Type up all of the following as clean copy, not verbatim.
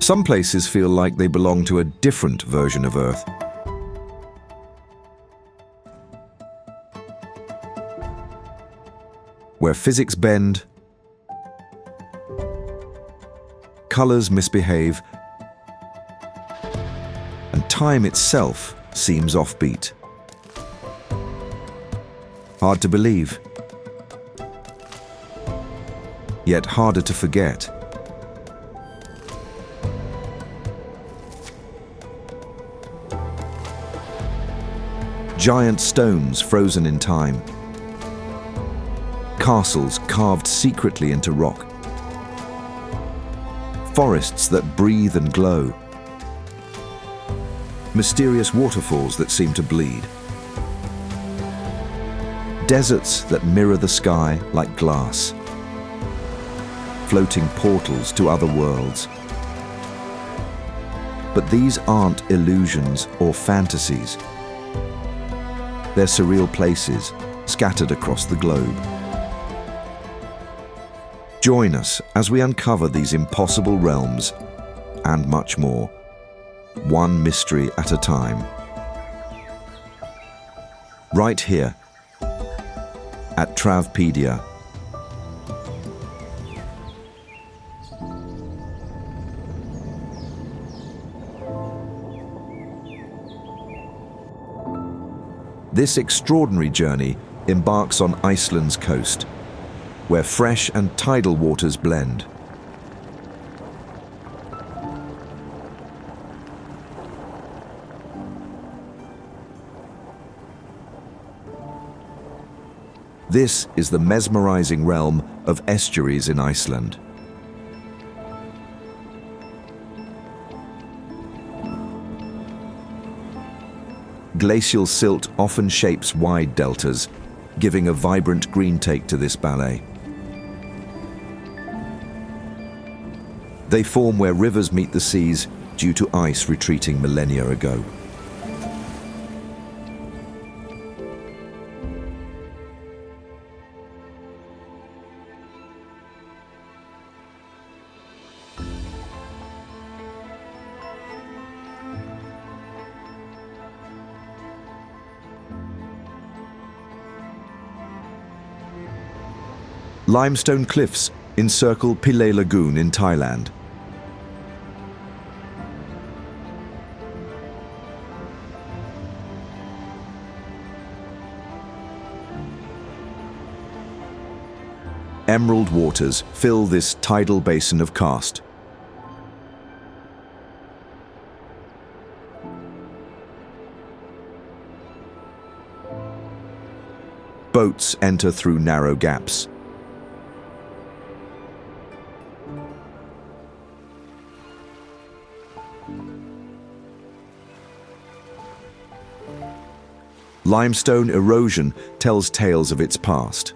Some places feel like they belong to a different version of Earth. Where physics bend, colors misbehave, and time itself seems offbeat. Hard to believe, yet harder to forget. Giant stones frozen in time. Castles carved secretly into rock. Forests that breathe and glow. Mysterious waterfalls that seem to bleed. Deserts that mirror the sky like glass. Floating portals to other worlds. But these aren't illusions or fantasies. They're surreal places scattered across the globe. Join us as we uncover these impossible realms and much more, one mystery at a time. Right here at Travpedia. This extraordinary journey embarks on Iceland's coast, where fresh and tidal waters blend. This is the mesmerizing realm of estuaries in Iceland. Glacial silt often shapes wide deltas, giving a vibrant green take to this ballet. They form where rivers meet the seas due to ice retreating millennia ago. Limestone cliffs encircle Pillay Lagoon in Thailand. Emerald waters fill this tidal basin of karst. Boats enter through narrow gaps. Limestone erosion tells tales of its past.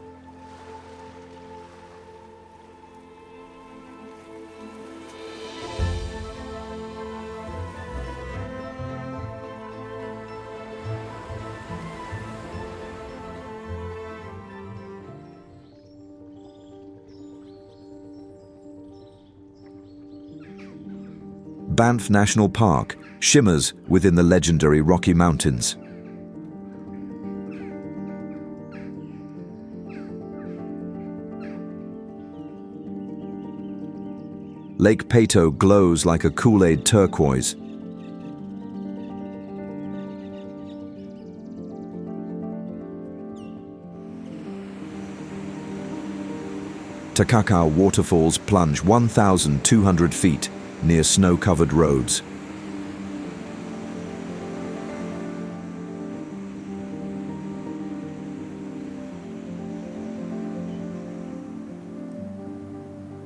Banff National Park shimmers within the legendary Rocky Mountains. Lake Peyto glows like a Kool-Aid turquoise. Takakau waterfalls plunge 1,200 feet near snow-covered roads.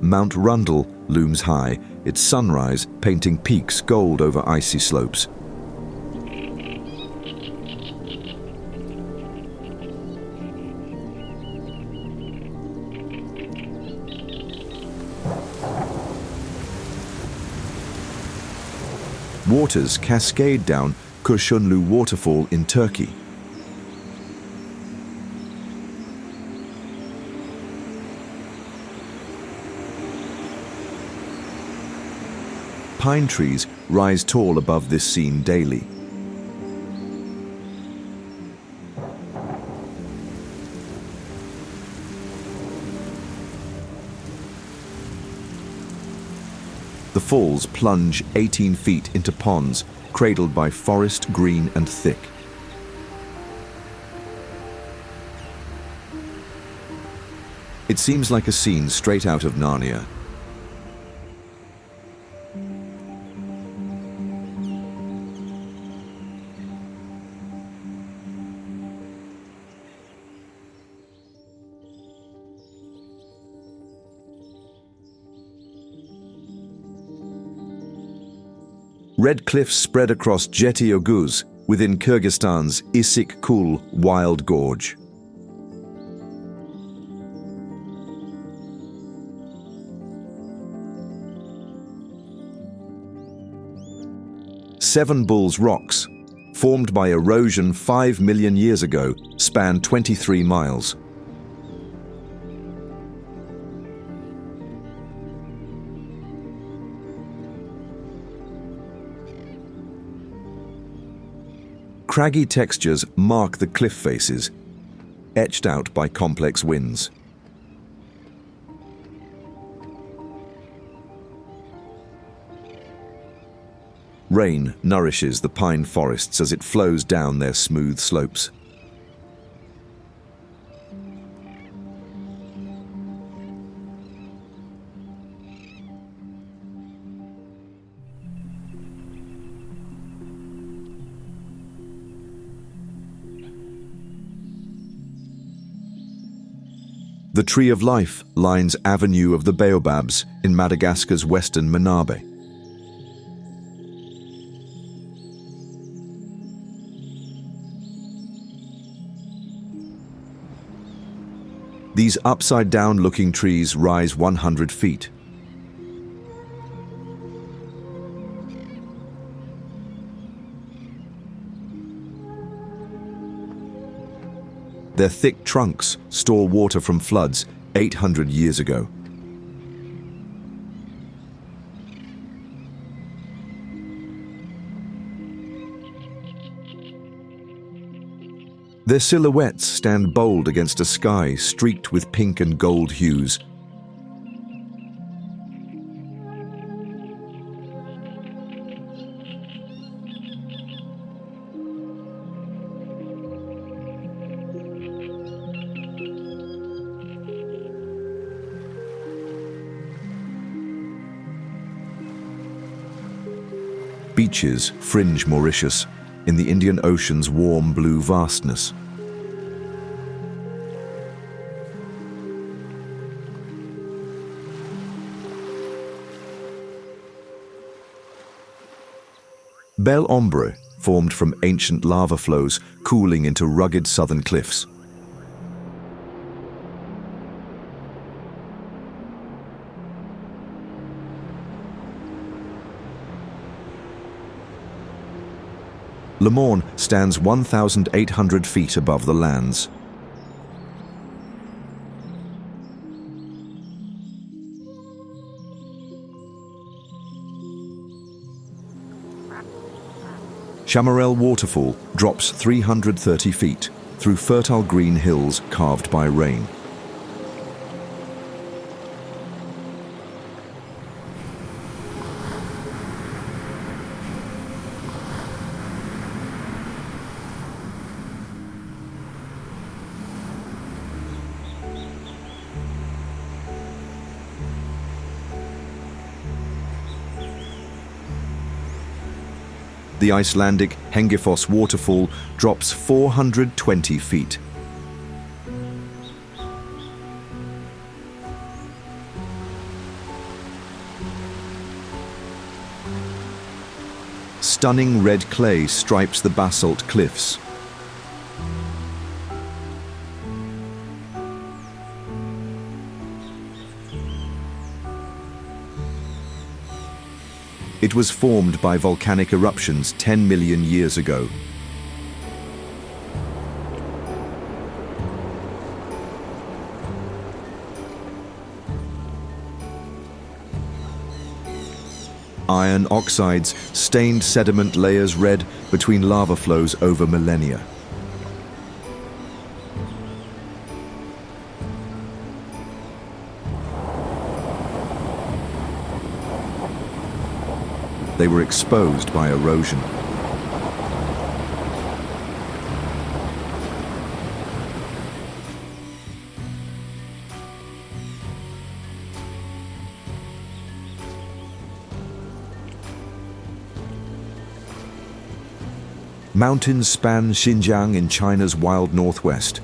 Mount Rundle looms high, its sunrise painting peaks gold over icy slopes. Waters cascade down Kurşunlu Waterfall in Turkey. pine trees rise tall above this scene daily. The falls plunge 18 feet into ponds, cradled by forest, green and thick. It seems like a scene straight out of Narnia. Red cliffs spread across Dzhety-Oguz within Kyrgyzstan's Issyk-Kul Wild Gorge. Seven Bulls Rocks, formed by erosion 5 million years ago, span 23 miles. Craggy textures mark the cliff faces, etched out by complex winds. Rain nourishes the pine forests as it flows down their smooth slopes. The Tree of Life lines Avenue of the Baobabs in Madagascar's western Manabe. These upside-down looking trees rise 100 feet. Their thick trunks store water from floods 800 years ago. Their silhouettes stand bold against a sky streaked with pink and gold hues. Beaches fringe Mauritius in the Indian Ocean's warm blue vastness. Bel Ombre formed from ancient lava flows cooling into rugged southern cliffs. Le Morne stands 1,800 feet above the lands. Chamarel Waterfall drops 330 feet through fertile green hills carved by rain. The Icelandic Hengifoss waterfall drops 420 feet. Stunning red clay stripes the basalt cliffs. It was formed by volcanic eruptions 10 million years ago. Iron oxides stained sediment layers red between lava flows over millennia. They were exposed by erosion. Mountains span Xinjiang in China's wild northwest.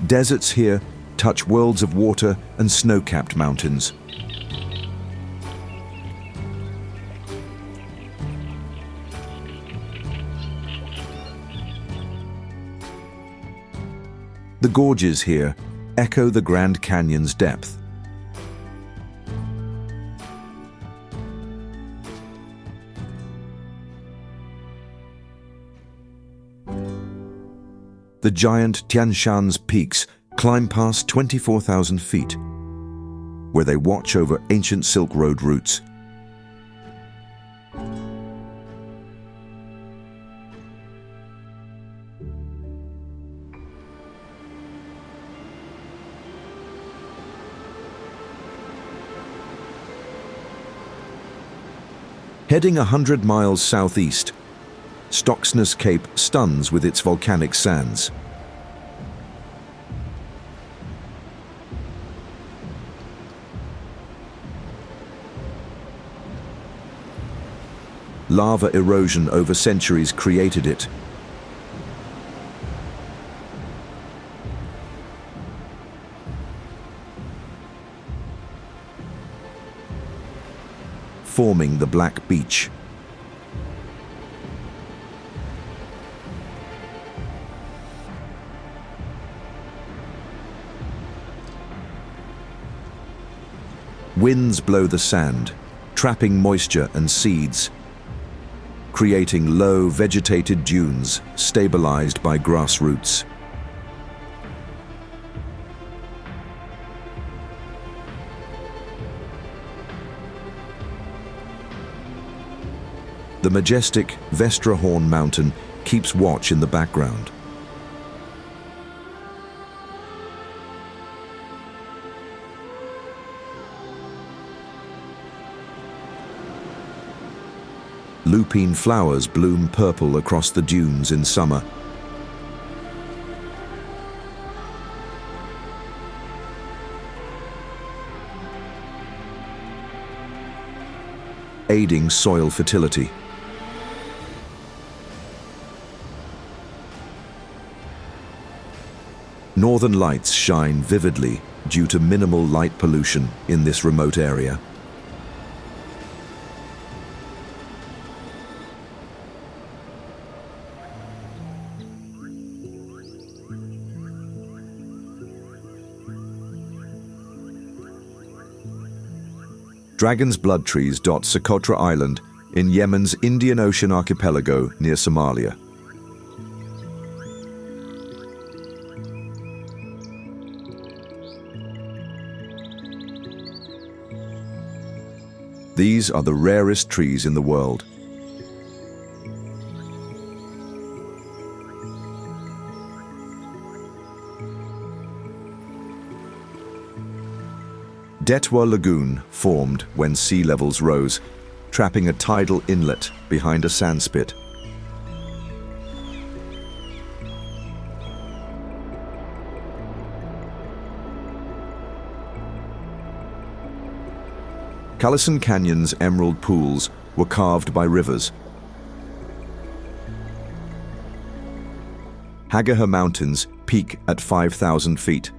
Deserts here touch worlds of water and snow-capped mountains. The gorges here echo the Grand Canyon's depth. The giant Tian Shan's peaks climb past 24,000 feet, where they watch over ancient Silk Road routes. Heading 100 miles southeast, Stocksness Cape stuns with its volcanic sands. Lava erosion over centuries created it. Forming the Black Beach. Winds blow the sand, trapping moisture and seeds, creating low vegetated dunes stabilized by grass roots. The majestic Vestrahorn Mountain keeps watch in the background. Lupine flowers bloom purple across the dunes in summer. Aiding soil fertility. Northern lights shine vividly due to minimal light pollution in this remote area. Dragon's blood trees dot Socotra Island in Yemen's Indian Ocean archipelago near Somalia. These are the rarest trees in the world. Detwa Lagoon formed when sea levels rose, trapping a tidal inlet behind a sandspit. Callison Canyon's emerald pools were carved by rivers. Hagaha Mountains peak at 5,000 feet.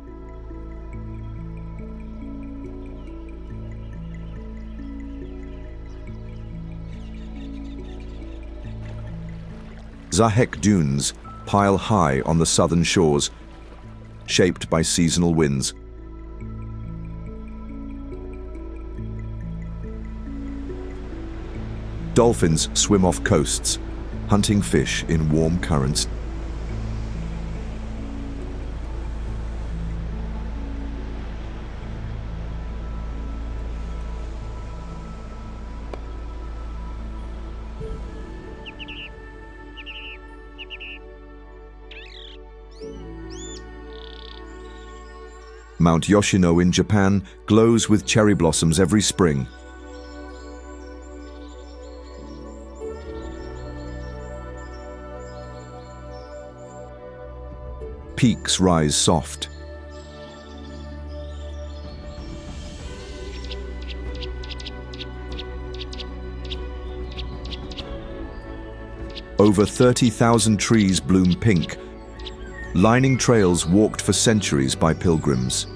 Zahek Dunes pile high on the southern shores, shaped by seasonal winds. Dolphins swim off coasts, hunting fish in warm currents. Mount Yoshino in Japan glows with cherry blossoms every spring. Peaks rise soft. Over 30,000 trees bloom pink, lining trails walked for centuries by pilgrims.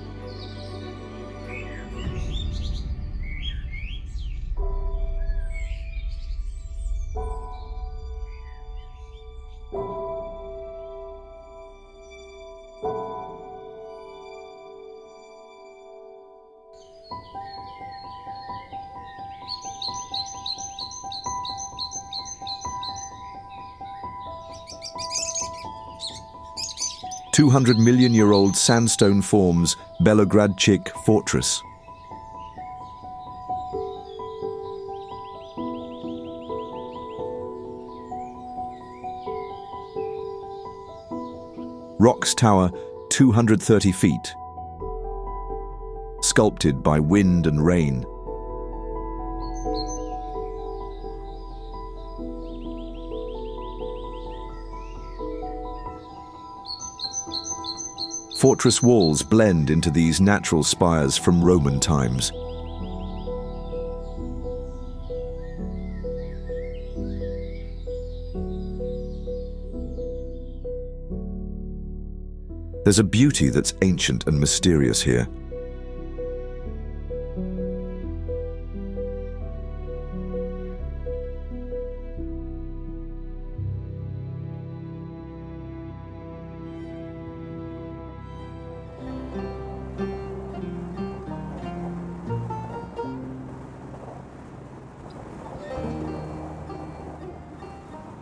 $200-million-year-old sandstone forms Belogradchik Fortress. Rocks tower 230 feet, sculpted by wind and rain. Fortress walls blend into these natural spires from Roman times. There's a beauty that's ancient and mysterious here.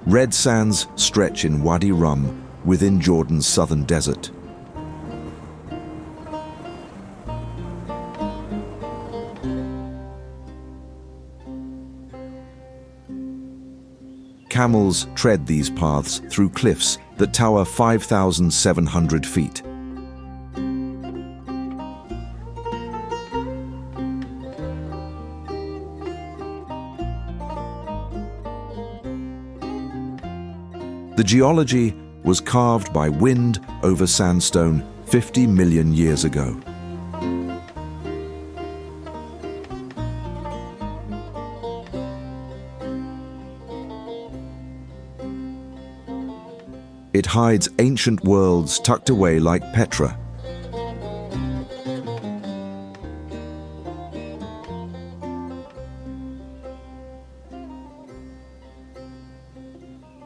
Red sands stretch in Wadi Rum within Jordan's southern desert. Camels tread these paths through cliffs that tower 5,700 feet. The geology was carved by wind over sandstone 50 million years ago. It hides ancient worlds tucked away like Petra.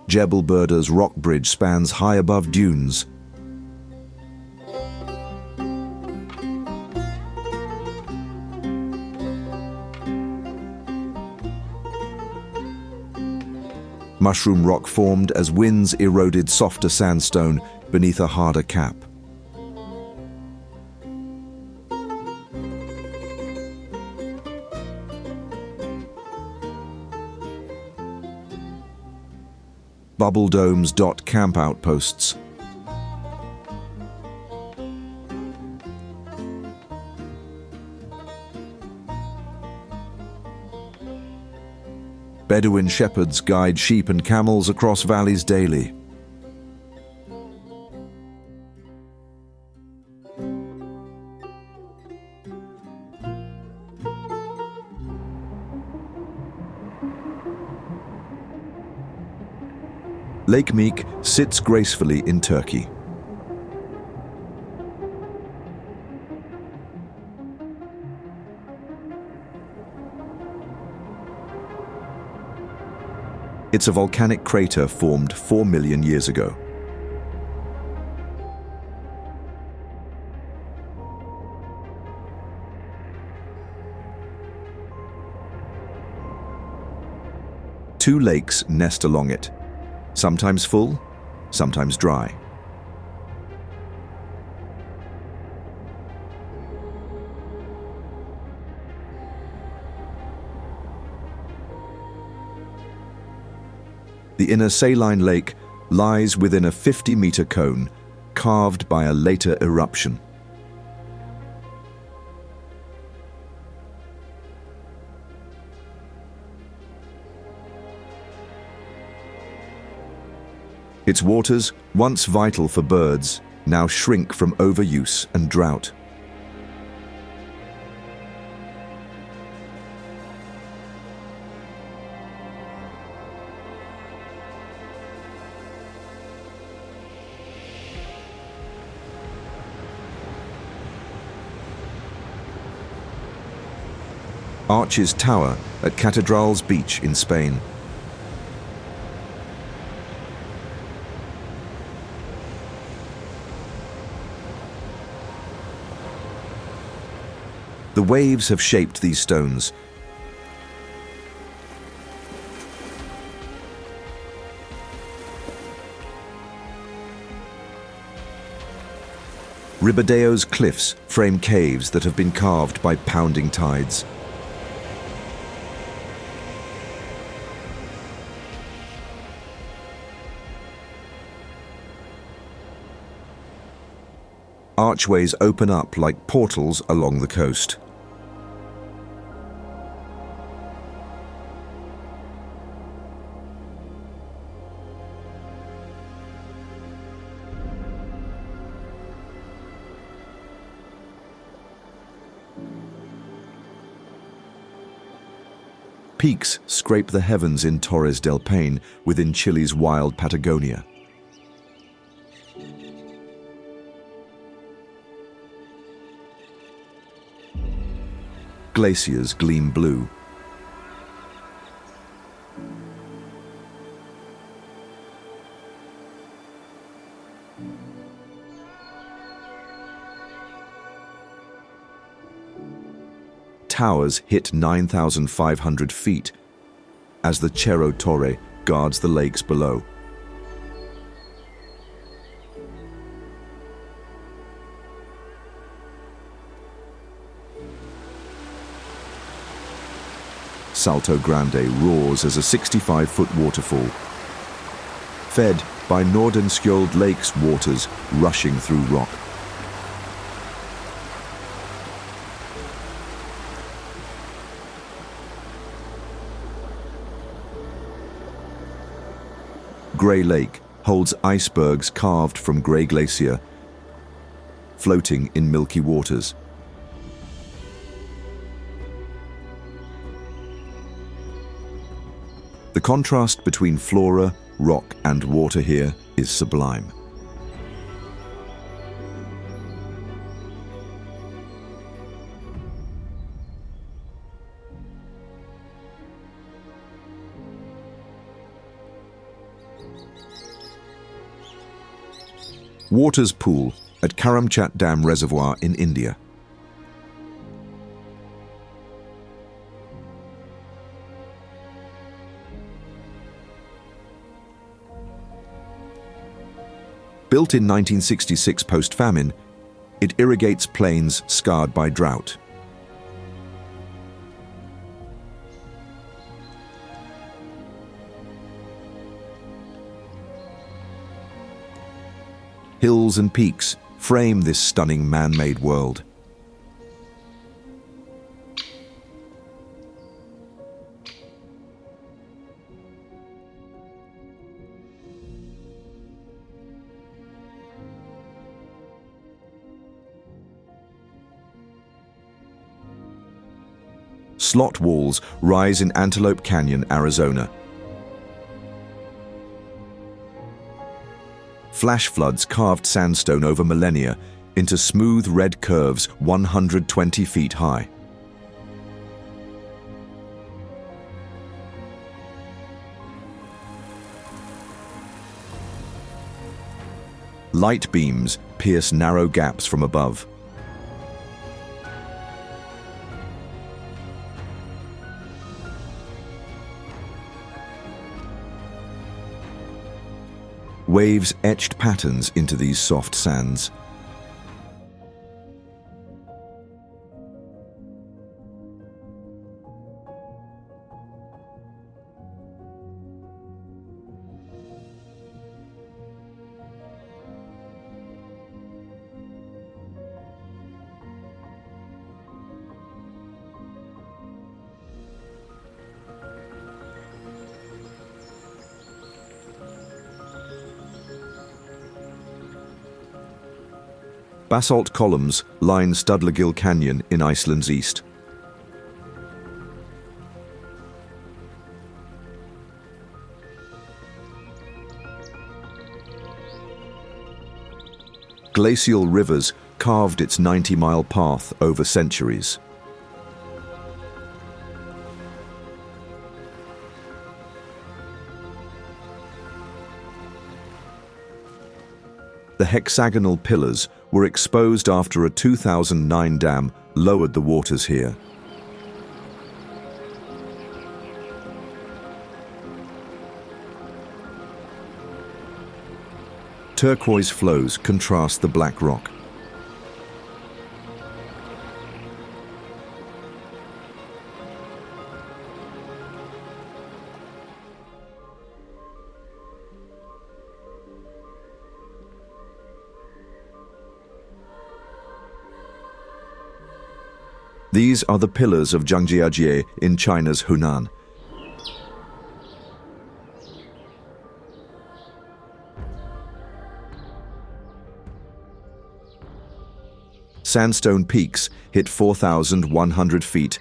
Jebel Burda's rock bridge spans high above dunes. Mushroom rock formed as winds eroded softer sandstone beneath a harder cap. Bubble domes dot camp outposts. Bedouin shepherds guide sheep and camels across valleys daily. Lake Meek sits gracefully in Turkey. It's a volcanic crater formed 4 million years ago. Two lakes nest along it, sometimes full, sometimes dry. The inner saline lake lies within a 50-meter cone carved by a later eruption. Its waters, once vital for birds, now shrink from overuse and drought. Arches tower at Cathedrals Beach in Spain. The waves have shaped these stones. Ribadeo's cliffs frame caves that have been carved by pounding tides. Archways open up like portals along the coast. Peaks scrape the heavens in Torres del Paine within Chile's wild Patagonia. Glaciers gleam blue. Towers hit 9,500 feet as the Cerro Torre guards the lakes below. Salto Grande roars as a 65-foot waterfall, fed by Nordenskjold Lake's waters rushing through rock. Grey Lake holds icebergs carved from Grey Glacier, floating in milky waters. The contrast between flora, rock, and water here is sublime. Waters pool at Karamchat Dam Reservoir in India. Built in 1966 post-famine, it irrigates plains scarred by drought. Hills and peaks frame this stunning man-made world. Slot walls rise in Antelope Canyon, Arizona. Flash floods carved sandstone over millennia into smooth red curves 120 feet high. Light beams pierce narrow gaps from above. Waves etched patterns into these soft sands. Basalt columns line Studlagill Canyon in Iceland's east. Glacial rivers carved its 90-mile path over centuries. The hexagonal pillars were exposed after a 2009 dam lowered the waters here. Turquoise flows contrast the black rock. These are the pillars of Zhangjiajie in China's Hunan. Sandstone peaks hit 4,100 feet,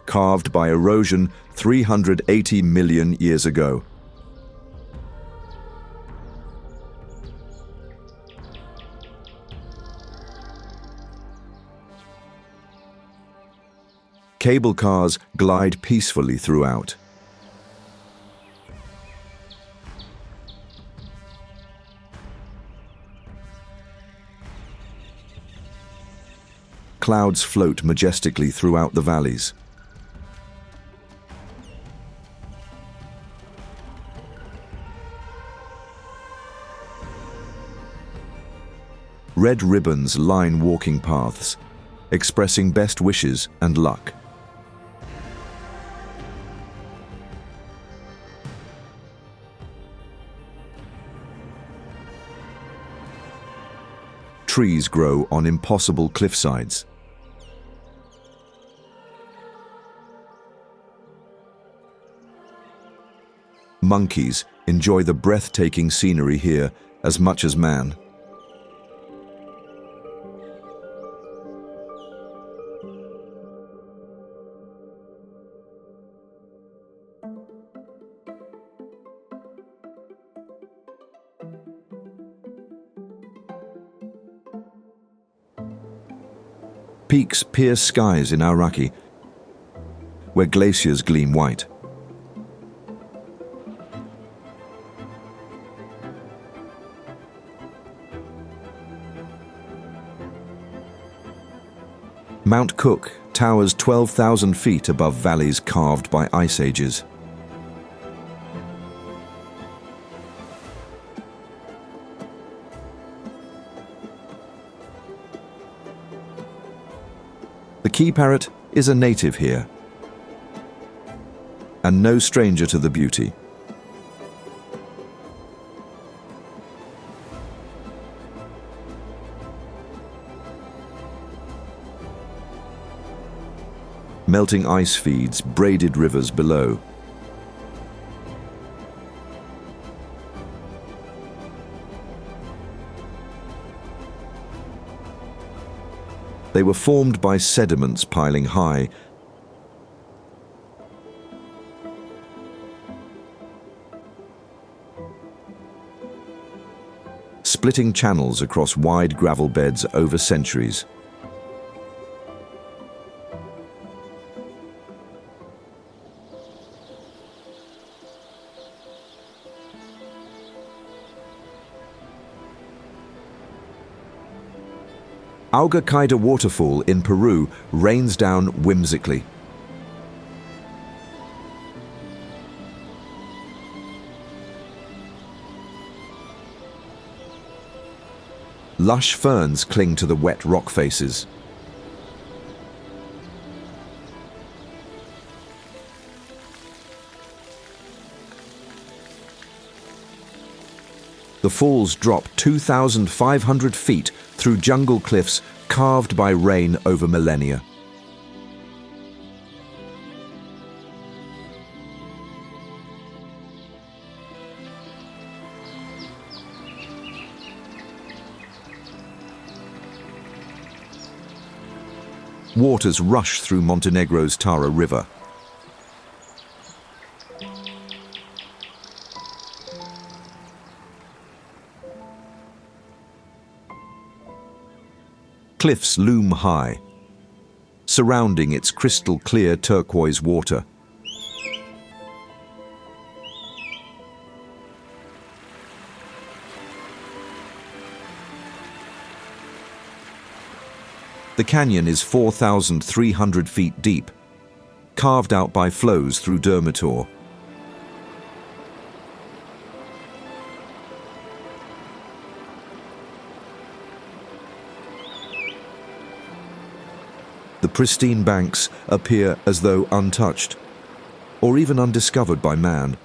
carved by erosion 380 million years ago. Cable cars glide peacefully throughout. Clouds float majestically throughout the valleys. Red ribbons line walking paths, expressing best wishes and luck. Trees grow on impossible cliffsides. Monkeys enjoy the breathtaking scenery here as much as man. Peaks pierce skies in Aoraki, where glaciers gleam white. Mount Cook towers 12,000 feet above valleys carved by ice ages. The key parrot is a native here, and no stranger to the beauty. Melting ice feeds braided rivers below. They were formed by sediments piling high. Splitting channels across wide gravel beds over centuries. Hokkaido waterfall in Peru rains down whimsically. Lush ferns cling to the wet rock faces. The falls drop 2,500 feet through jungle cliffs carved by rain over millennia. Waters rush through Montenegro's Tara River. Cliffs loom high, surrounding its crystal-clear turquoise water. The canyon is 4,300 feet deep, carved out by flows through Dermator. The pristine banks appear as though untouched, or even undiscovered by man.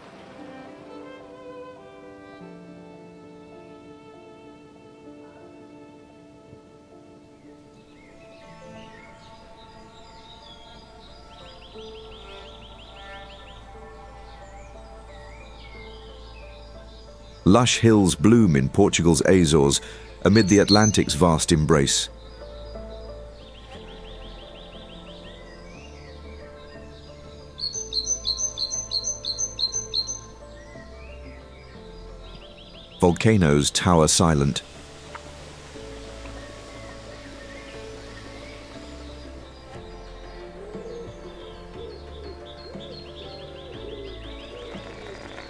Lush hills bloom in Portugal's Azores amid the Atlantic's vast embrace. Volcanoes tower silent.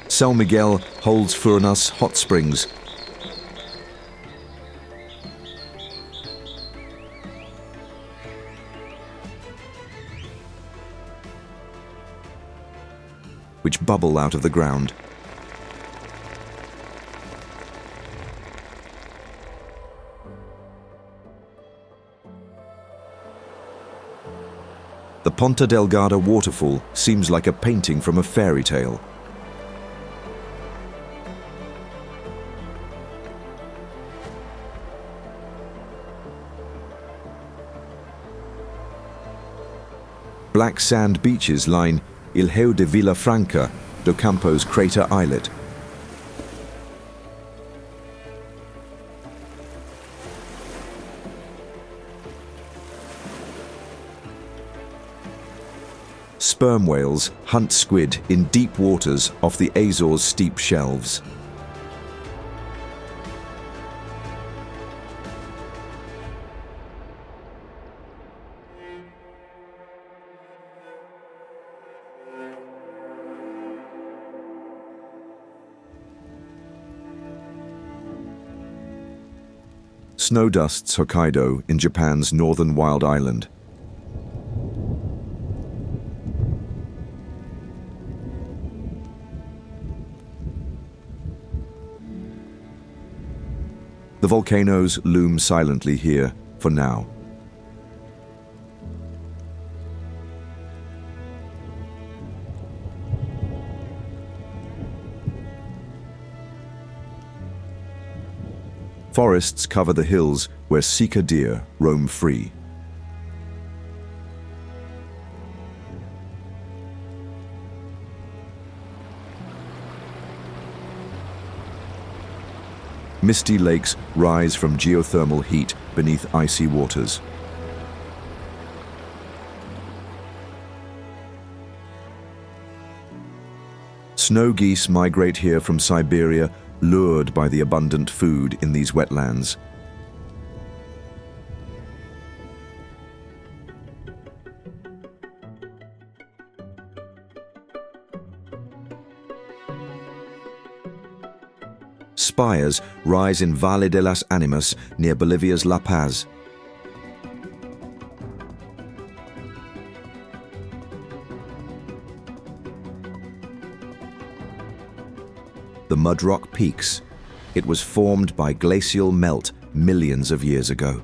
São Miguel holds Furnas hot springs. Which bubble out of the ground. The Ponta Delgada waterfall seems like a painting from a fairy tale. Black sand beaches line Ilhéu de Vilafranca do Campo's crater islet. Sperm whales hunt squid in deep waters off the Azores' steep shelves. Snow dusts Hokkaido in Japan's northern wild island. The volcanoes loom silently here for now. Forests cover the hills where sika deer roam free. Misty lakes rise from geothermal heat beneath icy waters. Snow geese migrate here from Siberia, lured by the abundant food in these wetlands. Spires rise in Valle de las Animas near Bolivia's La Paz. The Mudrock peaks. It was formed by glacial melt millions of years ago.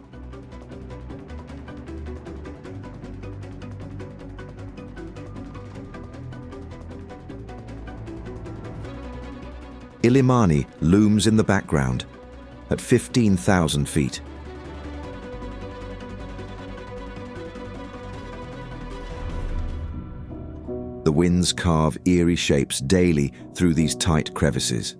Illimani looms in the background at 15,000 feet. The winds carve eerie shapes daily through these tight crevices.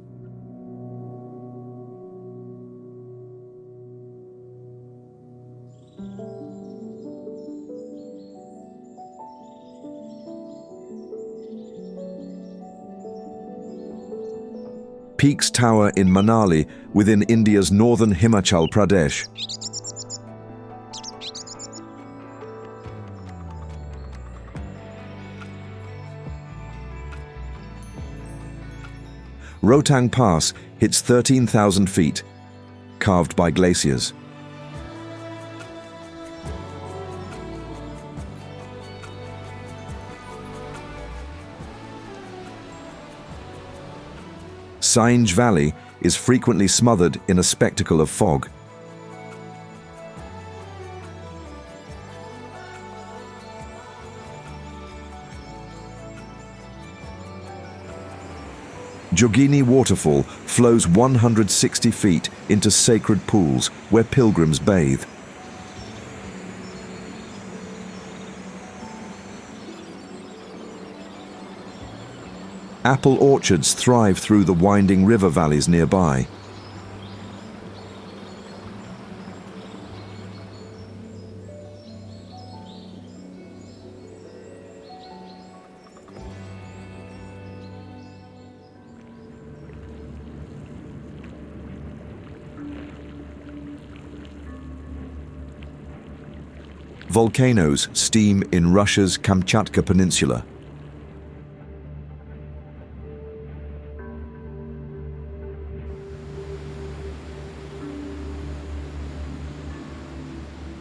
Peaks tower in Manali within India's northern Himachal Pradesh. Rohtang Pass hits 13,000 feet, carved by glaciers. Sinj Valley is frequently smothered in a spectacle of fog. Jogini Waterfall flows 160 feet into sacred pools where pilgrims bathe. Apple orchards thrive through the winding river valleys nearby. Volcanoes steam in Russia's Kamchatka Peninsula.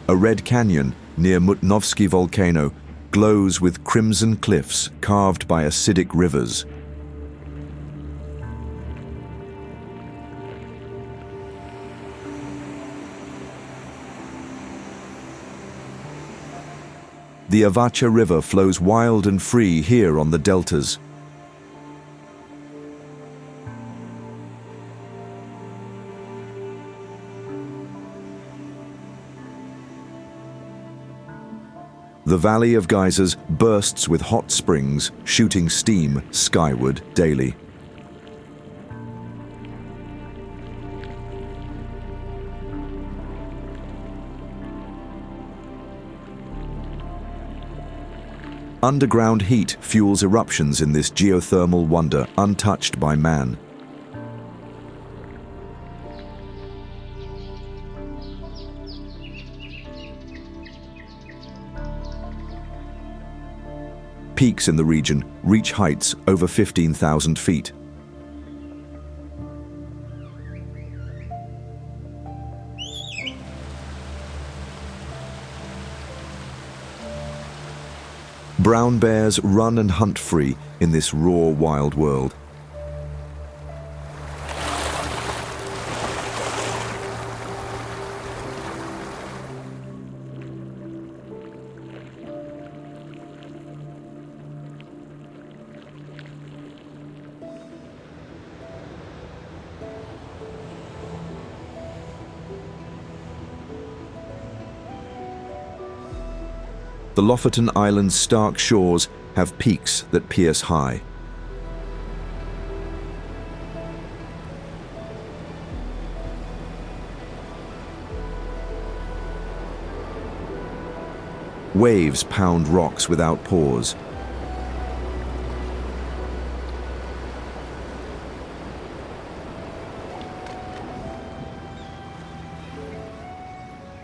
A red canyon near Mutnovsky volcano glows with crimson cliffs carved by acidic rivers. The Avacha River flows wild and free here on the deltas. The Valley of Geysers bursts with hot springs, shooting steam skyward daily. Underground heat fuels eruptions in this geothermal wonder untouched by man. Peaks in the region reach heights over 15,000 feet. Brown bears run and hunt free in this raw, wild world. The Lofoten Island's stark shores have peaks that pierce high. Waves pound rocks without pause.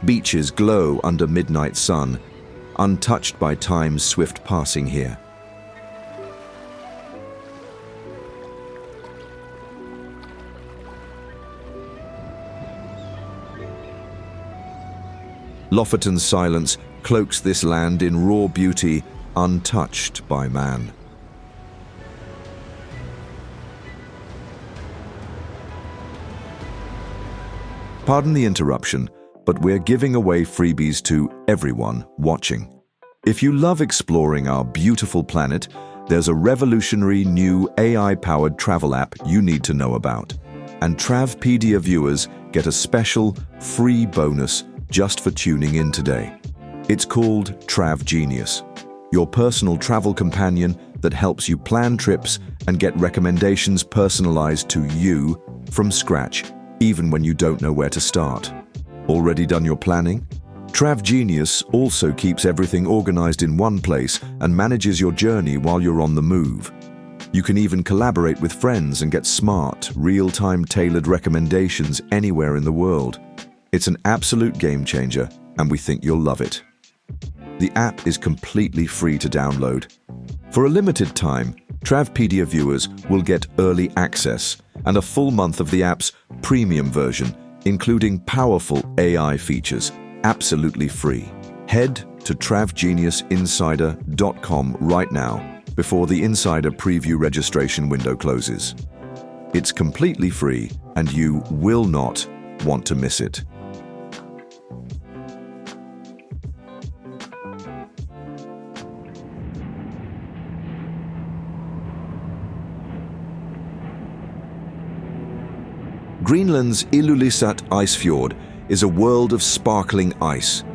Beaches glow under midnight sun, untouched by time's swift passing here. Lofoten's silence cloaks this land in raw beauty, untouched by man. Pardon the interruption, but we're giving away freebies to everyone watching. If you love exploring our beautiful planet, there's a revolutionary new AI-powered travel app you need to know about. And Travpedia viewers get a special, free bonus just for tuning in today. It's called Trav Genius, your personal travel companion that helps you plan trips and get recommendations personalized to you from scratch, even when you don't know where to start. Already done your planning? Trav Genius also keeps everything organized in one place and manages your journey while you're on the move. You can even collaborate with friends and get smart, real-time tailored recommendations anywhere in the world. It's an absolute game changer, and we think you'll love it. The app is completely free to download. For a limited time, Travpedia viewers will get early access and a full month of the app's premium version, including powerful AI features, absolutely free. Head to travgeniusinsider.com right now before the Insider Preview registration window closes. It's completely free, and you will not want to miss it. Greenland's Illulisat Icefjord is a world of sparkling ice.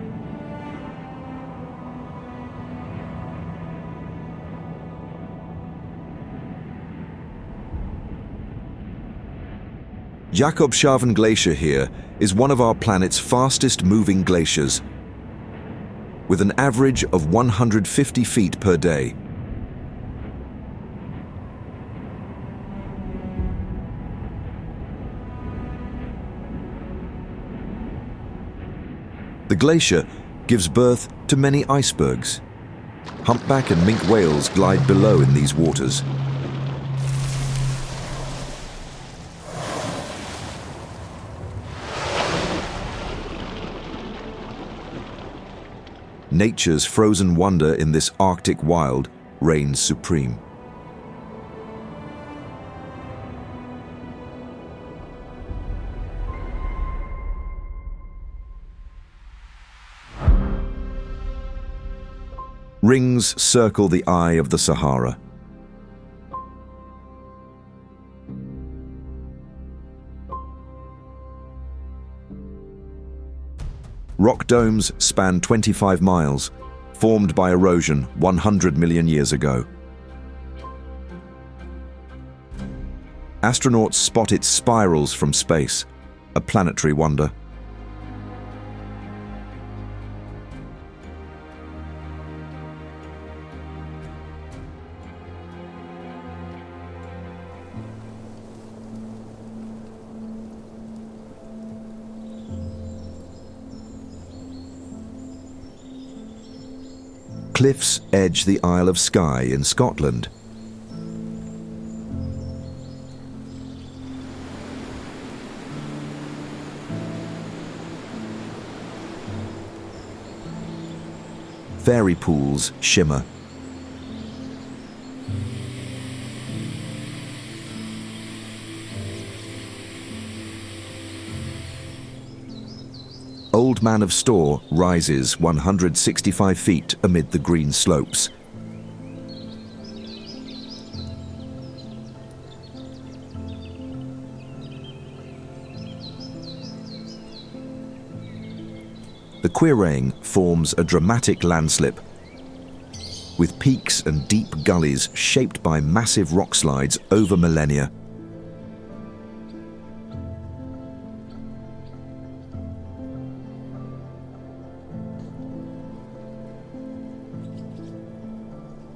Jakobshavn Glacier here is one of our planet's fastest moving glaciers, with an average of 150 feet per day. The glacier gives birth to many icebergs. Humpback and minke whales glide below in these waters. Nature's frozen wonder in this Arctic wild reigns supreme. Rings circle the eye of the Sahara. Rock domes span 25 miles, formed by erosion 100 million years ago. Astronauts spot its spirals from space, a planetary wonder. Cliffs edge the Isle of Skye in Scotland. Fairy pools shimmer. Old Man of Store rises 165 feet amid the green slopes. The Quiraing forms a dramatic landslip, with peaks and deep gullies shaped by massive rock slides over millennia.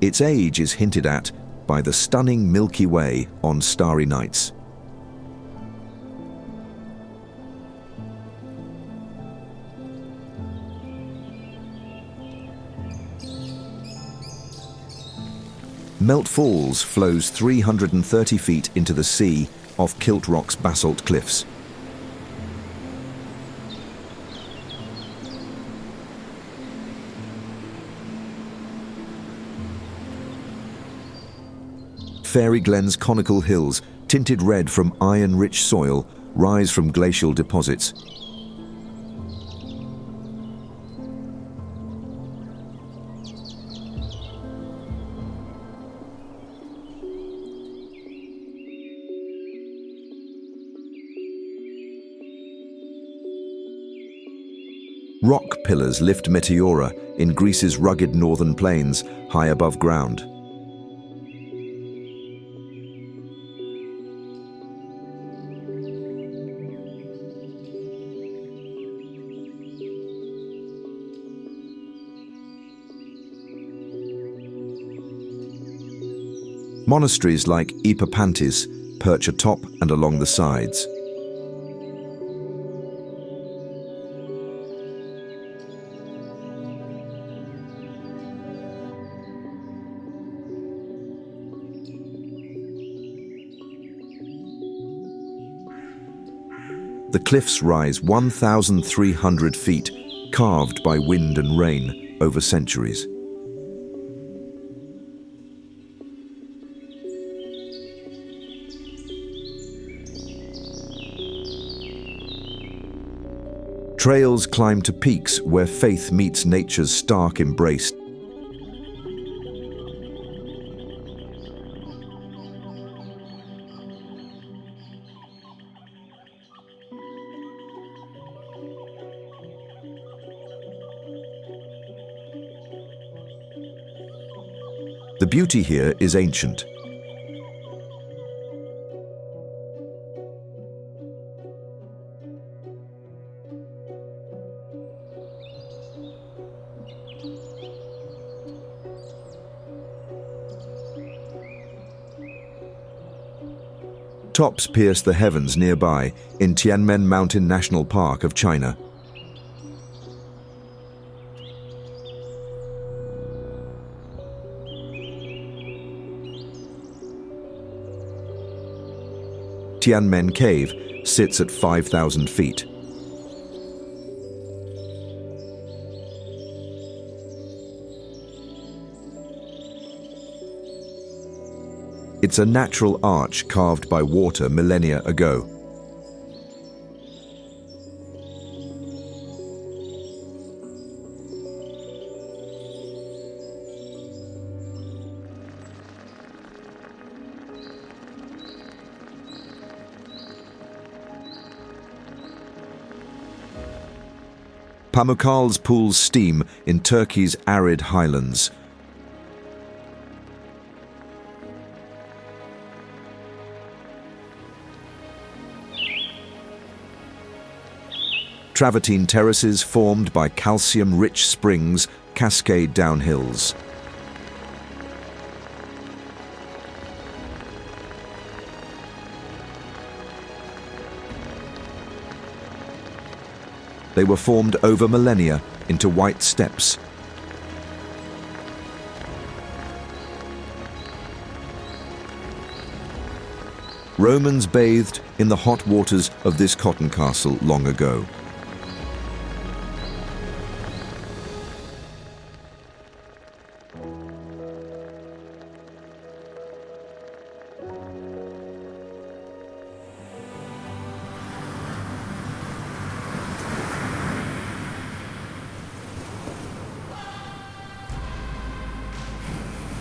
Its age is hinted at by the stunning Milky Way on starry nights. Melt Falls flows 330 feet into the sea off Kilt Rock's basalt cliffs. Fairy Glen's conical hills, tinted red from iron-rich soil, rise from glacial deposits. Rock pillars lift Meteora in Greece's rugged northern plains, high above ground. Monasteries like Ipapantis perch atop and along the sides. The cliffs rise 1,300 feet, carved by wind and rain over centuries. Trails climb to peaks where faith meets nature's stark embrace. The beauty here is ancient. Tops pierce the heavens nearby in Tianmen Mountain National Park of China. Tianmen Cave sits at 5,000 feet. It's a natural arch carved by water millennia ago. Pamukkale pools steam in Turkey's arid highlands. Travertine terraces formed by calcium-rich springs cascade down hills. They were formed over millennia into white steppes. Romans bathed in the hot waters of this cotton castle long ago.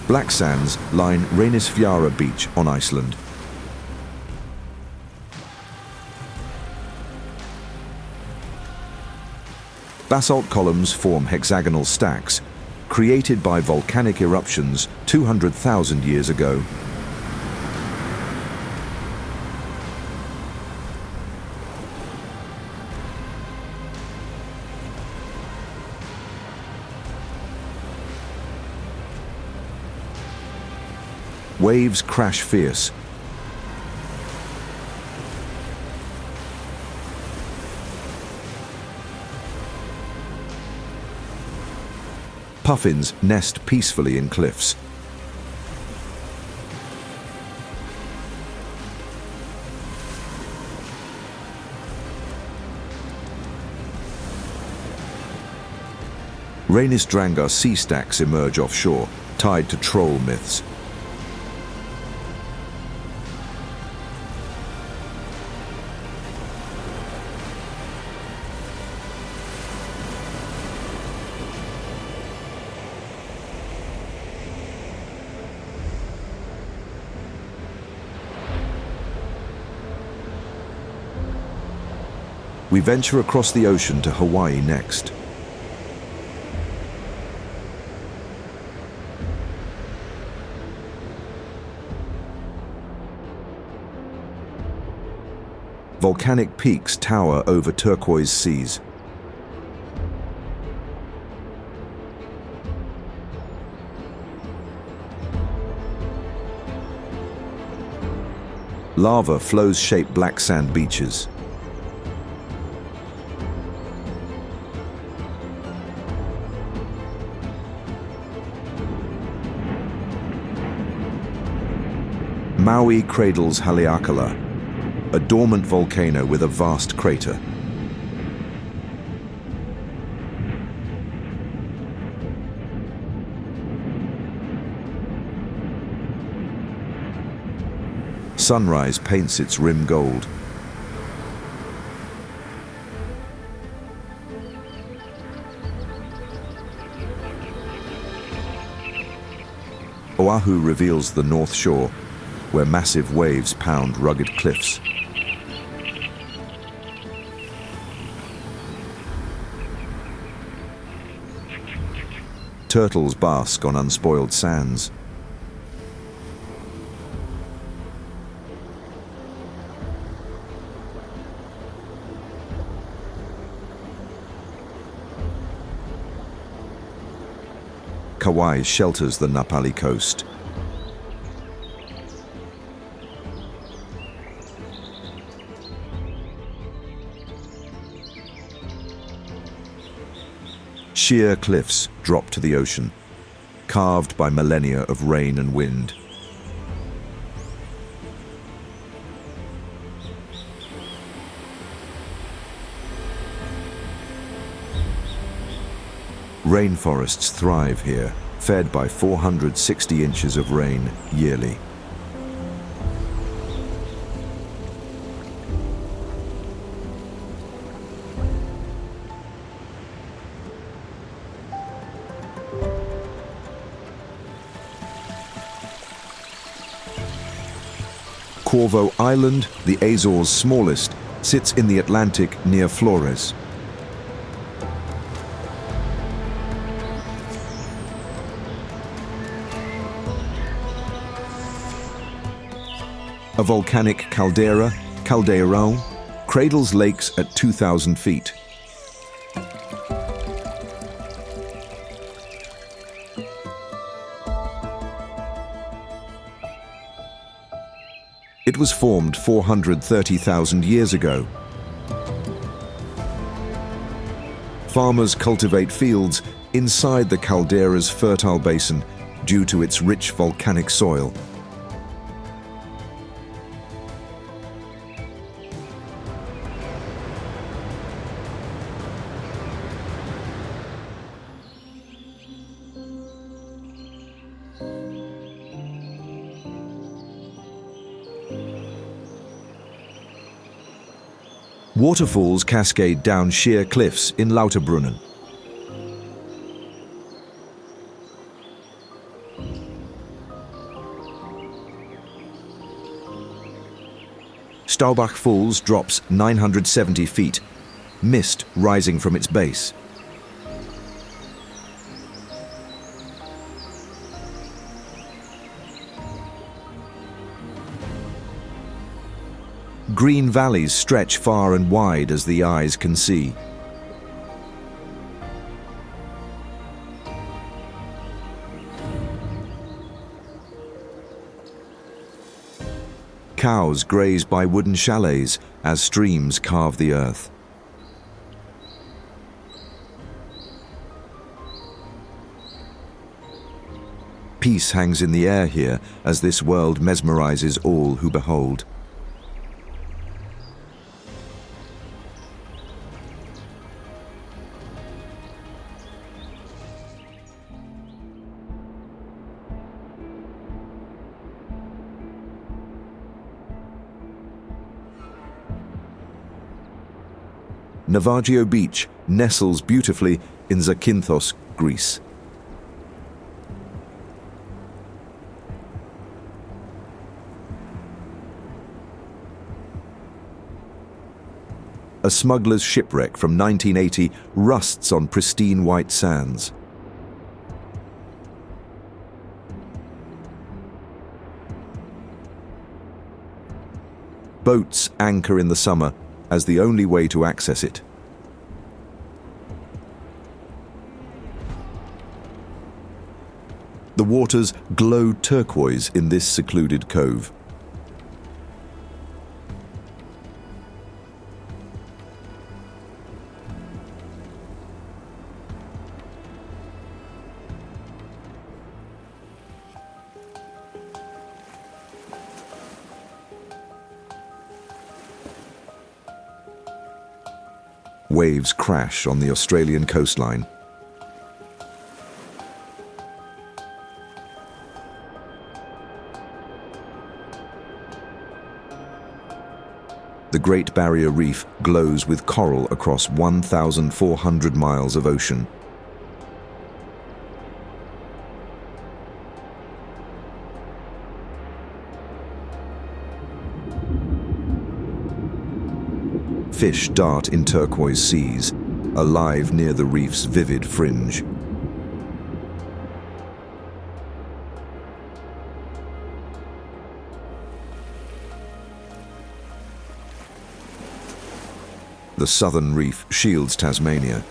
Black sands line Reynisfjara beach on Iceland. Basalt columns form hexagonal stacks, created by volcanic eruptions 200,000 years ago. Waves crash fierce. Puffins nest peacefully in cliffs. Reynisdrangar sea stacks emerge offshore, tied to troll myths. We venture across the ocean to Hawaii next. Volcanic peaks tower over turquoise seas. Lava flows shape black sand beaches. Maui cradles Haleakala, a dormant volcano with a vast crater. Sunrise paints its rim gold. Oahu reveals the North Shore, where massive waves pound rugged cliffs. Turtles bask on unspoiled sands. Kauai shelters the Napali coast. Sheer cliffs drop to the ocean, carved by millennia of rain and wind. Rainforests thrive here, fed by 460 inches of rain yearly. Corvo Island, the Azores' smallest, sits in the Atlantic near Flores. A volcanic caldera, Caldeirão, cradles lakes at 2,000 feet. It was formed 430,000 years ago. Farmers cultivate fields inside the caldera's fertile basin due to its rich volcanic soil. Waterfalls cascade down sheer cliffs in Lauterbrunnen. Staubach Falls drops 970 feet, mist rising from its base. Green valleys stretch far and wide as the eyes can see. Cows graze by wooden chalets as streams carve the earth. Peace hangs in the air here as this world mesmerizes all who behold. Navajo Beach nestles beautifully in Zakynthos, Greece. A smuggler's shipwreck from 1980 rusts on pristine white sands. Boats anchor in the summer as the only way to access it. The waters glow turquoise in this secluded cove. Waves crash on the Australian coastline. The Great Barrier Reef glows with coral across 1,400 miles of ocean. Fish dart in turquoise seas, alive near the reef's vivid fringe. The southern reef shields Tasmania.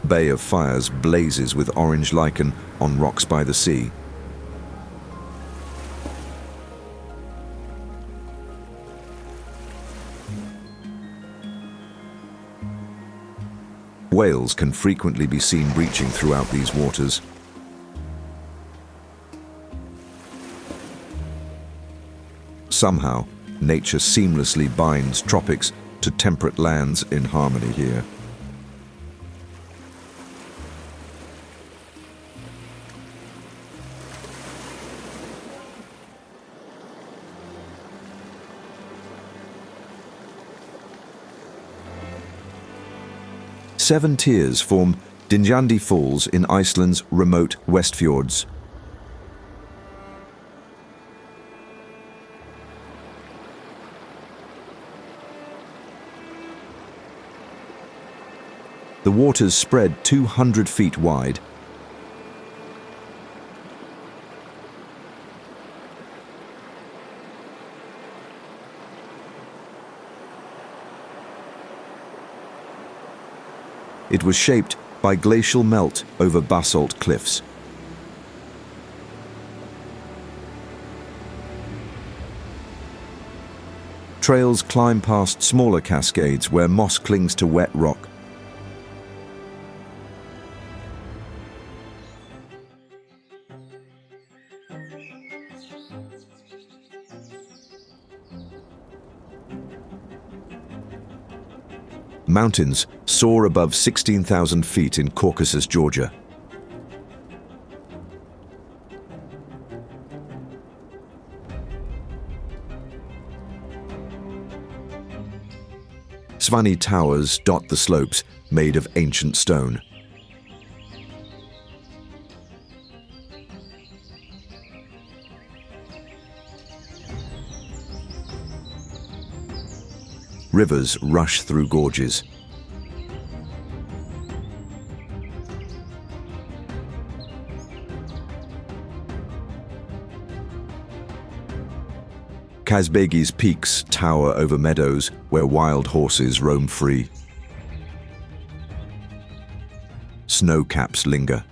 Bay of Fires blazes with orange lichen on rocks by the sea. Whales can frequently be seen breaching throughout these waters. Somehow, nature seamlessly binds tropics to temperate lands in harmony here. Seven tiers form Dingjandi Falls in Iceland's remote Westfjords. The waters spread 200 feet wide. It was shaped by glacial melt over basalt cliffs. Trails climb past smaller cascades where moss clings to wet rock. Mountains soar above 16,000 feet in Caucasus, Georgia. Svani towers dot the slopes, made of ancient stone. Rivers rush through gorges. Kazbegi's peaks tower over meadows where wild horses roam free. Snow caps linger.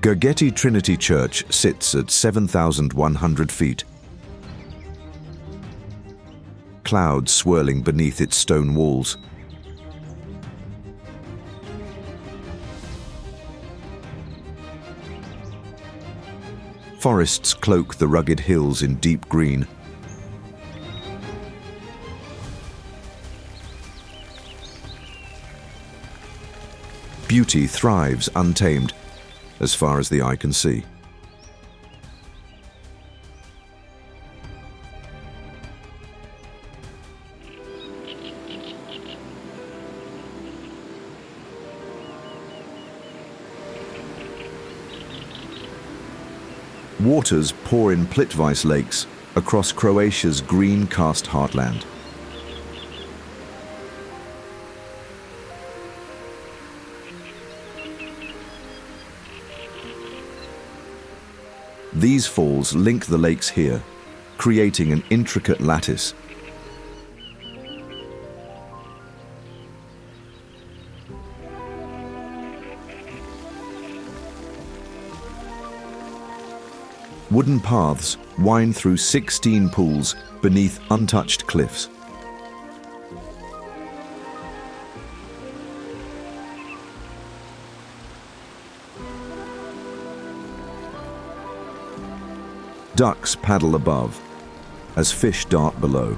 Gergeti Trinity Church sits at 7,100 feet. Clouds swirling beneath its stone walls. Forests cloak the rugged hills in deep green. Beauty thrives untamed, as far as the eye can see. Waters pour in Plitvice lakes across Croatia's green karst heartland. These falls link the lakes here, creating an intricate lattice. Wooden paths wind through 16 pools beneath untouched cliffs. Ducks paddle above as fish dart below.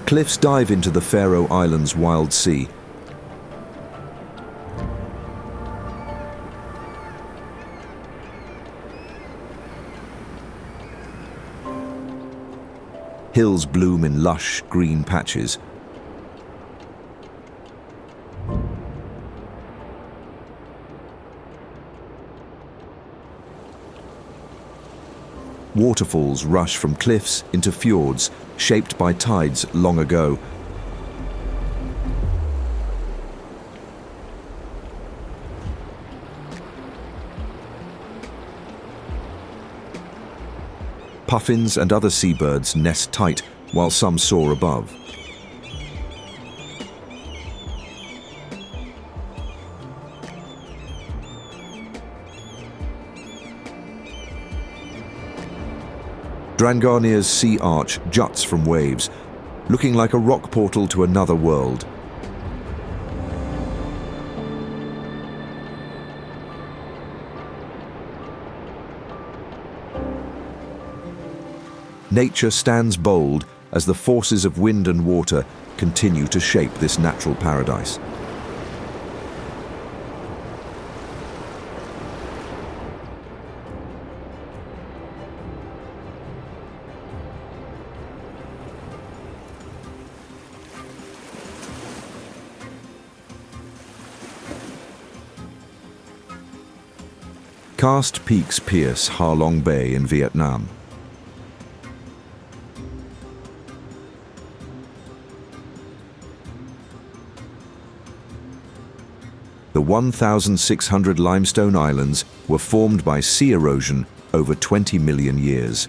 Cliffs dive into the Faroe Islands' wild sea. Hills bloom in lush green patches. Waterfalls rush from cliffs into fjords, shaped by tides long ago. Puffins and other seabirds nest tight, while some soar above. Drangarnir's sea arch juts from waves, looking like a rock portal to another world. Nature stands bold as the forces of wind and water continue to shape this natural paradise. Karst peaks pierce Ha Long Bay in Vietnam. The 1,600 limestone islands were formed by sea erosion over 20 million years.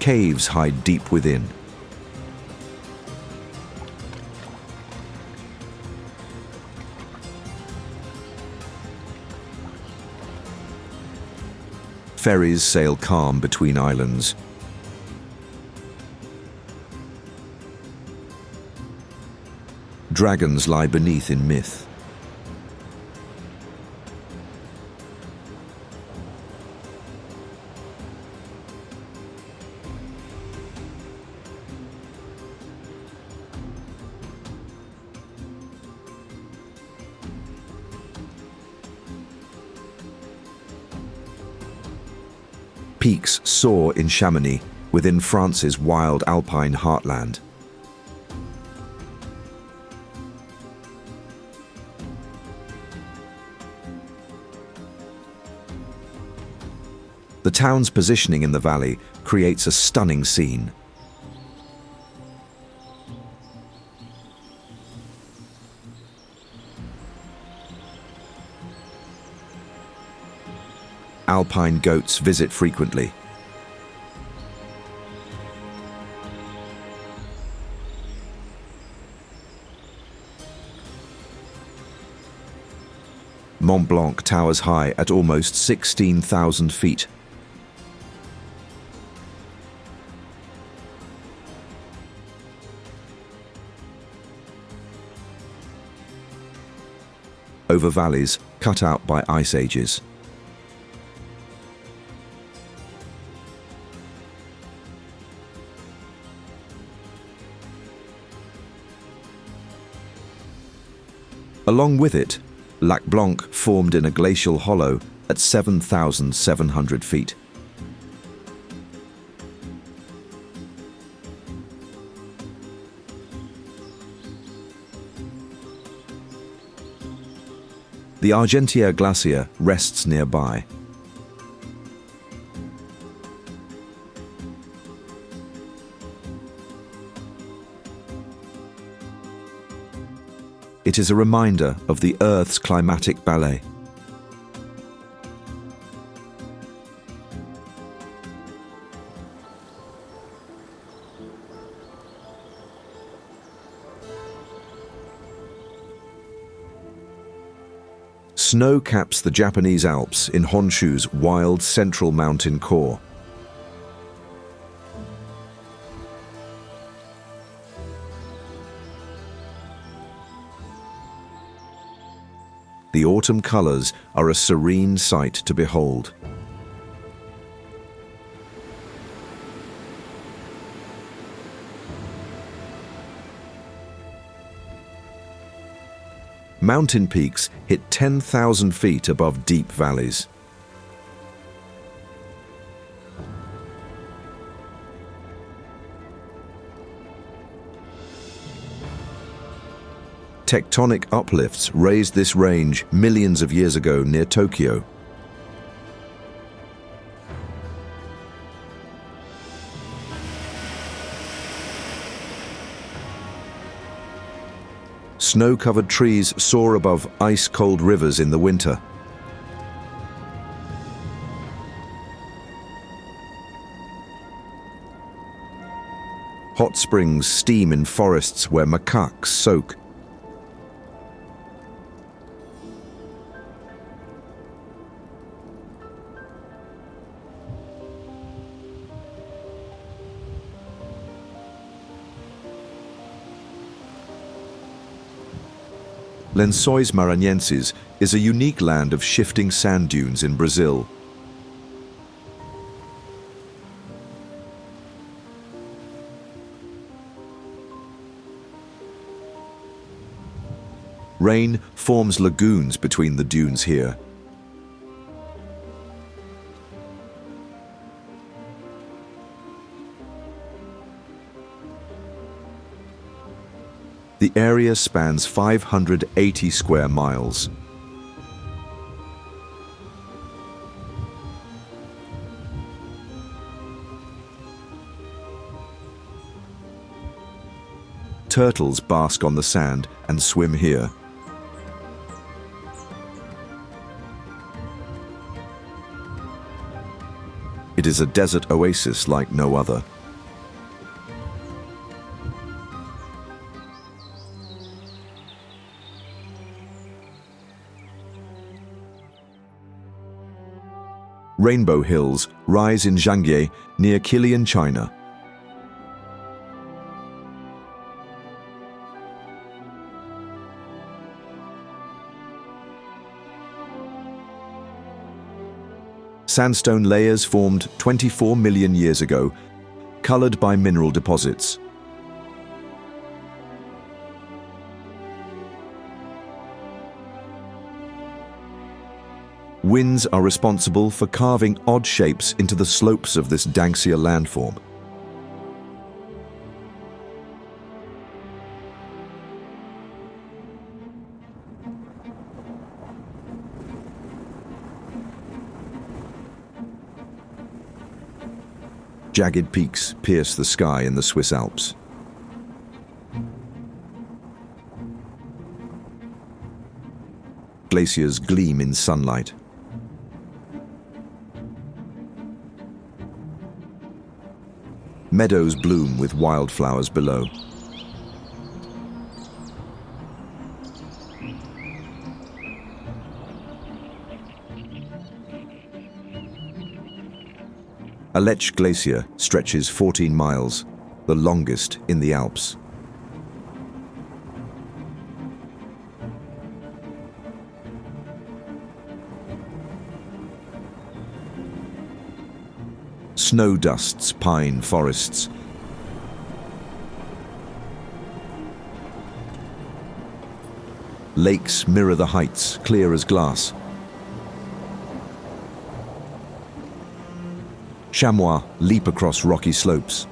Caves hide deep within. Ferries sail calm between islands. Dragons lie beneath in myth. Peaks soar in Chamonix, within France's wild alpine heartland. The town's positioning in the valley creates a stunning scene. Alpine goats visit frequently. Mont Blanc towers high at almost 16,000 feet. Over valleys cut out by ice ages. Along with it, Lac Blanc formed in a glacial hollow at 7,700 feet. The Argentière Glacier rests nearby. It is a reminder of the Earth's climatic ballet. Snow caps the Japanese Alps in Honshu's wild central mountain core. The autumn colors are a serene sight to behold. Mountain peaks hit 10,000 feet above deep valleys. Tectonic uplifts raised this range millions of years ago near Tokyo. Snow-covered trees soar above ice-cold rivers in the winter. Hot springs steam in forests where macaques soak. Lençóis Maranhenses is a unique land of shifting sand dunes in Brazil. Rain forms lagoons between the dunes here. The area spans 580 square miles. Turtles bask on the sand and swim here. It is a desert oasis like no other. Rainbow Hills rise in Zhangye near Kilian, China. Sandstone layers formed 24 million years ago, colored by mineral deposits. Winds are responsible for carving odd shapes into the slopes of this Danksia landform. Jagged peaks pierce the sky in the Swiss Alps. Glaciers gleam in sunlight. Meadows bloom with wildflowers below. Aletsch Glacier stretches 14 miles, the longest in the Alps. Snow dusts pine forests. Lakes mirror the heights, clear as glass. Chamois leap across rocky slopes.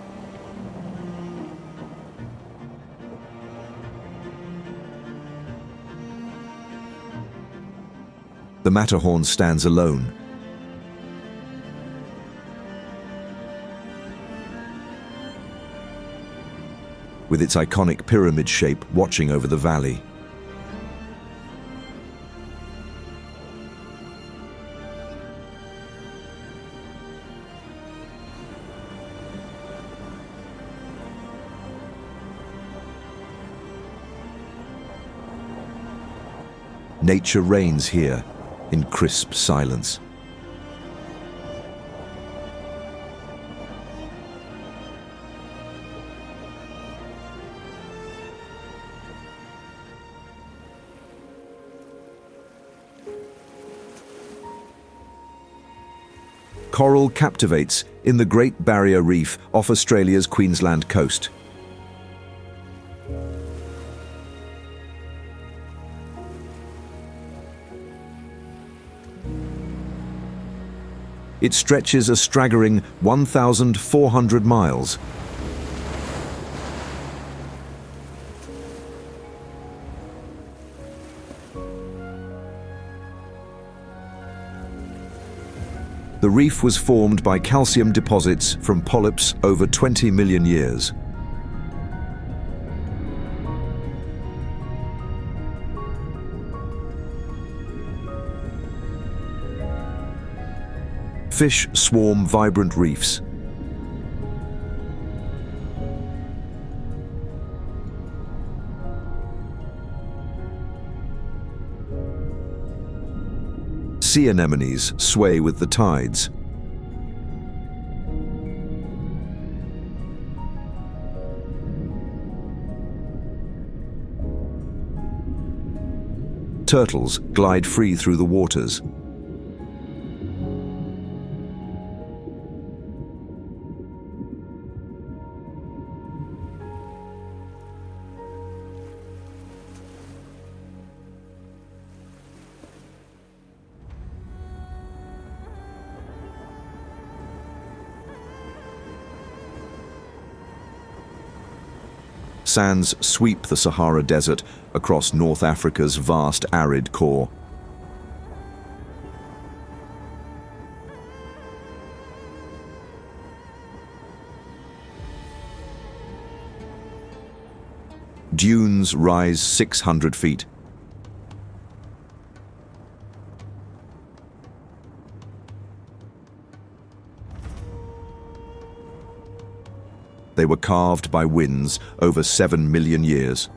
The Matterhorn stands alone. With its iconic pyramid shape watching over the valley. Nature reigns here in crisp silence. Coral captivates in the Great Barrier Reef off Australia's Queensland coast. It stretches a staggering 1,400 miles. The reef was formed by calcium deposits from polyps over 20 million years. Fish swarm vibrant reefs. Sea anemones sway with the tides. Turtles glide free through the waters. Sands sweep the Sahara Desert across North Africa's vast arid core. Dunes rise 600 feet. They were carved by winds over 7 million years.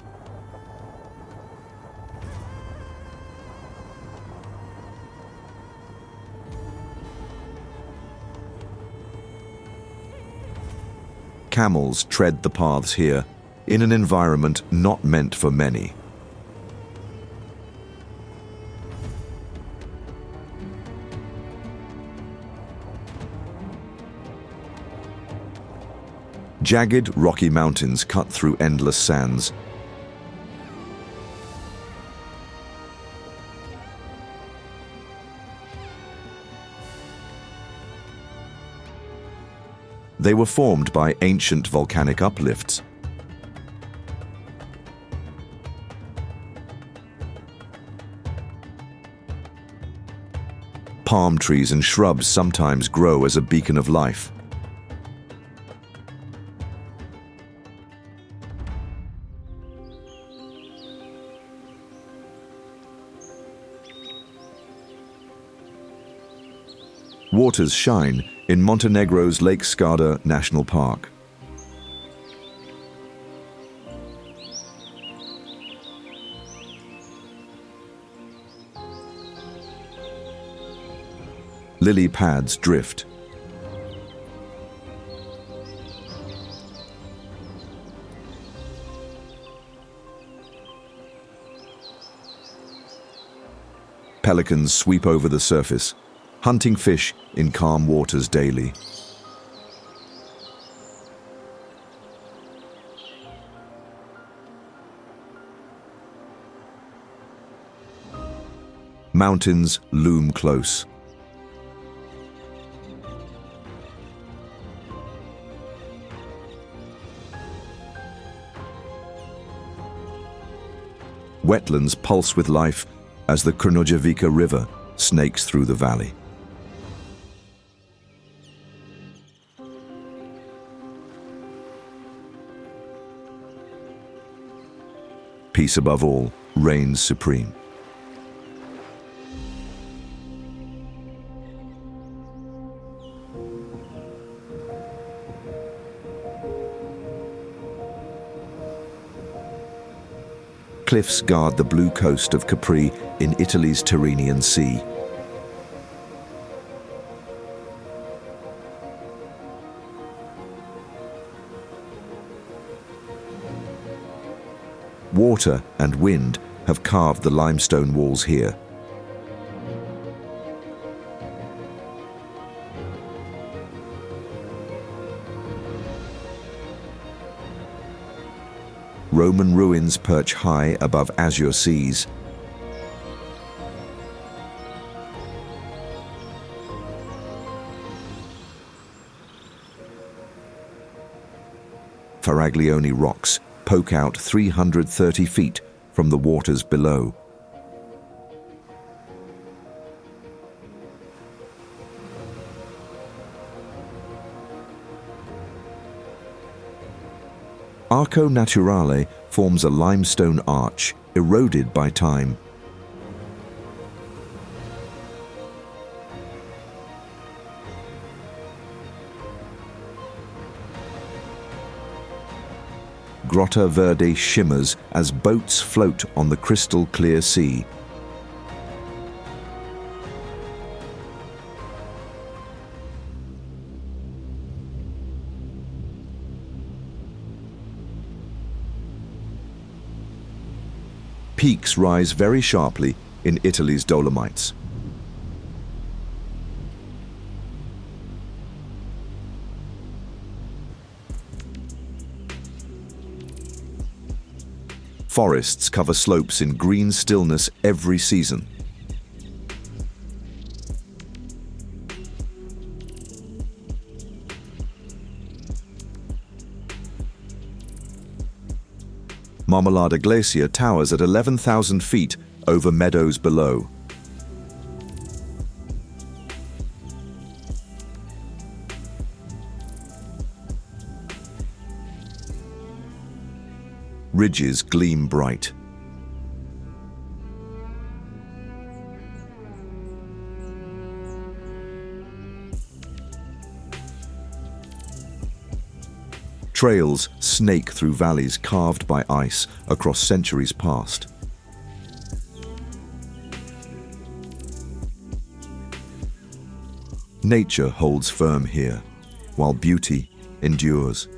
Camels tread the paths here, in an environment not meant for many. Jagged, rocky mountains cut through endless sands. They were formed by ancient volcanic uplifts. Palm trees and shrubs sometimes grow as a beacon of life. Waters shine in Montenegro's Lake Skarda National Park. Lily pads drift. Pelicans sweep over the surface, hunting fish in calm waters daily. Mountains loom close. Wetlands pulse with life as the Krnojevika River snakes through the valley. Peace above all reigns supreme. cliffs guard the blue coast of Capri in Italy's Tyrrhenian Sea. Water and wind have carved the limestone walls here. Roman ruins perch high above azure seas. Faraglione rocks poke out 330 feet from the waters below. Arco Naturale forms a limestone arch eroded by time. Grotta Verde shimmers as boats float on the crystal clear sea. Peaks rise very sharply in Italy's Dolomites. Forests cover slopes in green stillness every season. Marmolada Glacier towers at 11,000 feet over meadows below. Ridges gleam bright. Trails snake through valleys carved by ice across centuries past. Nature holds firm here, while beauty endures.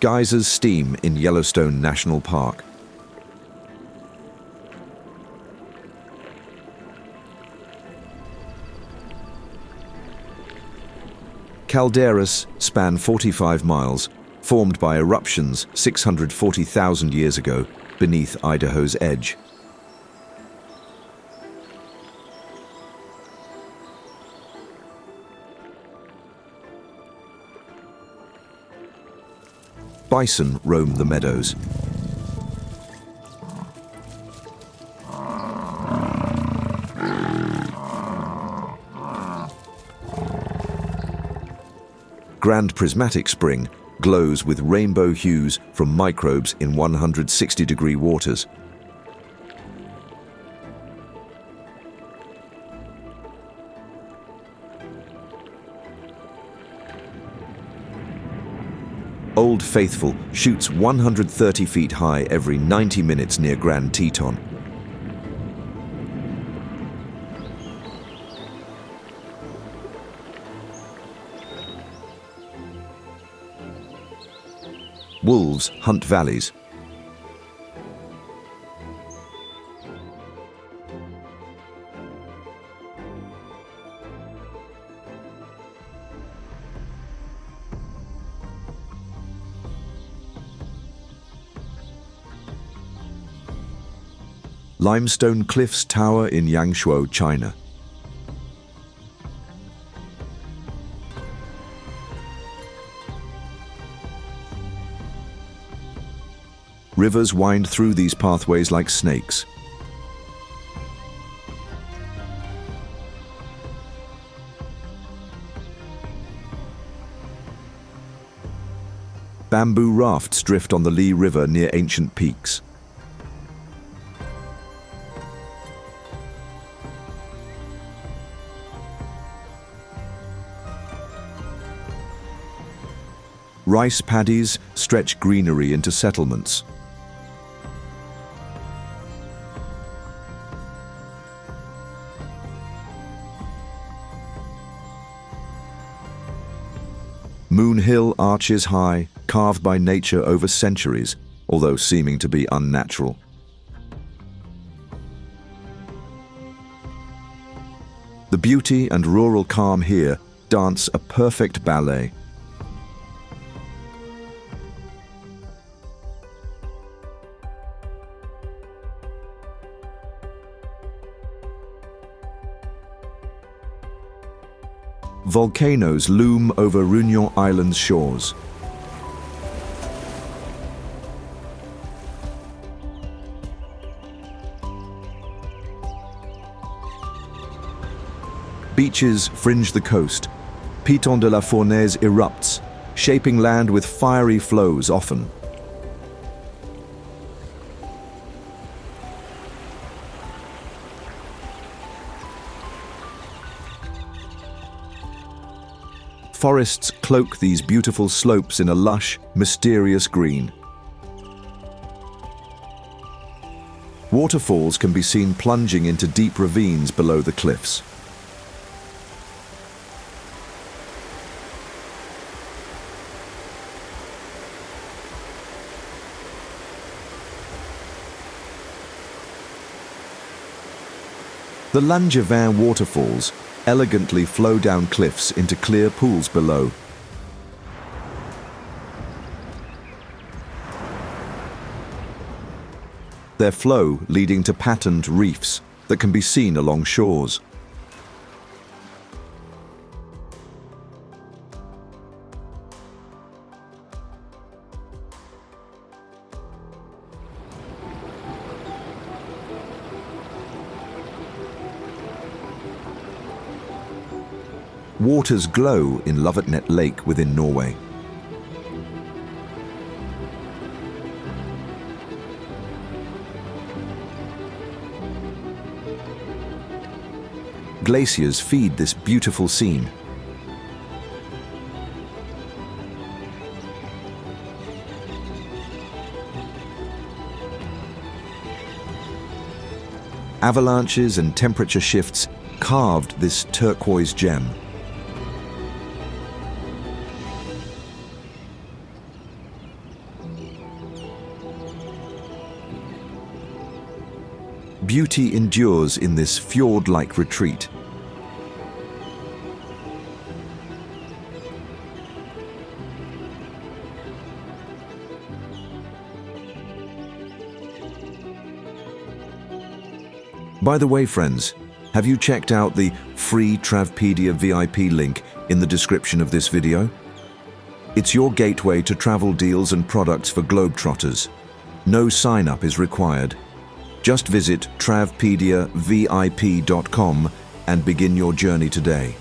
Geysers steam in Yellowstone National Park. Calderas span 45 miles, formed by eruptions 640,000 years ago beneath Idaho's edge. Bison roam the meadows. Grand Prismatic Spring glows with rainbow hues from microbes in 160-degree waters. Old Faithful shoots 130 feet high every 90 minutes near Grand Teton. Wolves hunt valleys. Limestone cliffs tower in Yangshuo, China. Rivers wind through these pathways like snakes. Bamboo rafts drift on the Li River near ancient peaks. Rice paddies stretch greenery into settlements. Moon Hill arches high, carved by nature over centuries, although seeming to be unnatural. The beauty and rural calm here dance a perfect ballet. Volcanoes loom over Réunion Island's shores. Beaches fringe the coast. Piton de la Fournaise erupts, shaping land with fiery flows often. Forests cloak these beautiful slopes in a lush, mysterious green. Waterfalls can be seen plunging into deep ravines below the cliffs. The Langevin waterfalls elegantly flow down cliffs into clear pools below. Their flow leading to patterned reefs that can be seen along shores. Waters glow in Lovatnet Lake within Norway. Glaciers feed this beautiful scene. Avalanches and temperature shifts carved this turquoise gem. Beauty endures in this fjord-like retreat. By the way, friends, have you checked out the free Travpedia VIP link in the description of this video? It's your gateway to travel deals and products for Globetrotters. No sign-up is required. Just visit travpediavip.com and begin your journey today.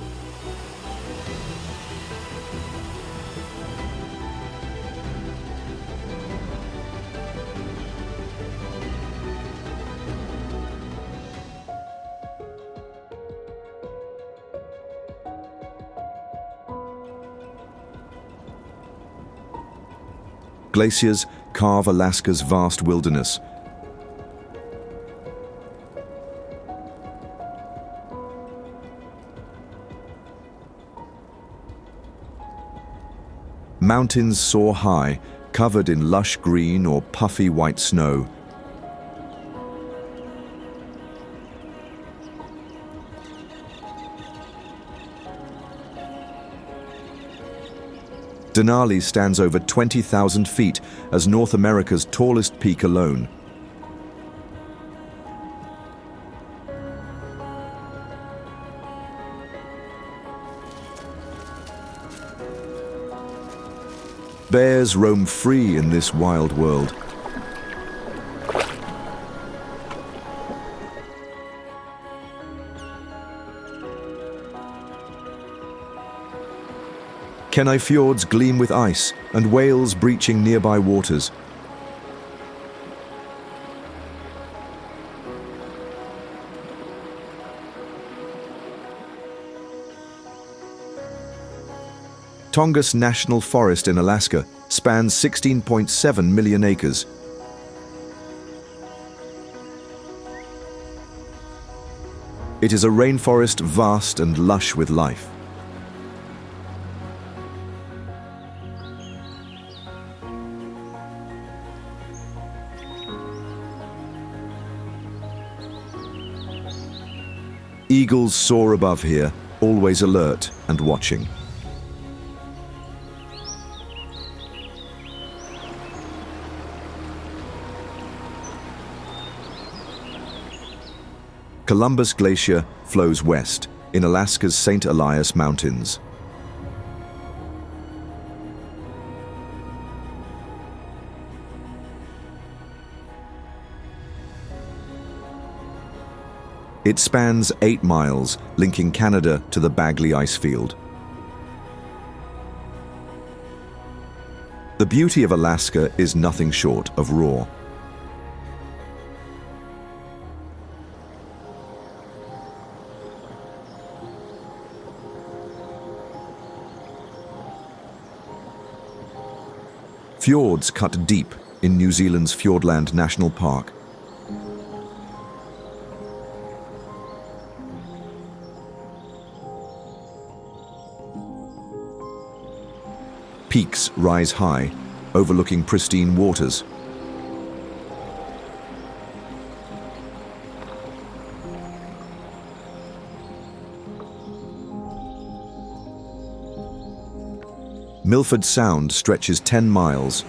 Glaciers carve Alaska's vast wilderness. Mountains soar high, covered in lush green or puffy white snow. Denali stands over 20,000 feet as North America's tallest peak alone. Bears roam free in this wild world. Kenai fjords gleam with ice and whales breaching nearby waters. Tongass National Forest in Alaska spans 16.7 million acres. It is a rainforest vast and lush with life. Eagles soar above here, always alert and watching. Columbus Glacier flows west in Alaska's St. Elias Mountains. It spans 8 miles, linking Canada to the Bagley icefield. The beauty of Alaska is nothing short of raw. Fjords cut deep in New Zealand's Fiordland National Park. Peaks rise high, overlooking pristine waters. Milford Sound stretches 10 miles.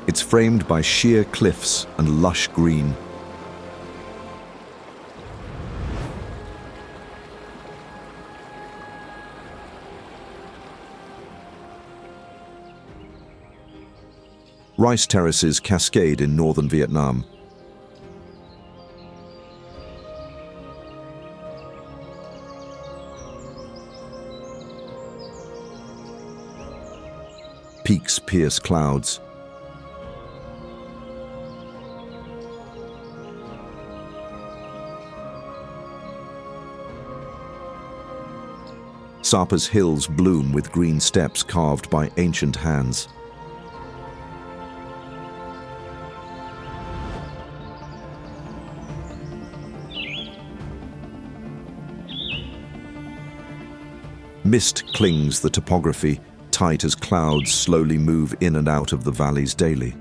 It's framed by sheer cliffs and lush green. Rice terraces cascade in northern Vietnam. Peaks pierce clouds. Sapa's hills bloom with green steps carved by ancient hands. Mist clings the topography, tight as clouds slowly move in and out of the valleys daily.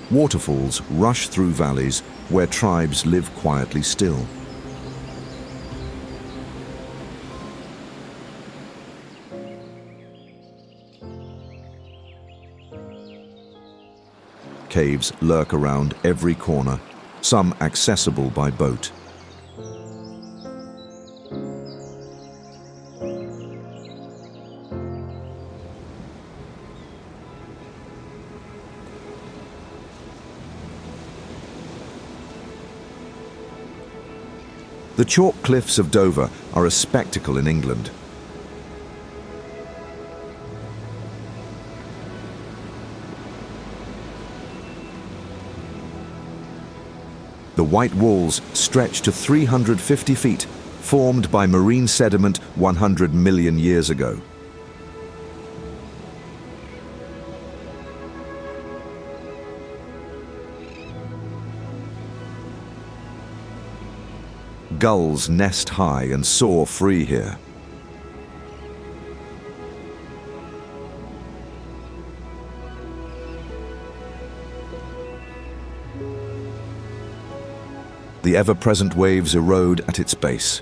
Waterfalls rush through valleys where tribes live quietly still. Caves lurk around every corner, some accessible by boat. The chalk cliffs of Dover are a spectacle in England. The white walls stretch to 350 feet, formed by marine sediment 100 million years ago. Gulls nest high and soar free here. The ever-present waves erode at its base.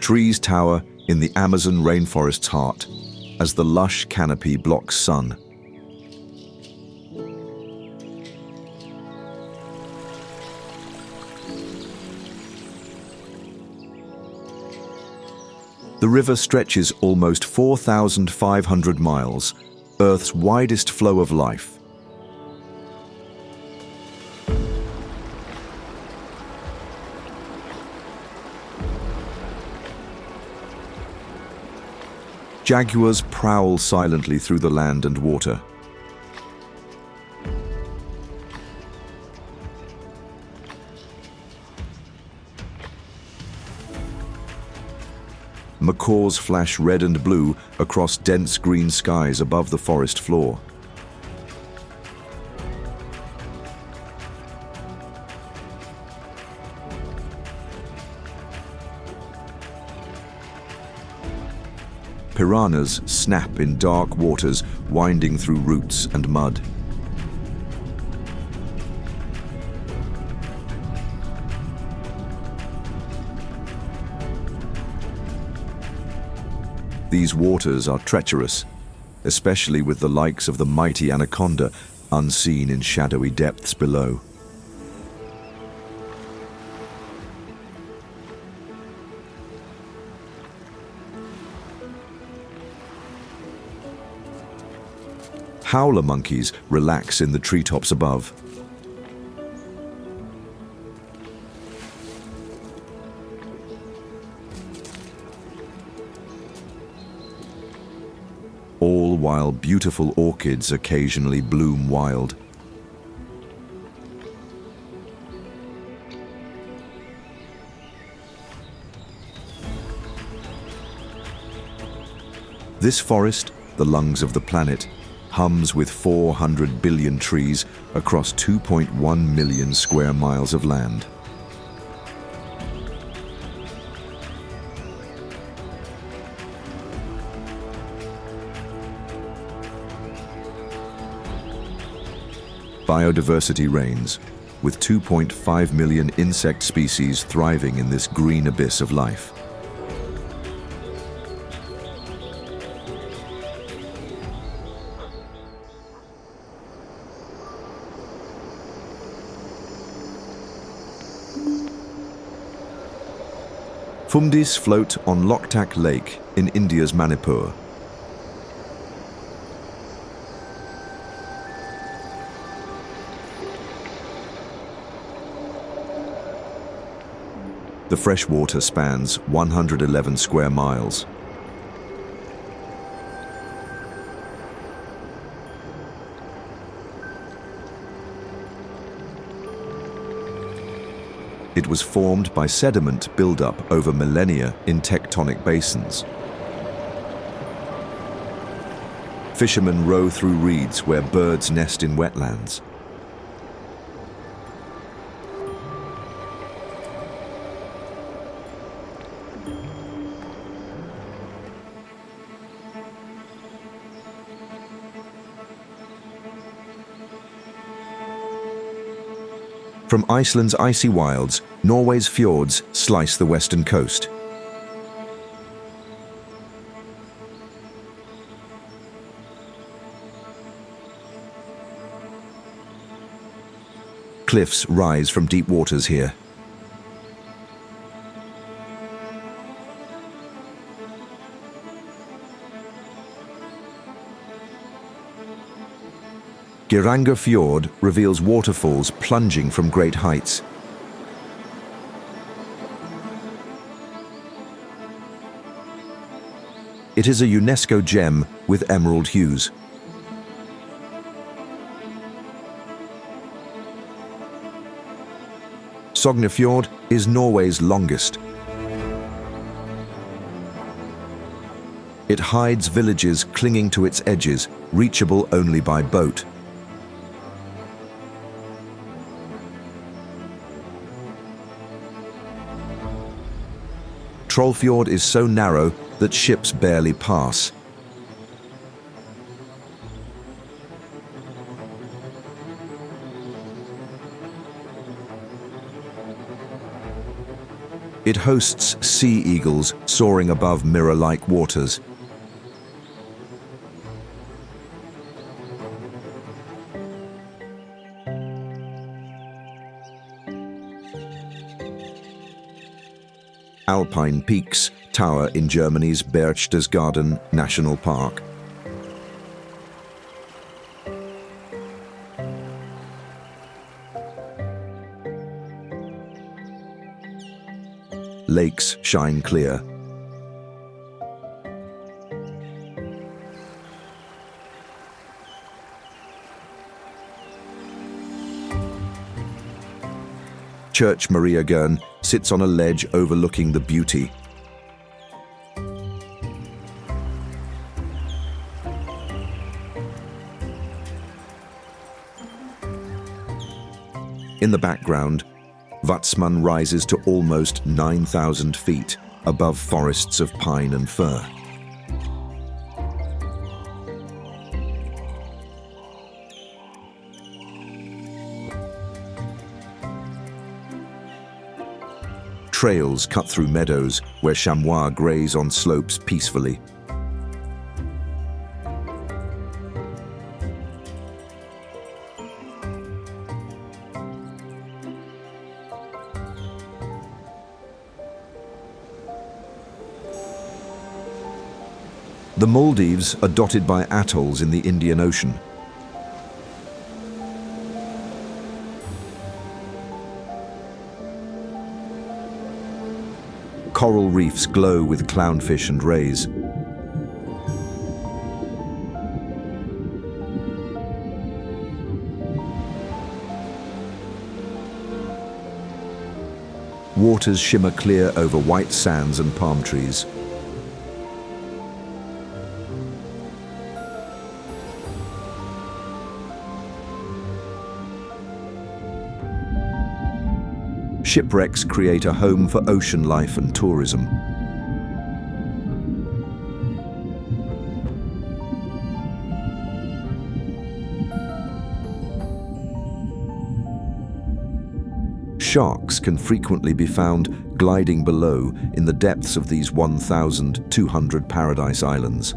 Trees tower in the Amazon rainforest's heart as the lush canopy blocks sun. The river stretches almost 4,500 miles, Earth's widest flow of life. Jaguars prowl silently through the land and water. Macaws flash red and blue across dense green skies above the forest floor. Piranhas snap in dark waters, winding through roots and mud. These waters are treacherous, especially with the likes of the mighty anaconda unseen in shadowy depths below. Howler monkeys relax in the treetops above. All while beautiful orchids occasionally bloom wild. This forest, the lungs of the planet, hums with 400 billion trees across 2.1 million square miles of land. Biodiversity reigns, with 2.5 million insect species thriving in this green abyss of life. Fumdis float on Loktak Lake in India's Manipur. The freshwater spans 111 square miles. It was formed by sediment buildup over millennia in tectonic basins. Fishermen row through reeds where birds nest in wetlands. From Iceland's icy wilds, Norway's fjords slice the western coast. Cliffs rise from deep waters here. Geiranger Fjord reveals waterfalls plunging from great heights. It is a UNESCO gem with emerald hues. Sognefjord is Norway's longest. It hides villages clinging to its edges, reachable only by boat. Trollfjord is so narrow that ships barely pass. It hosts sea eagles soaring above mirror-like waters. Alpine peaks tower in Germany's Berchtesgaden National Park. Lakes shine clear. Church Maria Gern sits on a ledge overlooking the beauty. In the background, Vatsman rises to almost 9,000 feet above forests of pine and fir. Trails cut through meadows where chamois graze on slopes peacefully. The Maldives are dotted by atolls in the Indian Ocean. Coral reefs glow with clownfish and rays. Waters shimmer clear over white sands and palm trees. Shipwrecks create a home for ocean life and tourism. Sharks can frequently be found gliding below in the depths of these 1,200 paradise islands.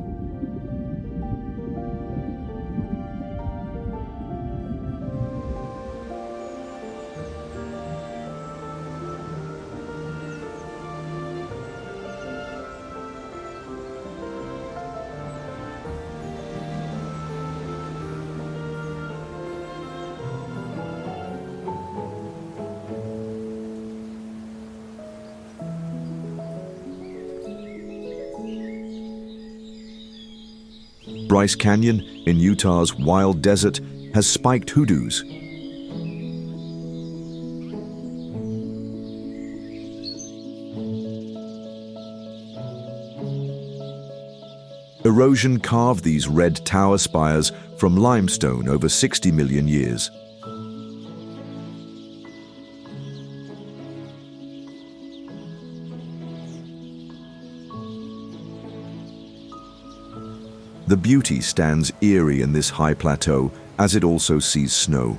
Bryce Canyon in Utah's wild desert has spiked hoodoos. Erosion carved these red tower spires from limestone over 60 million years. The beauty stands eerie in this high plateau, as it also sees snow.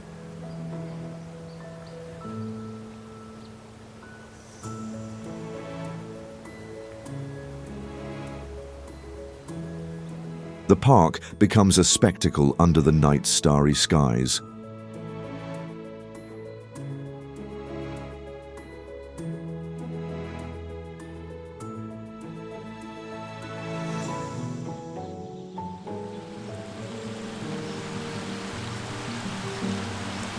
The park becomes a spectacle under the night's starry skies.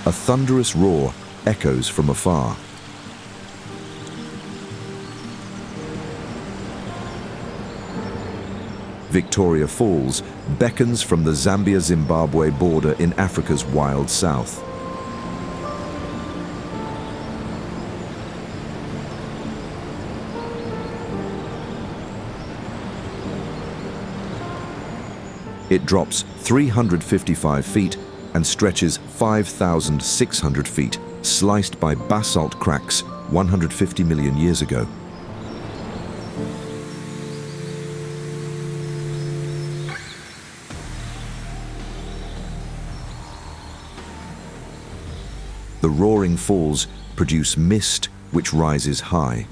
A thunderous roar echoes from afar. Victoria Falls beckons from the Zambia-Zimbabwe border in Africa's wild south. It drops 355 feet and stretches 5,600 feet, sliced by basalt cracks 150 million years ago. The roaring falls produce mist which rises high.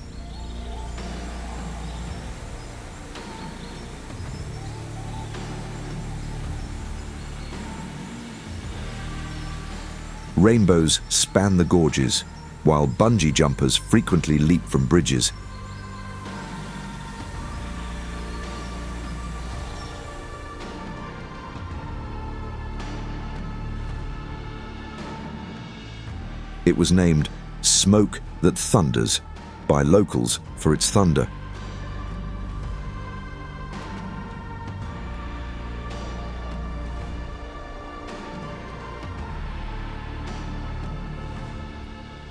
Rainbows span the gorges, while bungee jumpers frequently leap from bridges. It was named Smoke That Thunders by locals for its thunder.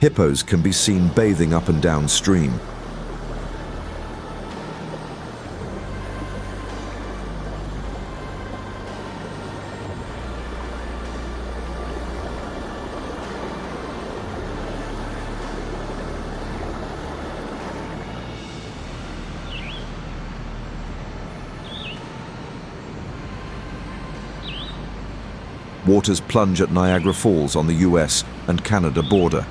Hippos can be seen bathing up and downstream. Waters plunge at Niagara Falls on the US and Canada border.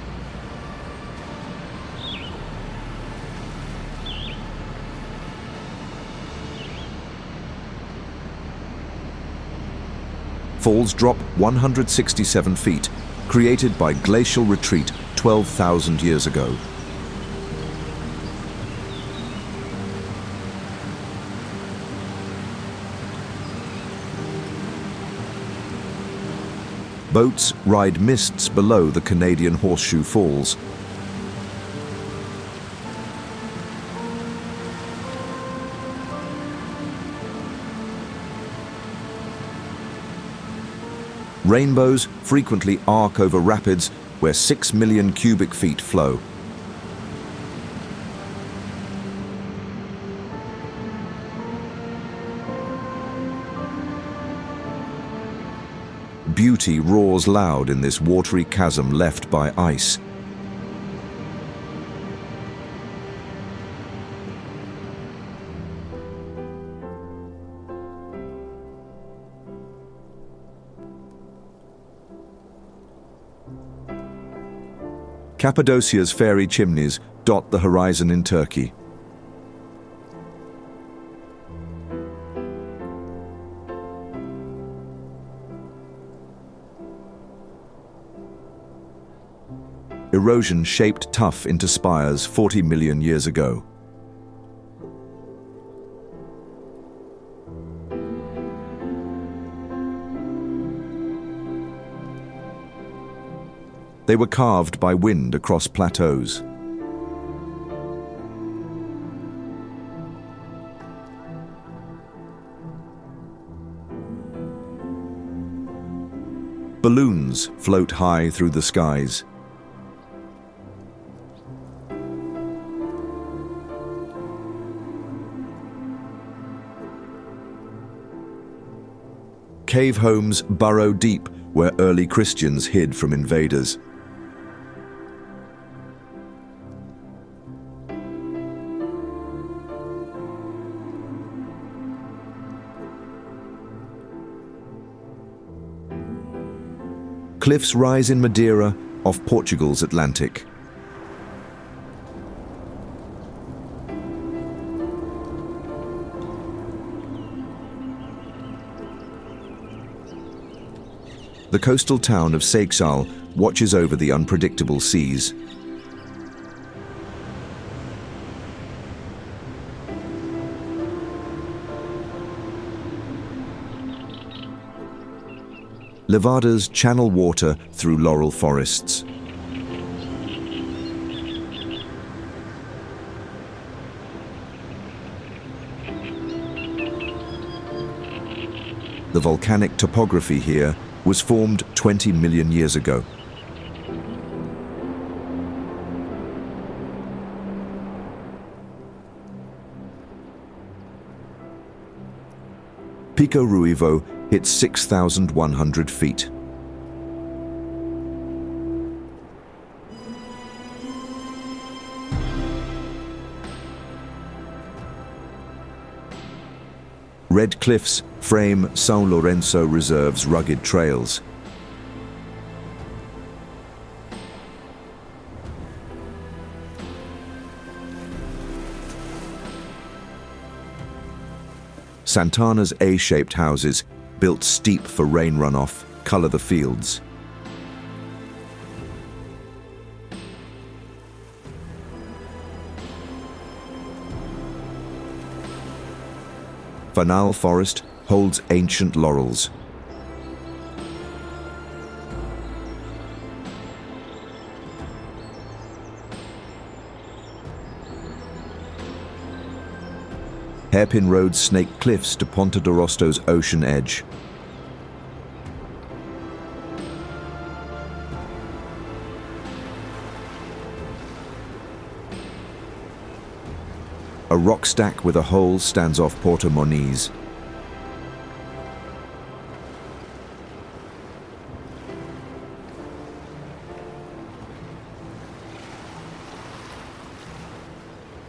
Falls drop 167 feet, created by glacial retreat 12,000 years ago. Boats ride mists below the Canadian Horseshoe Falls. Rainbows frequently arc over rapids where 6 million cubic feet flow. Beauty roars loud in this watery chasm left by ice. Cappadocia's fairy chimneys dot the horizon in Turkey. Erosion shaped tuff into spires 40 million years ago. They were carved by wind across plateaus. Balloons float high through the skies. Cave homes burrow deep where early Christians hid from invaders. Cliffs rise in Madeira off Portugal's Atlantic. The coastal town of Seixal watches over the unpredictable seas. Levadas channel water through laurel forests. The volcanic topography here was formed 20 million years ago. Pico Ruivo hits 6,100 feet. Red cliffs frame São Lourenço Reserve's rugged trails. Santana's A-shaped houses, built steep for rain runoff, color the fields. Fanal Forest holds ancient laurels. Hairpin roads snake cliffs to Ponta d'Orosto's ocean edge. A rock stack with a hole stands off Porto Moniz.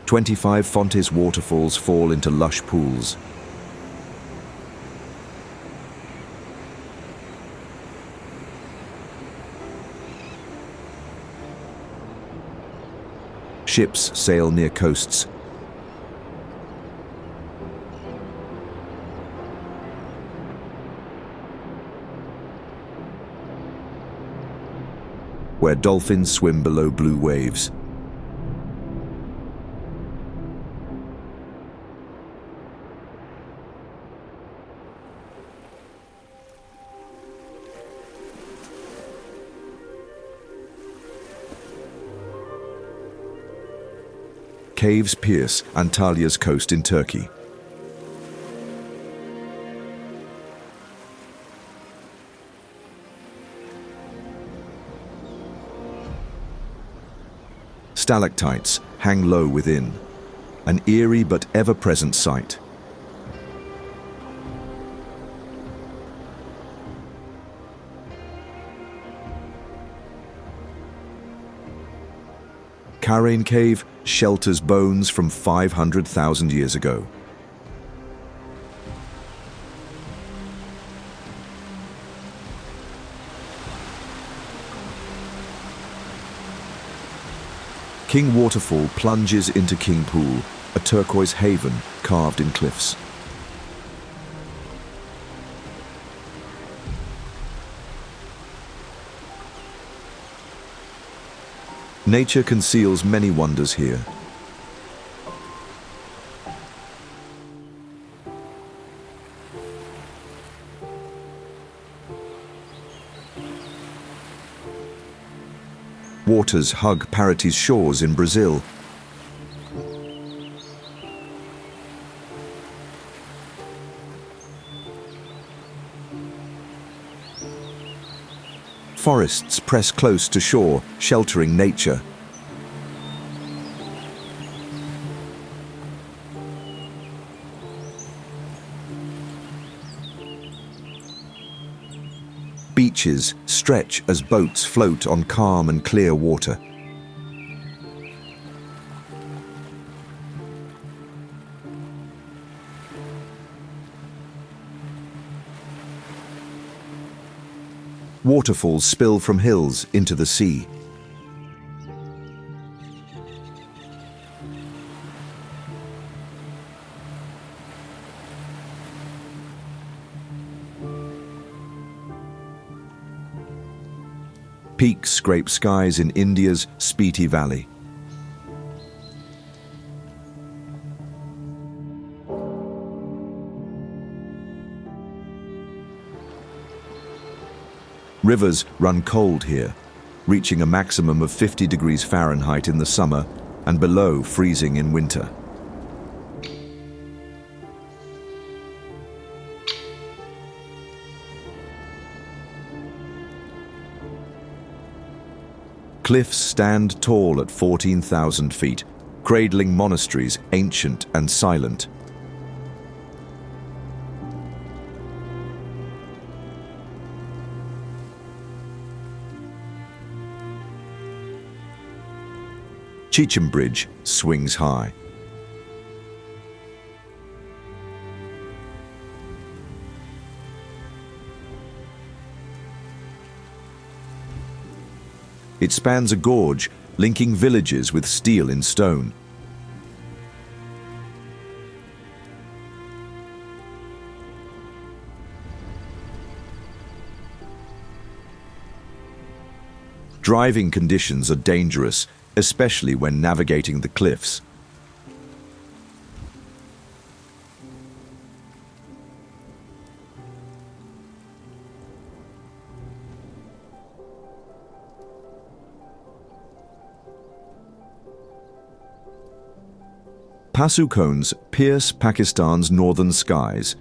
"25 Fontes waterfalls fall into lush pools. Ships sail near coasts. Where dolphins swim below blue waves. Caves pierce Antalya's coast in Turkey. Stalactites hang low within, an eerie but ever-present sight. Karain Cave shelters bones from 500,000 years ago. King Waterfall plunges into King Pool, a turquoise haven carved in cliffs. Nature conceals many wonders here. Waters hug Paraty's shores in Brazil. Forests press close to shore, sheltering nature. Beaches stretch as boats float on calm and clear water. Waterfalls spill from hills into the sea. Peaks scrape skies in India's Spiti Valley. Rivers run cold here, reaching a maximum of 50 degrees Fahrenheit in the summer and below freezing in winter. Cliffs stand tall at 14,000 feet, cradling monasteries ancient and silent. Cheecham Bridge swings high. It spans a gorge, linking villages with steel in stone. Driving conditions are dangerous, especially when navigating the cliffs. Pasu cones pierce Pakistan's northern skies.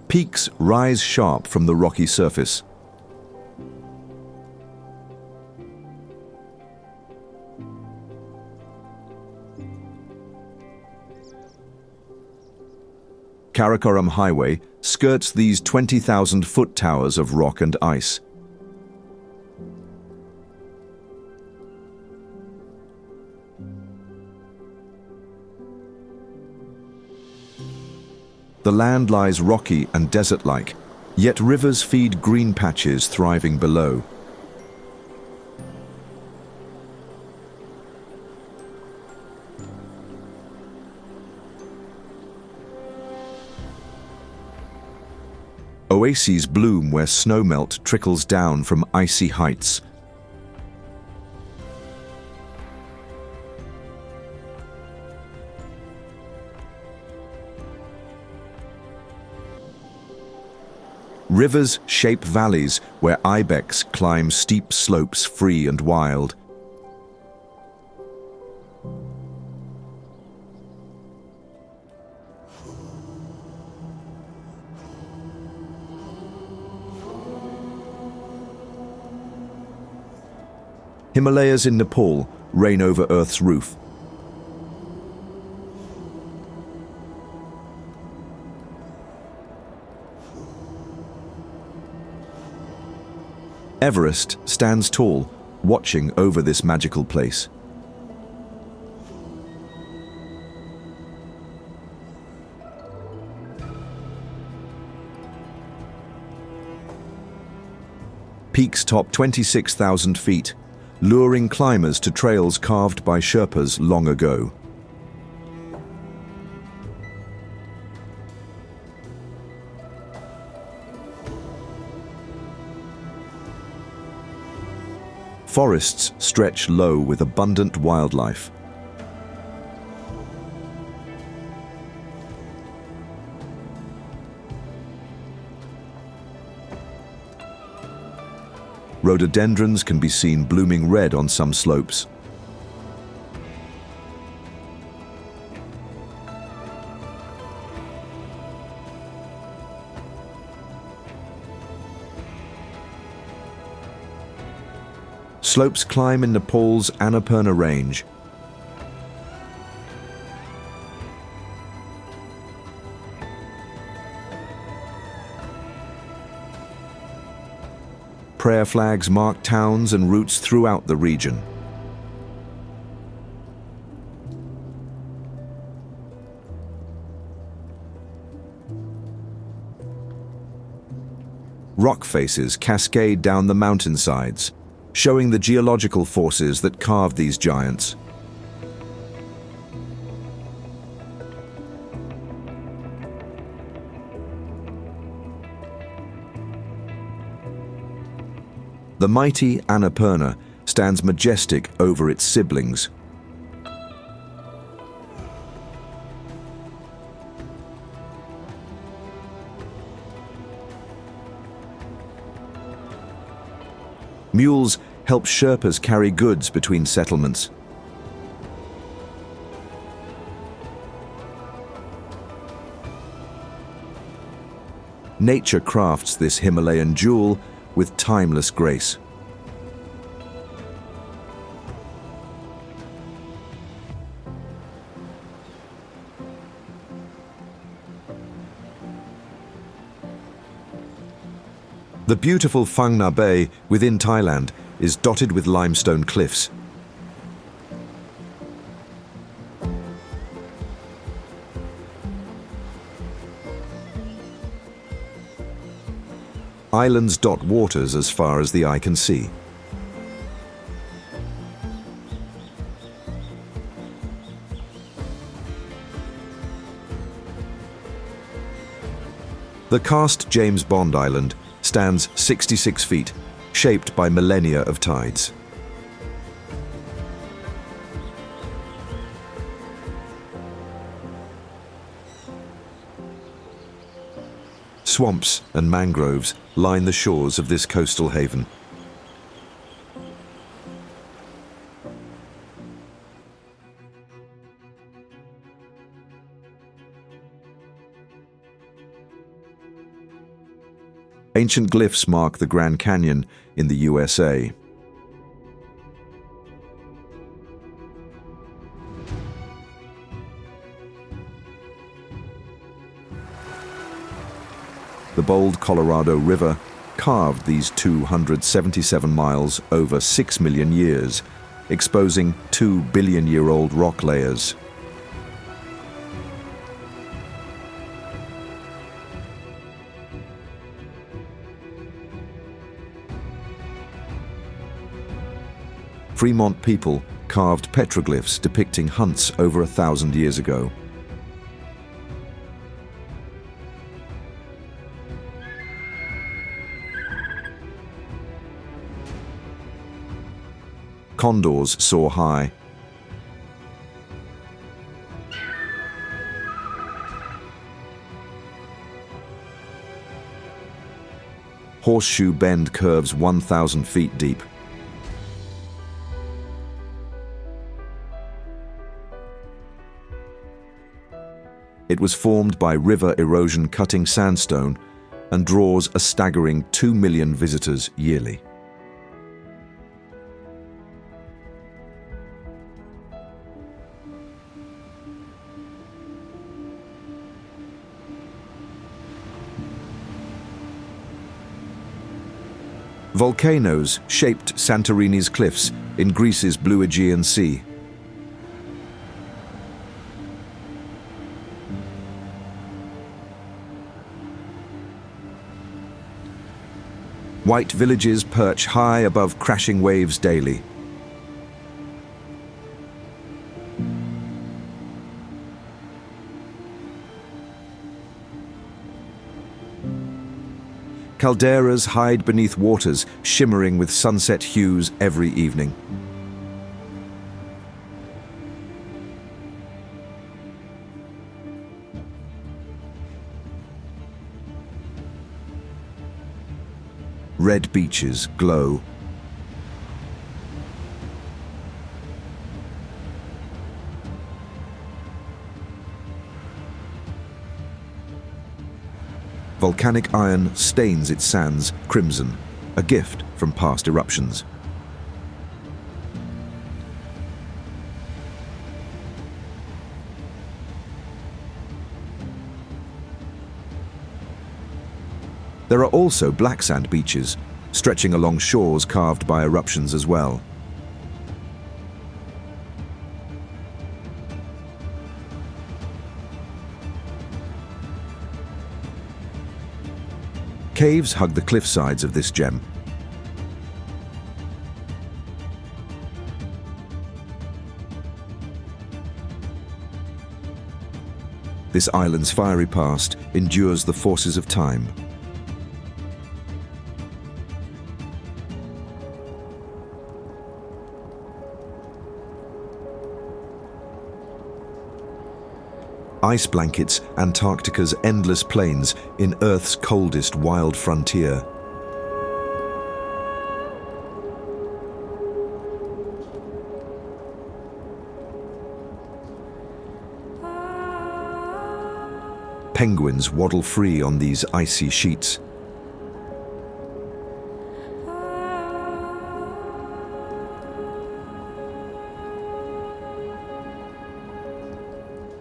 Peaks rise sharp from the rocky surface. Karakoram Highway skirts these 20,000-foot towers of rock and ice. The land lies rocky and desert-like, yet rivers feed green patches thriving below. Oases bloom where snowmelt trickles down from icy heights. Rivers shape valleys where ibex climb steep slopes free and wild. Himalayas in Nepal reign over Earth's roof. Everest stands tall, watching over this magical place. Peaks top 26,000 feet, luring climbers to trails carved by Sherpas long ago. Forests stretch low with abundant wildlife. Rhododendrons can be seen blooming red on some slopes. Slopes climb in Nepal's Annapurna Range. Prayer flags mark towns and routes throughout the region. Rock faces cascade down the mountainsides, showing the geological forces that carved these giants. The mighty Annapurna stands majestic over its siblings. Mules help Sherpas carry goods between settlements. Nature crafts this Himalayan jewel with timeless grace. The beautiful Phang Nga Bay within Thailand is dotted with limestone cliffs. Islands dot waters as far as the eye can see. The cast James Bond Island stands 66 feet, shaped by millennia of tides. Swamps and mangroves line the shores of this coastal haven. Ancient glyphs mark the Grand Canyon in the USA. The bold Colorado River carved these 277 miles over 6 million years, exposing 2-billion-year-old rock layers. Fremont people carved petroglyphs depicting hunts over 1,000 years ago. Condors soar high. Horseshoe Bend curves 1,000 feet deep. It was formed by river erosion cutting sandstone and draws a staggering 2 million visitors yearly. Volcanoes shaped Santorini's cliffs in Greece's blue Aegean Sea. White villages perch high above crashing waves daily. Calderas hide beneath waters shimmering with sunset hues every evening. Red beaches glow. Volcanic iron stains its sands crimson, a gift from past eruptions. There are also black sand beaches, stretching along shores carved by eruptions as well. Caves hug the cliff sides of this gem. This island's fiery past endures the forces of time. Ice blankets Antarctica's endless plains in Earth's coldest wild frontier. Penguins waddle free on these icy sheets.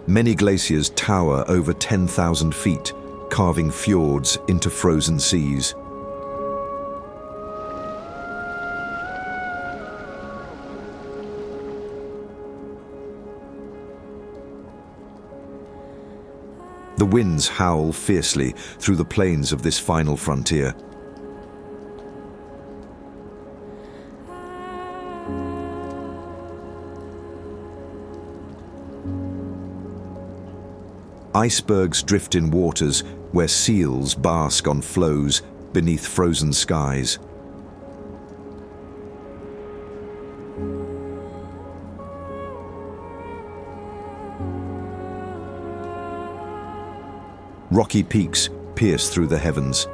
Many glaciers tower over 10,000 feet, carving fjords into frozen seas. The winds howl fiercely through the plains of this final frontier. Icebergs drift in waters where seals bask on floes beneath frozen skies. Rocky peaks pierce through the heavens.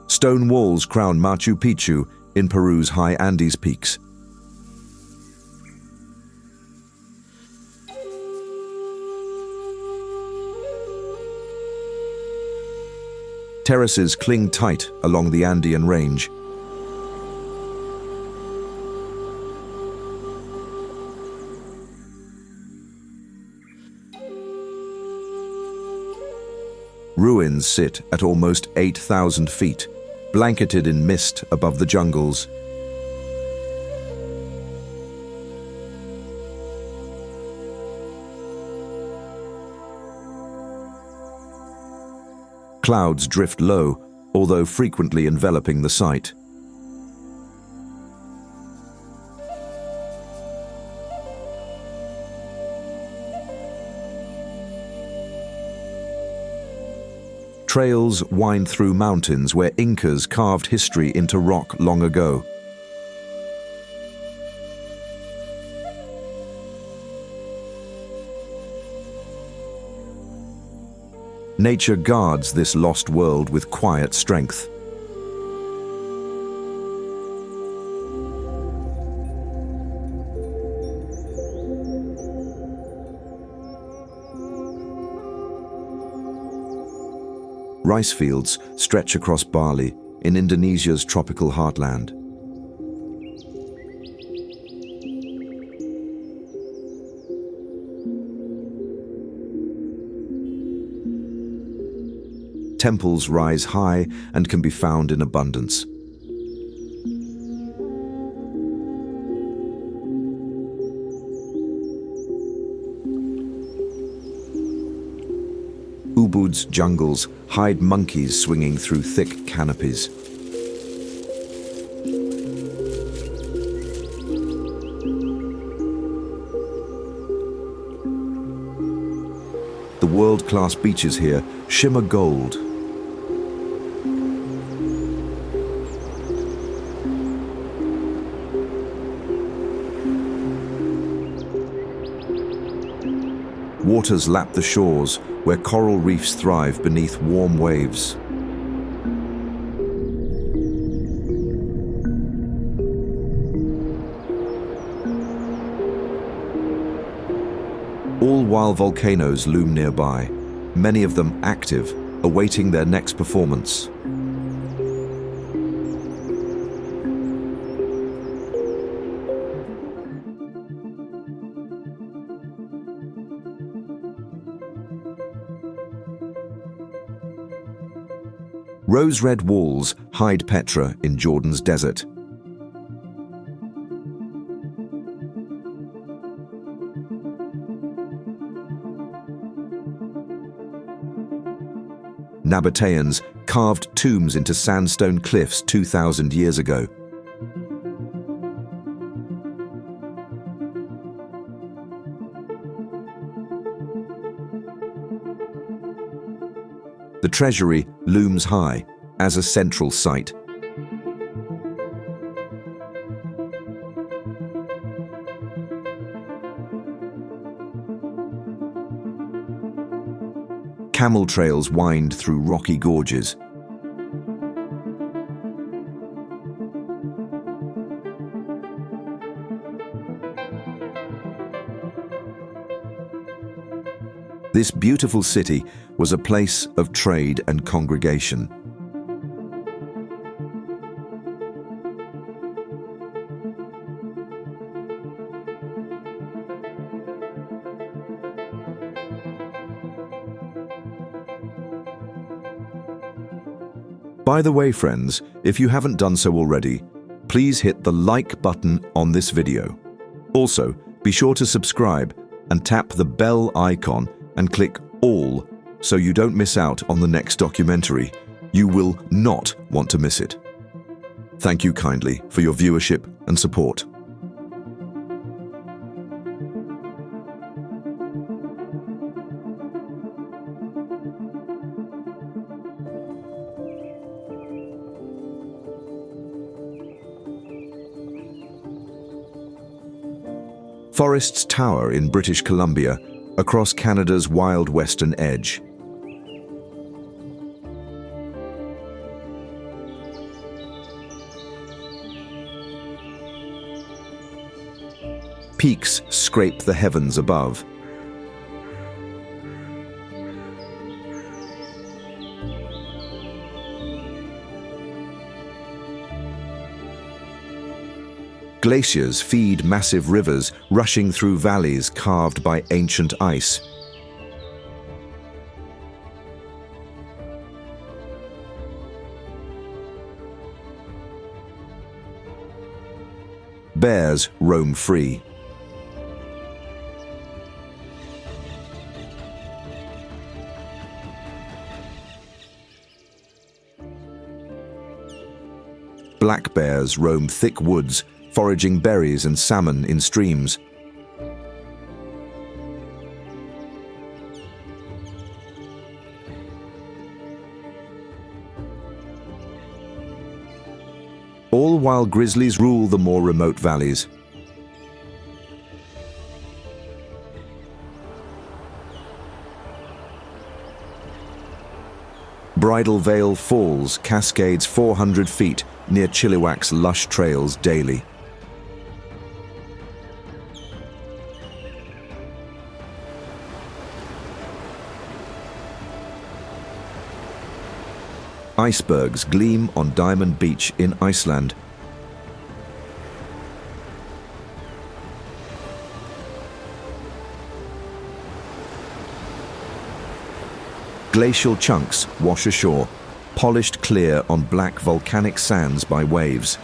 Stone walls crown Machu Picchu in Peru's high Andes peaks. Terraces cling tight along the Andean range. Ruins sit at almost 8,000 feet, blanketed in mist above the jungles. Clouds drift low, although frequently enveloping the site. Trails wind through mountains where Incas carved history into rock long ago. Nature guards this lost world with quiet strength. Rice fields stretch across Bali, in Indonesia's tropical heartland. Temples rise high and can be found in abundance. Ubud's jungles hide monkeys swinging through thick canopies. The world-class beaches here shimmer gold. Waters lap the shores, where coral reefs thrive beneath warm waves. All while volcanoes loom nearby, many of them active, awaiting their next performance. Rose-red walls hide Petra in Jordan's desert. Nabateans carved tombs into sandstone cliffs 2,000 years ago. The treasury looms high as a central site. Camel trails wind through rocky gorges. This beautiful city was a place of trade and congregation. By the way, friends, if you haven't done so already, please hit the like button on this video. Also, be sure to subscribe and tap the bell icon and click all so you don't miss out on the next documentary. You will not want to miss it. Thank you kindly for your viewership and support. Forests tower in British Columbia across Canada's wild western edge. Peaks scrape the heavens above. Glaciers feed massive rivers rushing through valleys carved by ancient ice. Bears roam free. Black bears roam thick woods, foraging berries and salmon in streams. All while grizzlies rule the more remote valleys. Bridal Veil Falls cascades 400 feet near Chilliwacks' lush trails daily. Icebergs gleam on Diamond Beach in Iceland. Glacial chunks wash ashore, polished clear on black volcanic sands by waves.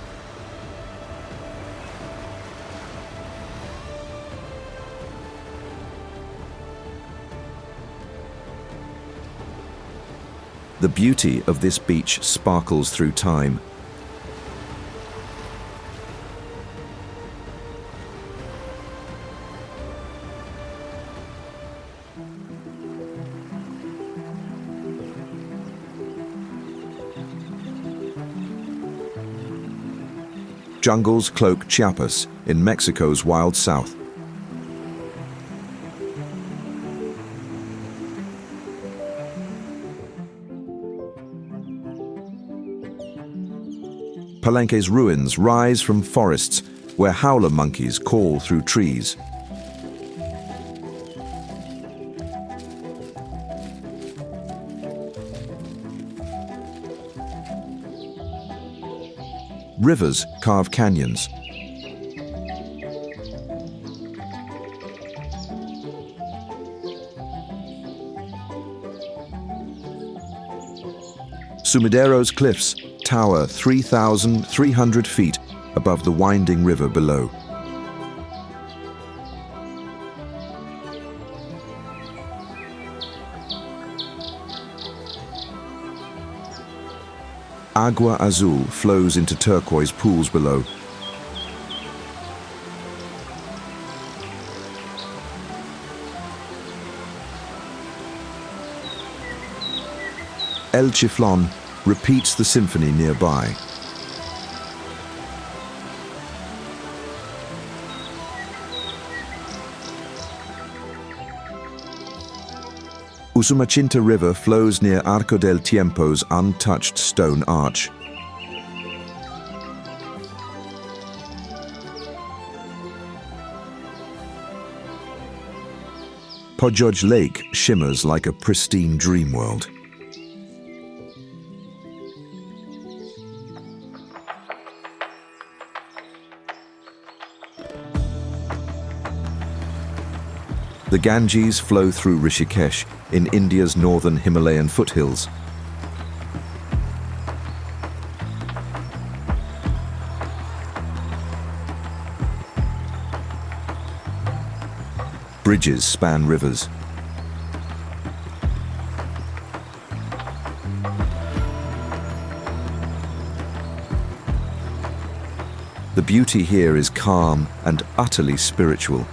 The beauty of this beach sparkles through time. Jungles cloak Chiapas in Mexico's wild south. Palenque's ruins rise from forests where howler monkeys call through trees. Rivers carve canyons. Sumidero's cliffs tower 3,300 feet above the winding river below. Agua Azul flows into turquoise pools below. El Chiflón repeats the symphony nearby. Usumacinta River flows near Arco del Tiempo's untouched stone arch. Pojoj Lake shimmers like a pristine dream world. The Ganges flow through Rishikesh in India's northern Himalayan foothills. Bridges span rivers. The beauty here is calm and utterly spiritual.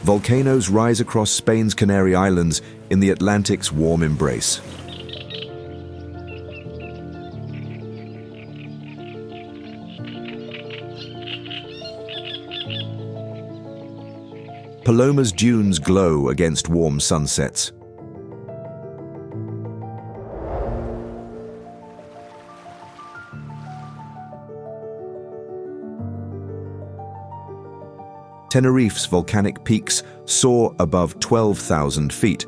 Volcanoes rise across Spain's Canary Islands in the Atlantic's warm embrace. Paloma's dunes glow against warm sunsets. Tenerife's volcanic peaks soar above 12,000 feet,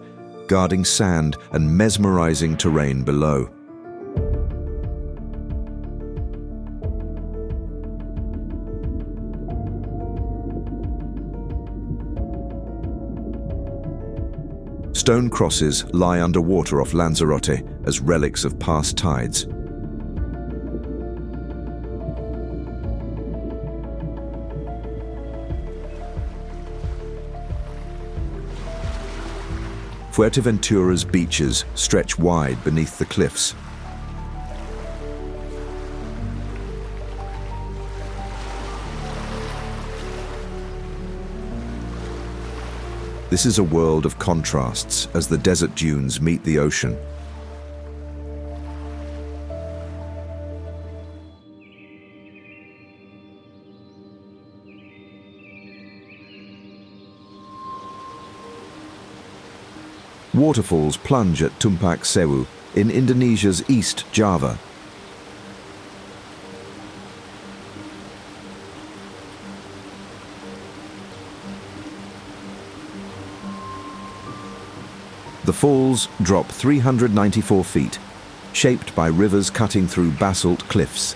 guarding sand and mesmerizing terrain below. Stone crosses lie underwater off Lanzarote as relics of past tides. Fuerteventura's beaches stretch wide beneath the cliffs. This is a world of contrasts as the desert dunes meet the ocean. Waterfalls plunge at Tumpak Sewu in Indonesia's East Java. The falls drop 394 feet, shaped by rivers cutting through basalt cliffs.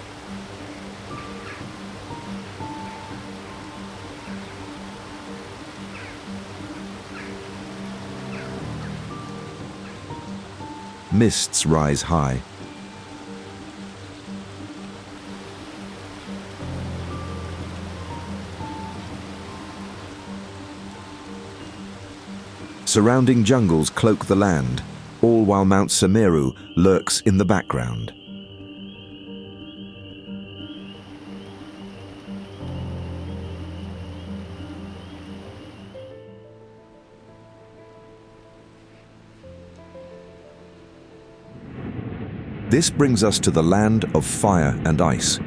Mists rise high. Surrounding jungles cloak the land, all while Mount Semeru lurks in the background. This brings us to the land of fire and ice.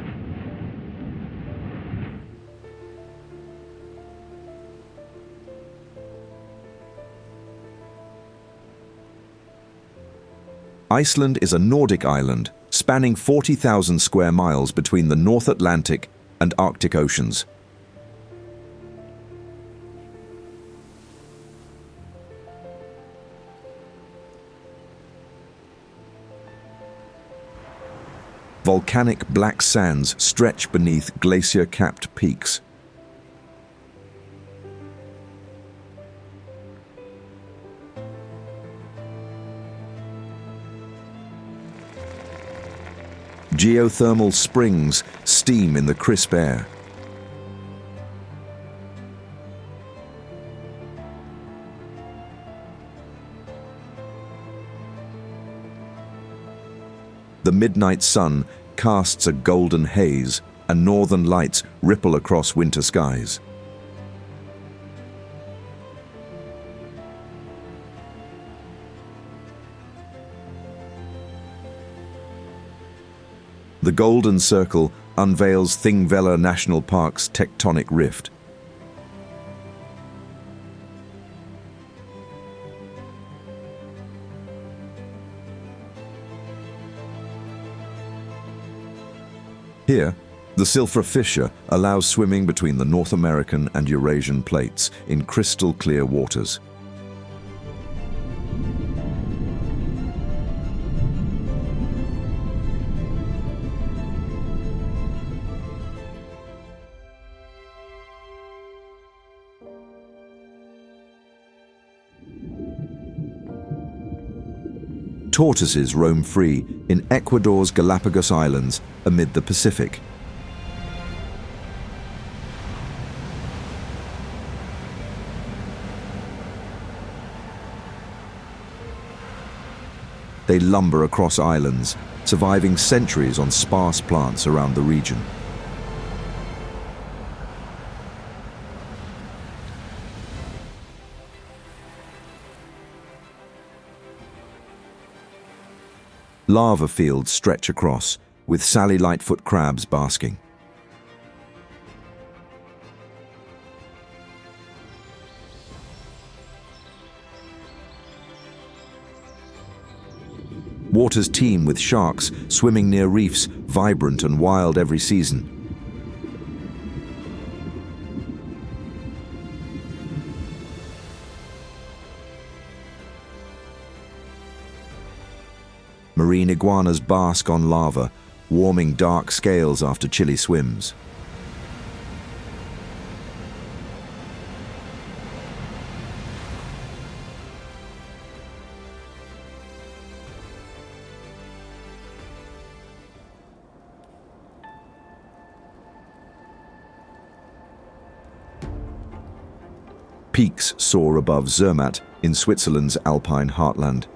Iceland is a Nordic island spanning 40,000 square miles between the North Atlantic and Arctic Oceans. Volcanic black sands stretch beneath glacier-capped peaks. Geothermal springs steam in the crisp air. The midnight sun casts a golden haze, and northern lights ripple across winter skies. The Golden Circle unveils Thingvellir National Park's tectonic rift. Here, the Silfra fissure allows swimming between the North American and Eurasian plates in crystal clear waters. Tortoises roam free in Ecuador's Galapagos Islands amid the Pacific. They lumber across islands, surviving centuries on sparse plants around the region. Lava fields stretch across, with Sally Lightfoot crabs basking. Waters teem with sharks swimming near reefs, vibrant and wild every season. Marine iguanas bask on lava, warming dark scales after chilly swims. Peaks soar above Zermatt in Switzerland's alpine heartland.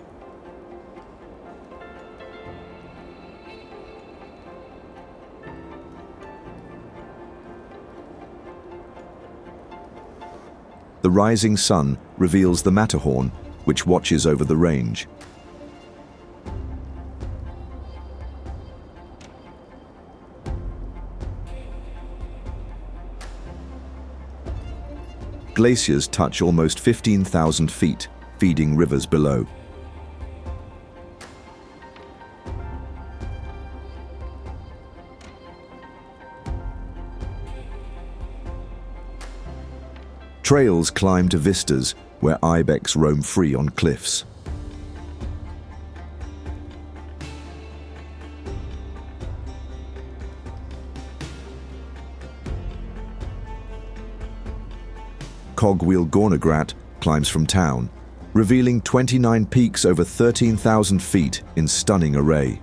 The rising sun reveals the Matterhorn, which watches over the range. Glaciers touch almost 15,000 feet, feeding rivers below. Trails climb to vistas where ibex roam free on cliffs. Cogwheel Gornegrat climbs from town, revealing 29 peaks over 13,000 feet in stunning array.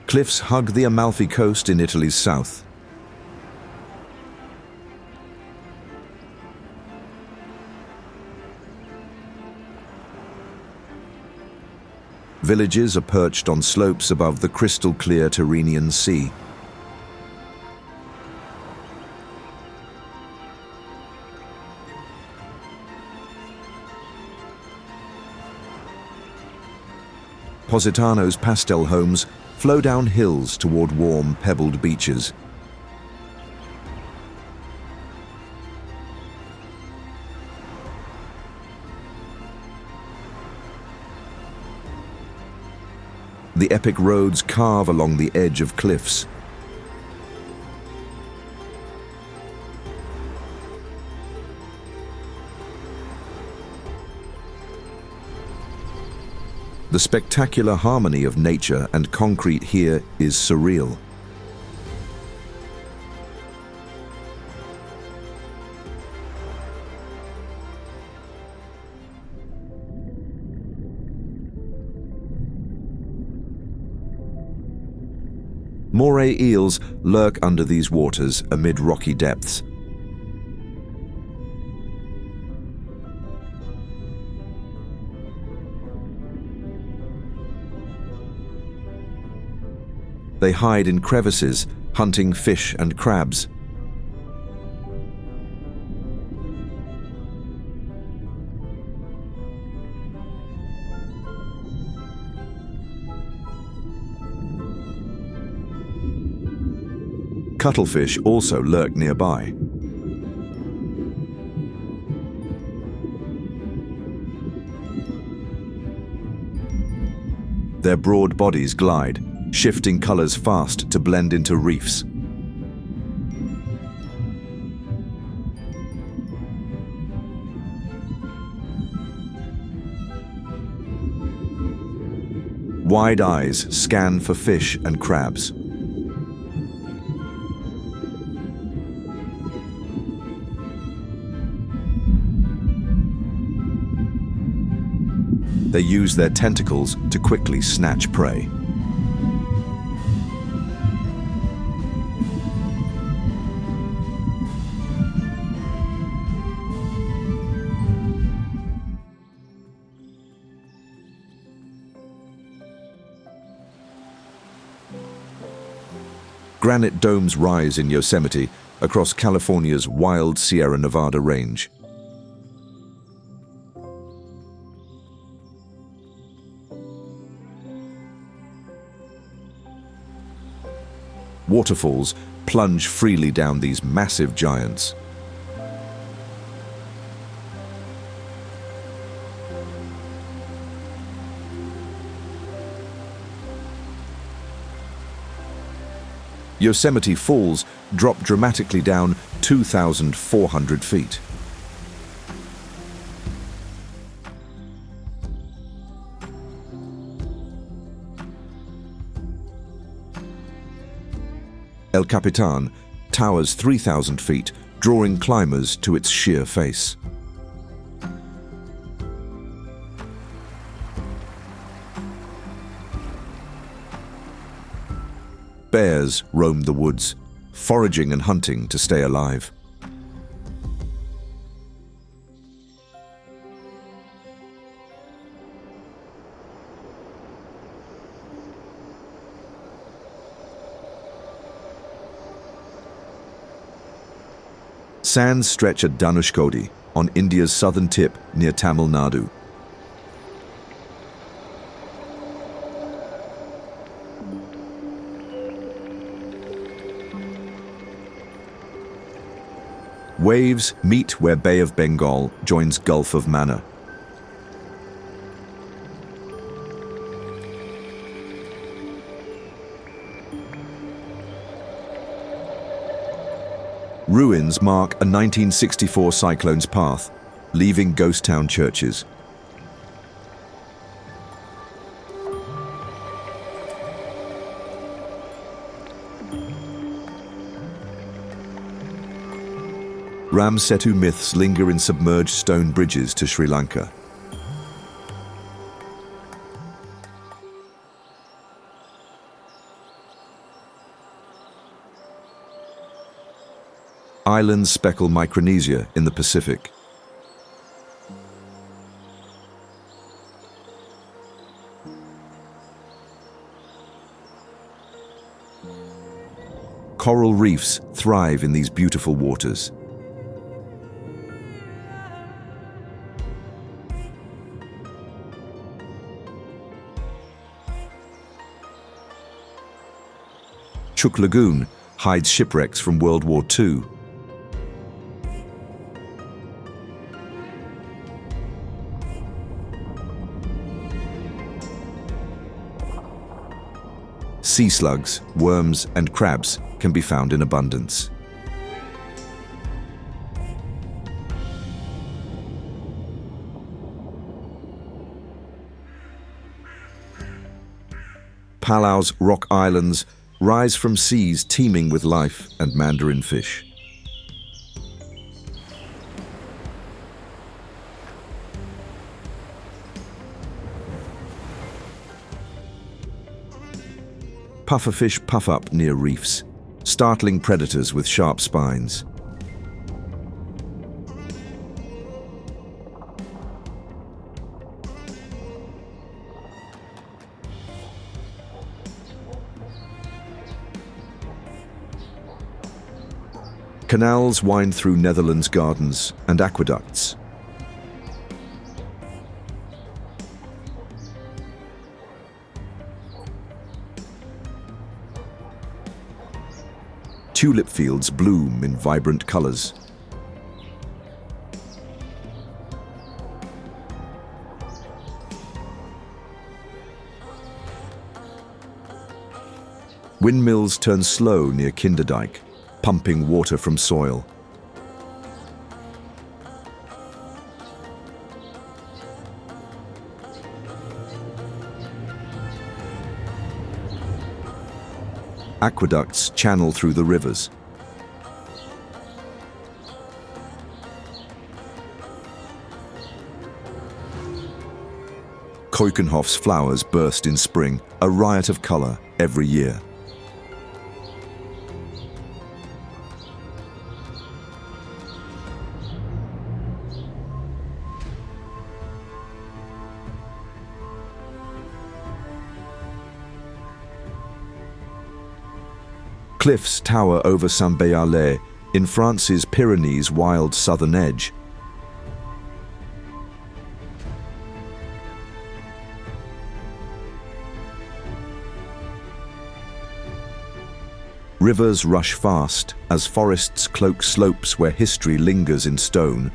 Cliffs hug the Amalfi Coast in Italy's south. Villages are perched on slopes above the crystal-clear Tyrrhenian Sea. Positano's pastel homes flow down hills toward warm, pebbled beaches. The epic roads carve along the edge of cliffs. The spectacular harmony of nature and concrete here is surreal. Moray eels lurk under these waters amid rocky depths. They hide in crevices, hunting fish and crabs. Cuttlefish also lurk nearby. Their broad bodies glide, shifting colors fast to blend into reefs. Wide eyes scan for fish and crabs. They use their tentacles to quickly snatch prey. Granite domes rise in Yosemite across California's wild Sierra Nevada range. Waterfalls plunge freely down these massive giants. Yosemite Falls drop dramatically down 2,400 feet. El Capitan towers 3,000 feet, drawing climbers to its sheer face. Bears roam the woods, foraging and hunting to stay alive. Sands stretch at Dhanushkodi, on India's southern tip near Tamil Nadu. Waves meet where Bay of Bengal joins Gulf of Mannar. Ruins mark a 1964 cyclone's path, leaving ghost town churches. Ram Setu myths linger in submerged stone bridges to Sri Lanka. Islands speckle Micronesia in the Pacific. Coral reefs thrive in these beautiful waters. Chuk Lagoon hides shipwrecks from World War II. Sea slugs, worms, and crabs can be found in abundance. Palau's rock islands rise from seas teeming with life and mandarin fish. Pufferfish puff up near reefs, startling predators with sharp spines. Canals wind through Netherlands gardens and aqueducts. Tulip fields bloom in vibrant colors. Windmills turn slow near Kinderdijk, pumping water from soil. Aqueducts channel through the rivers. Keukenhof's flowers burst in spring, a riot of color every year. Cliffs tower over Saint-Béarlais in France's Pyrenees' wild southern edge. Rivers rush fast as forests cloak slopes where history lingers in stone.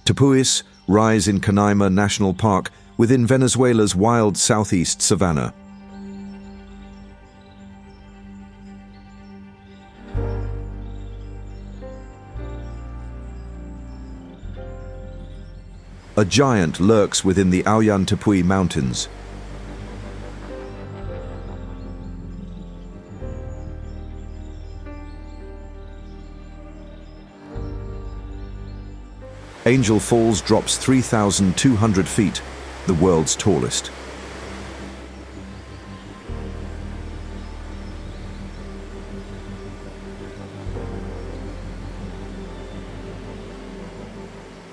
Tepuis rise in Canaima National Park within Venezuela's wild southeast savanna. A giant lurks within the Oyan Tepuy Mountains. Angel Falls drops 3,200 feet, the world's tallest.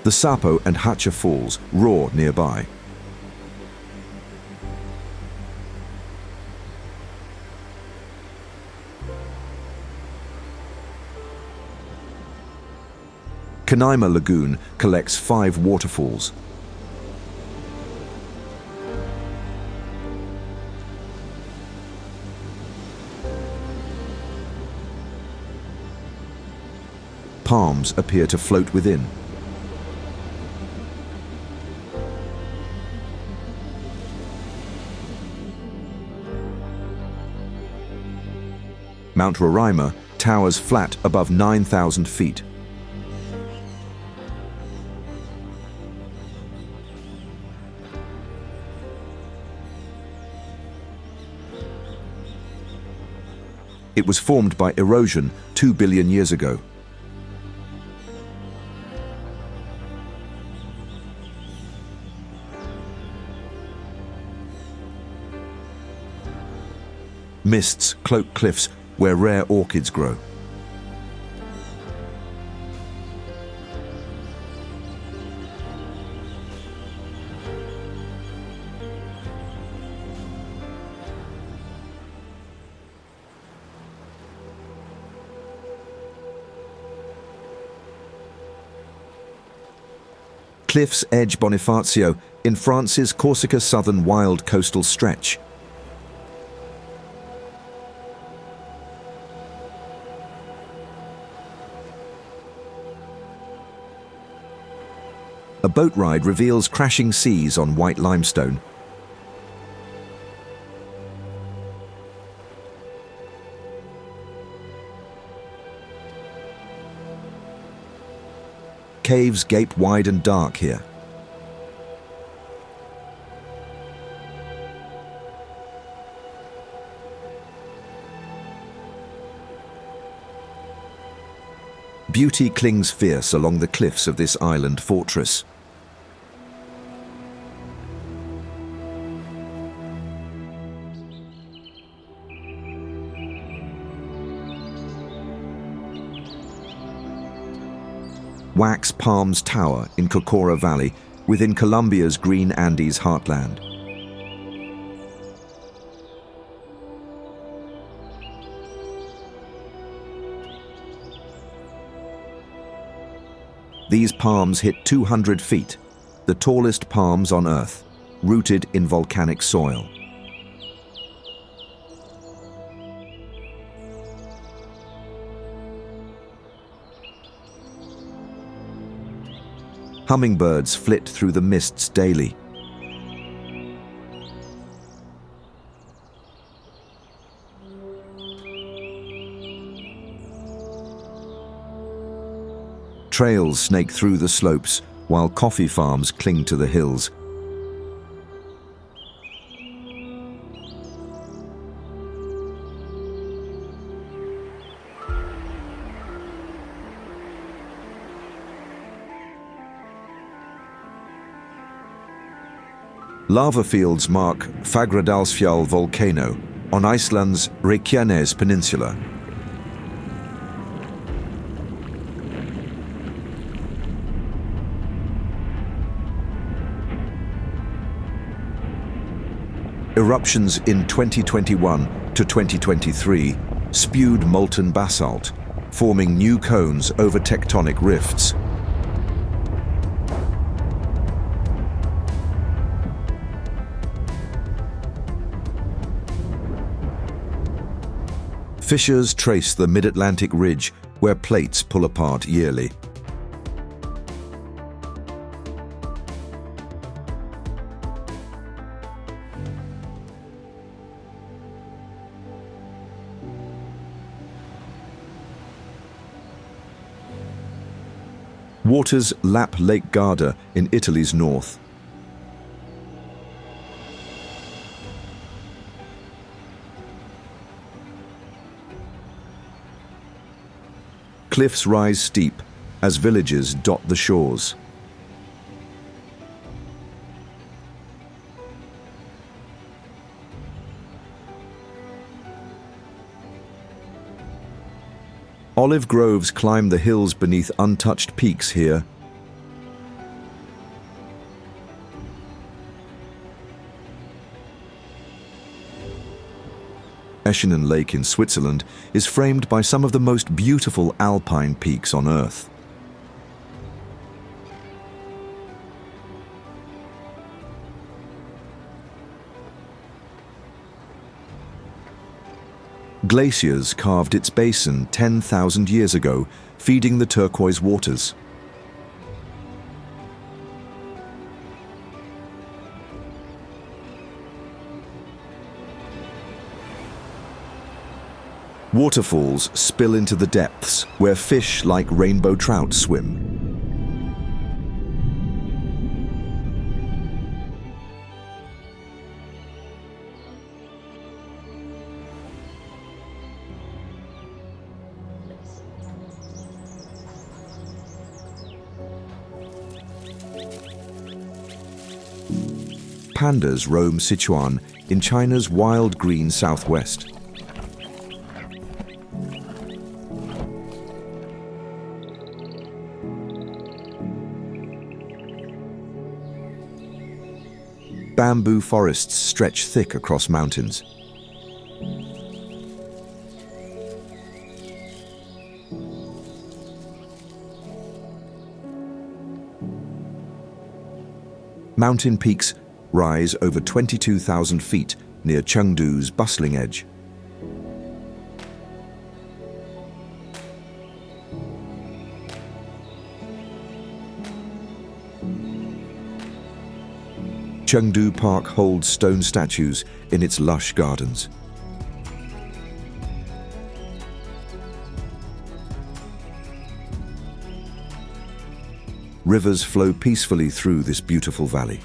The Sapo and Hacha Falls roar nearby. Canaima Lagoon collects 5 waterfalls. Palms appear to float within. Mount Roraima towers flat above 9,000 feet. It was formed by erosion 2 billion years ago. Mists cloak cliffs where rare orchids grow. Cliffs edge Bonifacio in France's Corsica southern wild coastal stretch. A boat ride reveals crashing seas on white limestone. Caves gape wide and dark here. Beauty clings fierce along the cliffs of this island fortress. Wax palms tower in Cocora Valley within Colombia's green Andes heartland. These palms hit 200 feet, the tallest palms on Earth, rooted in volcanic soil. Hummingbirds flit through the mists daily. Trails snake through the slopes, while coffee farms cling to the hills. Lava fields mark Fagradalsfjall volcano on Iceland's Reykjanes Peninsula. Eruptions in 2021 to 2023 spewed molten basalt, forming new cones over tectonic rifts. Fissures trace the mid-Atlantic ridge where plates pull apart yearly. Waters lap Lake Garda in Italy's north. Cliffs rise steep as villages dot the shores. Olive groves climb the hills beneath untouched peaks here. Eschinen Lake in Switzerland is framed by some of the most beautiful alpine peaks on Earth. Glaciers carved its basin 10,000 years ago, feeding the turquoise waters. Waterfalls spill into the depths where fish like rainbow trout swim. Pandas roam Sichuan in China's wild green southwest. Bamboo forests stretch thick across mountains. Mountain peaks rise over 22,000 feet near Chengdu's bustling edge. Chengdu Park holds stone statues in its lush gardens. Rivers flow peacefully through this beautiful valley.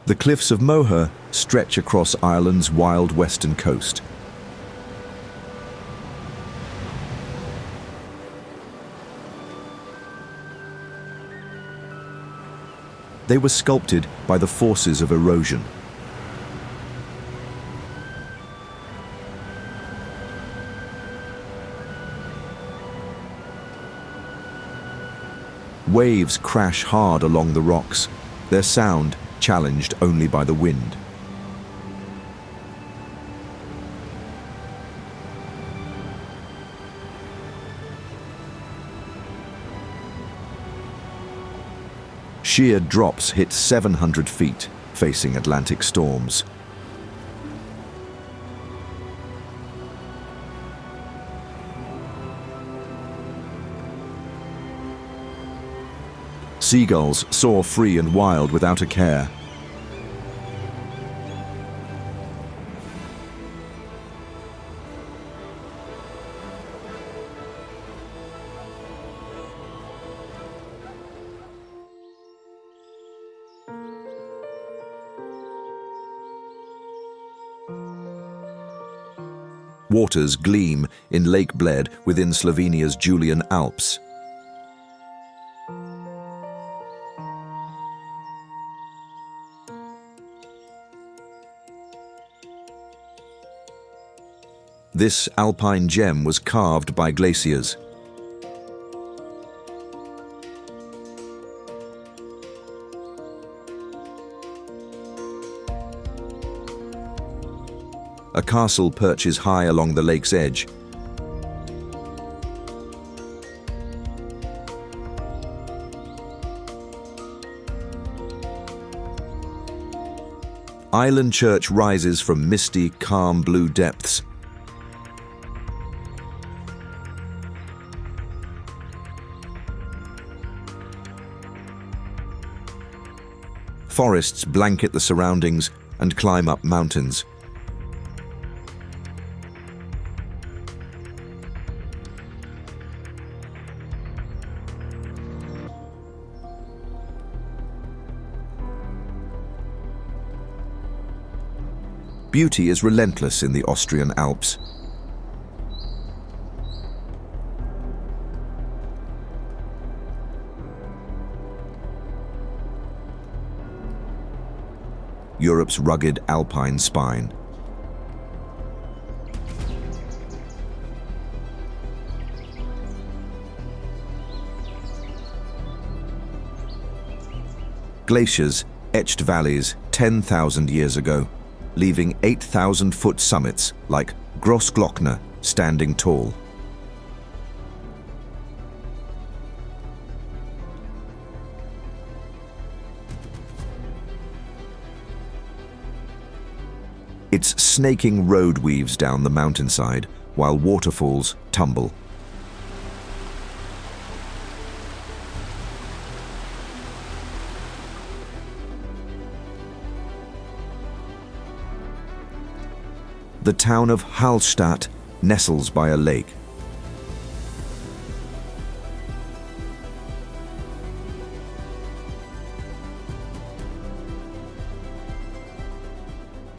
The cliffs of Moher stretch across Ireland's wild western coast. They were sculpted by the forces of erosion. Waves crash hard along the rocks, their sound challenged only by the wind. Sheer drops hit 700 feet, facing Atlantic storms. Seagulls soar free and wild without a care. Waters gleam in Lake Bled within Slovenia's Julian Alps. This alpine gem was carved by glaciers. A castle perches high along the lake's edge. Island Church rises from misty, calm blue depths. Forests blanket the surroundings and climb up mountains. Beauty is relentless in the Austrian Alps. Europe's rugged alpine spine. Glaciers etched valleys 10,000 years ago, leaving 8,000-foot summits like Grossglockner standing tall. Its snaking road weaves down the mountainside, while waterfalls tumble. The town of Hallstatt nestles by a lake.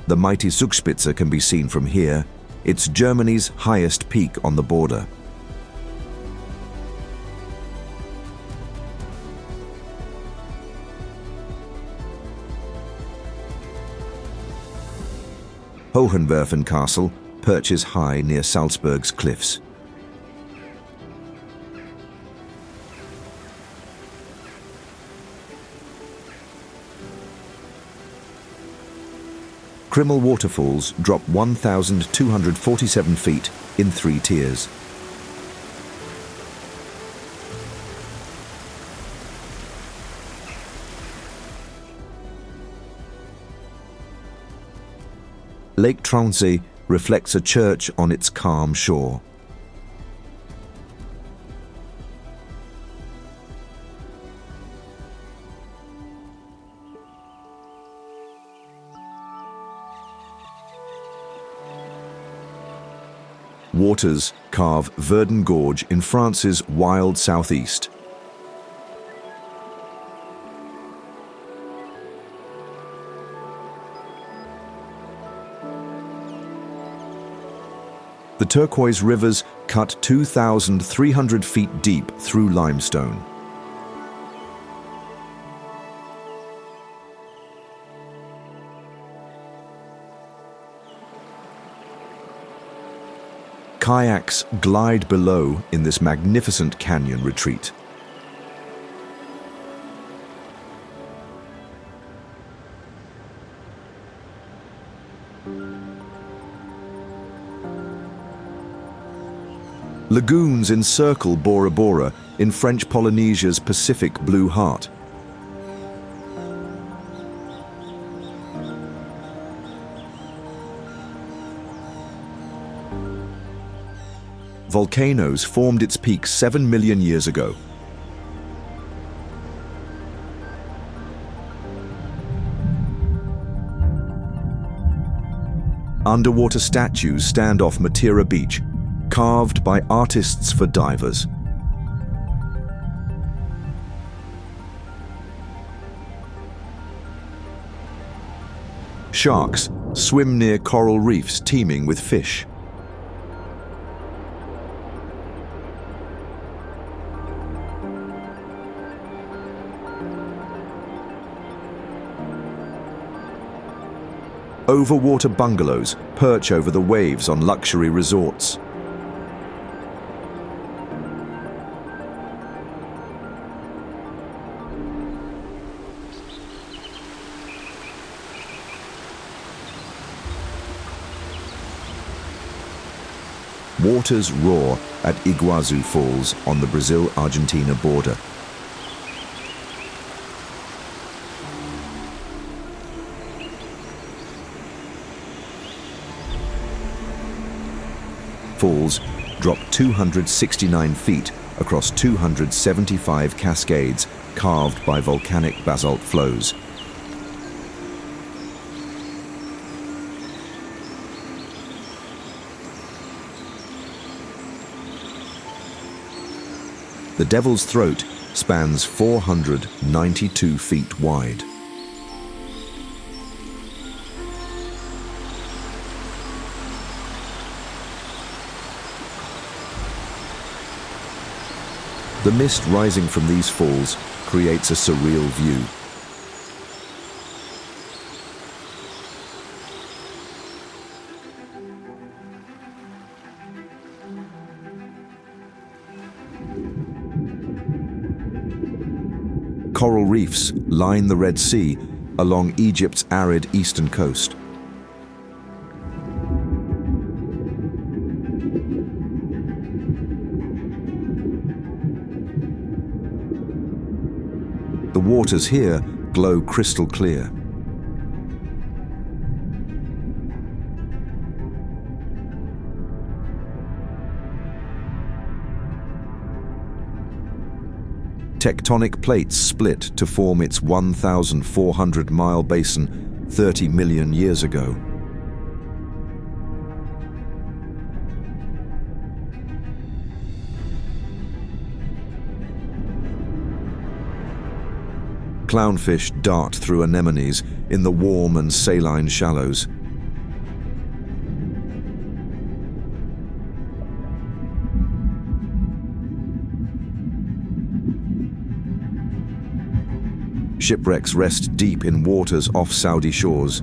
The mighty Zugspitze can be seen from here. It's Germany's highest peak on the border. Hohenwerfen Castle perches high near Salzburg's cliffs. Krimmel waterfalls drop 1,247 feet in 3 tiers. Lake Traunsee reflects a church on its calm shore. Waters carve Verdun Gorge in France's wild southeast. The turquoise rivers cut 2,300 feet deep through limestone. Kayaks glide below in this magnificent canyon retreat. Lagoons encircle Bora Bora in French Polynesia's Pacific Blue Heart. Volcanoes formed its peaks 7 million years ago. Underwater statues stand off Matera Beach, carved by artists for divers. Sharks swim near coral reefs teeming with fish. Overwater bungalows perch over the waves on luxury resorts. Waters roar at Iguazu Falls on the Brazil-Argentina border. Falls drop 269 feet across 275 cascades carved by volcanic basalt flows. The Devil's Throat spans 492 feet wide. The mist rising from these falls creates a surreal view. Coral reefs line the Red Sea along Egypt's arid eastern coast. The waters here glow crystal clear. Tectonic plates split to form its 1,400-mile basin 30 million years ago. Clownfish dart through anemones in the warm and saline shallows. Shipwrecks rest deep in waters off Saudi shores.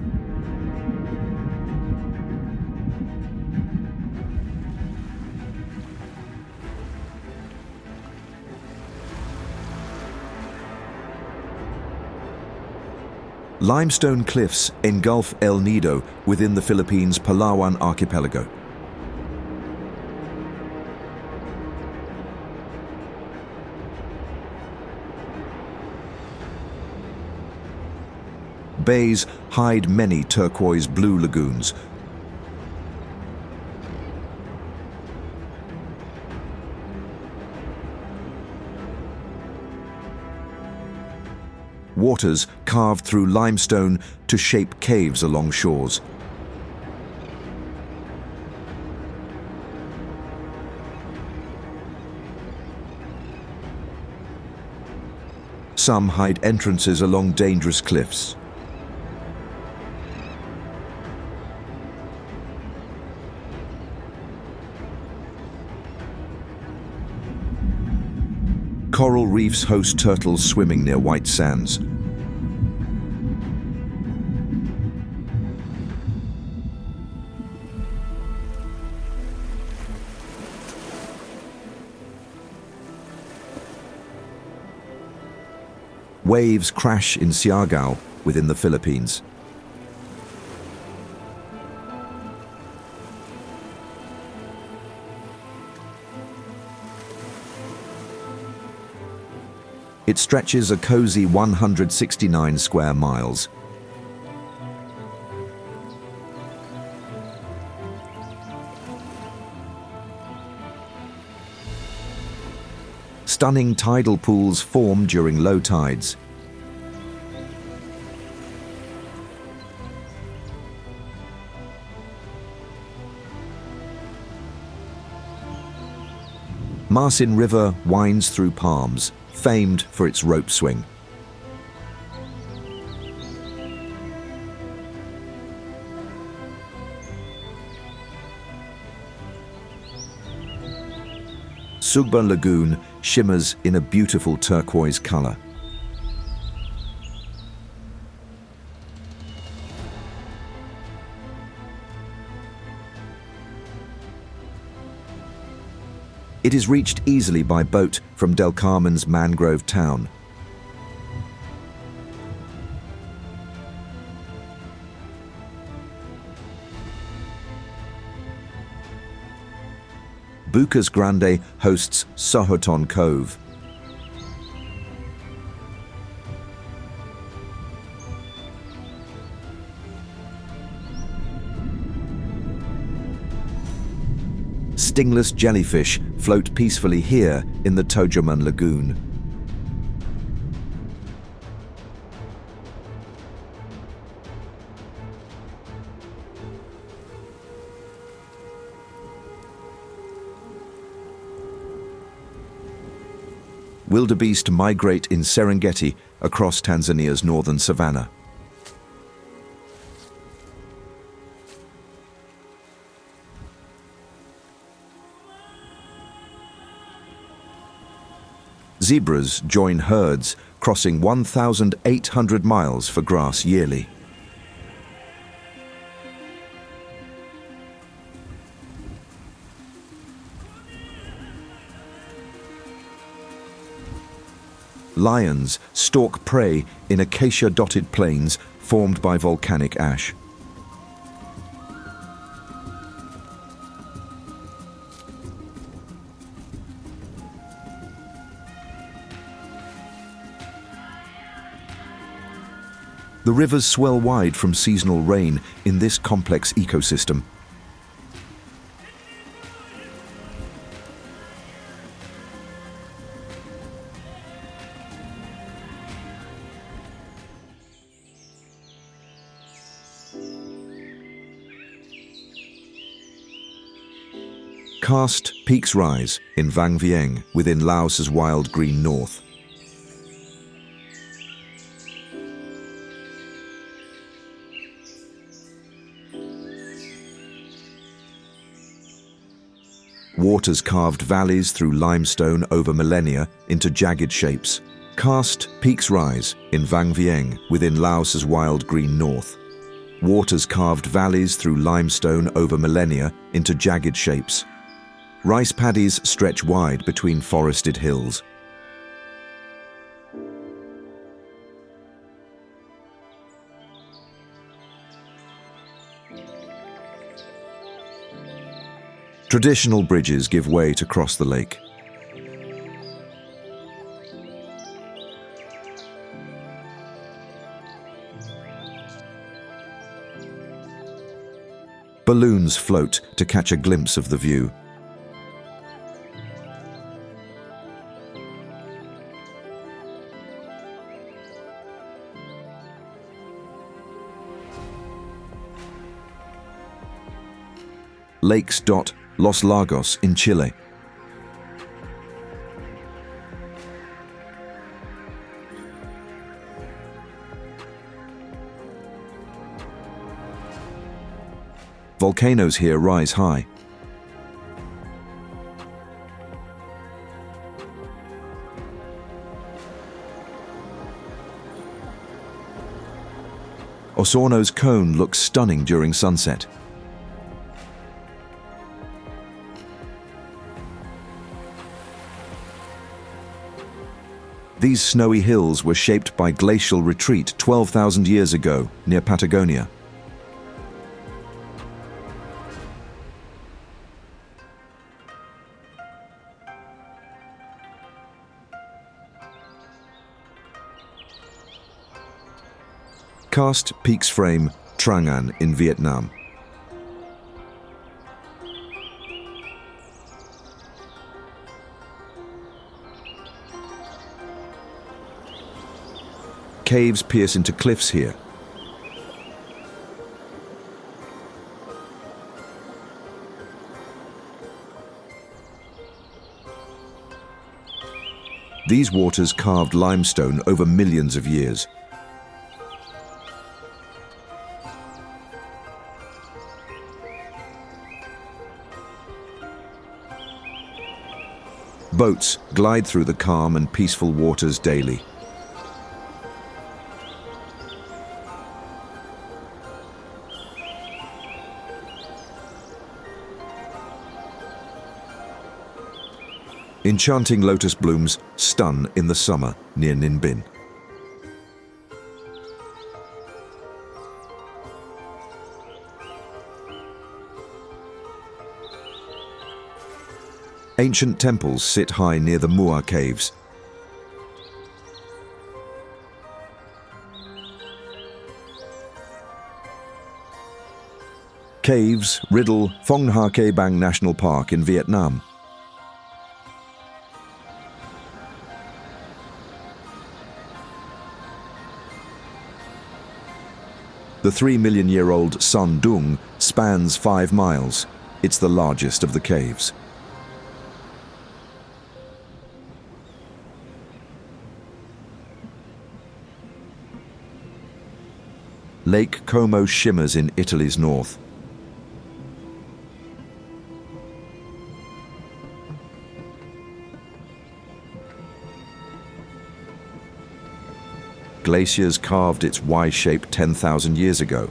Limestone cliffs engulf El Nido within the Philippines' Palawan archipelago. Bays hide many turquoise blue lagoons. Waters carved through limestone to shape caves along shores. Some hide entrances along dangerous cliffs. Coral reefs host turtles swimming near white sands. Waves crash in Siargao within the Philippines. It stretches a cozy 169 square miles. Stunning tidal pools form during low tides. Marsin River winds through palms, famed for its rope swing. Sugba Lagoon shimmers in a beautiful turquoise color. It is reached easily by boat from Del Carmen's mangrove town. Bucas Grande hosts Sohoton Cove. Stingless jellyfish float peacefully here in the Tojaman Lagoon. Wildebeest migrate in Serengeti across Tanzania's northern savanna. Zebras join herds, crossing 1,800 miles for grass yearly. Lions stalk prey in acacia-dotted plains formed by volcanic ash. The rivers swell wide from seasonal rain in this complex ecosystem. Karst peaks rise in Vang Vieng within Laos's wild green north. Waters carved valleys through limestone over millennia into jagged shapes. Karst peaks rise in Vang Vieng within Laos's wild green north. Waters carved valleys through limestone over millennia into jagged shapes. Rice paddies stretch wide between forested hills. Traditional bridges give way to cross the lake. Balloons float to catch a glimpse of the view. Lakes dot Los Lagos in Chile. Volcanoes here rise high. Osorno's cone looks stunning during sunset. These snowy hills were shaped by glacial retreat 12,000 years ago near Patagonia. Karst peaks frame Trang An in Vietnam. Caves pierce into cliffs here. These waters carved limestone over millions of years. Boats glide through the calm and peaceful waters daily. Enchanting lotus blooms stun in the summer near Ninh. Ancient temples sit high near the Muar caves. Caves riddle Phong Ha Ke Bang National Park in Vietnam. The 3-million-year-old Son Dung spans 5 miles. It's the largest of the caves. Lake Como shimmers in Italy's north. Glaciers carved its Y shape 10,000 years ago.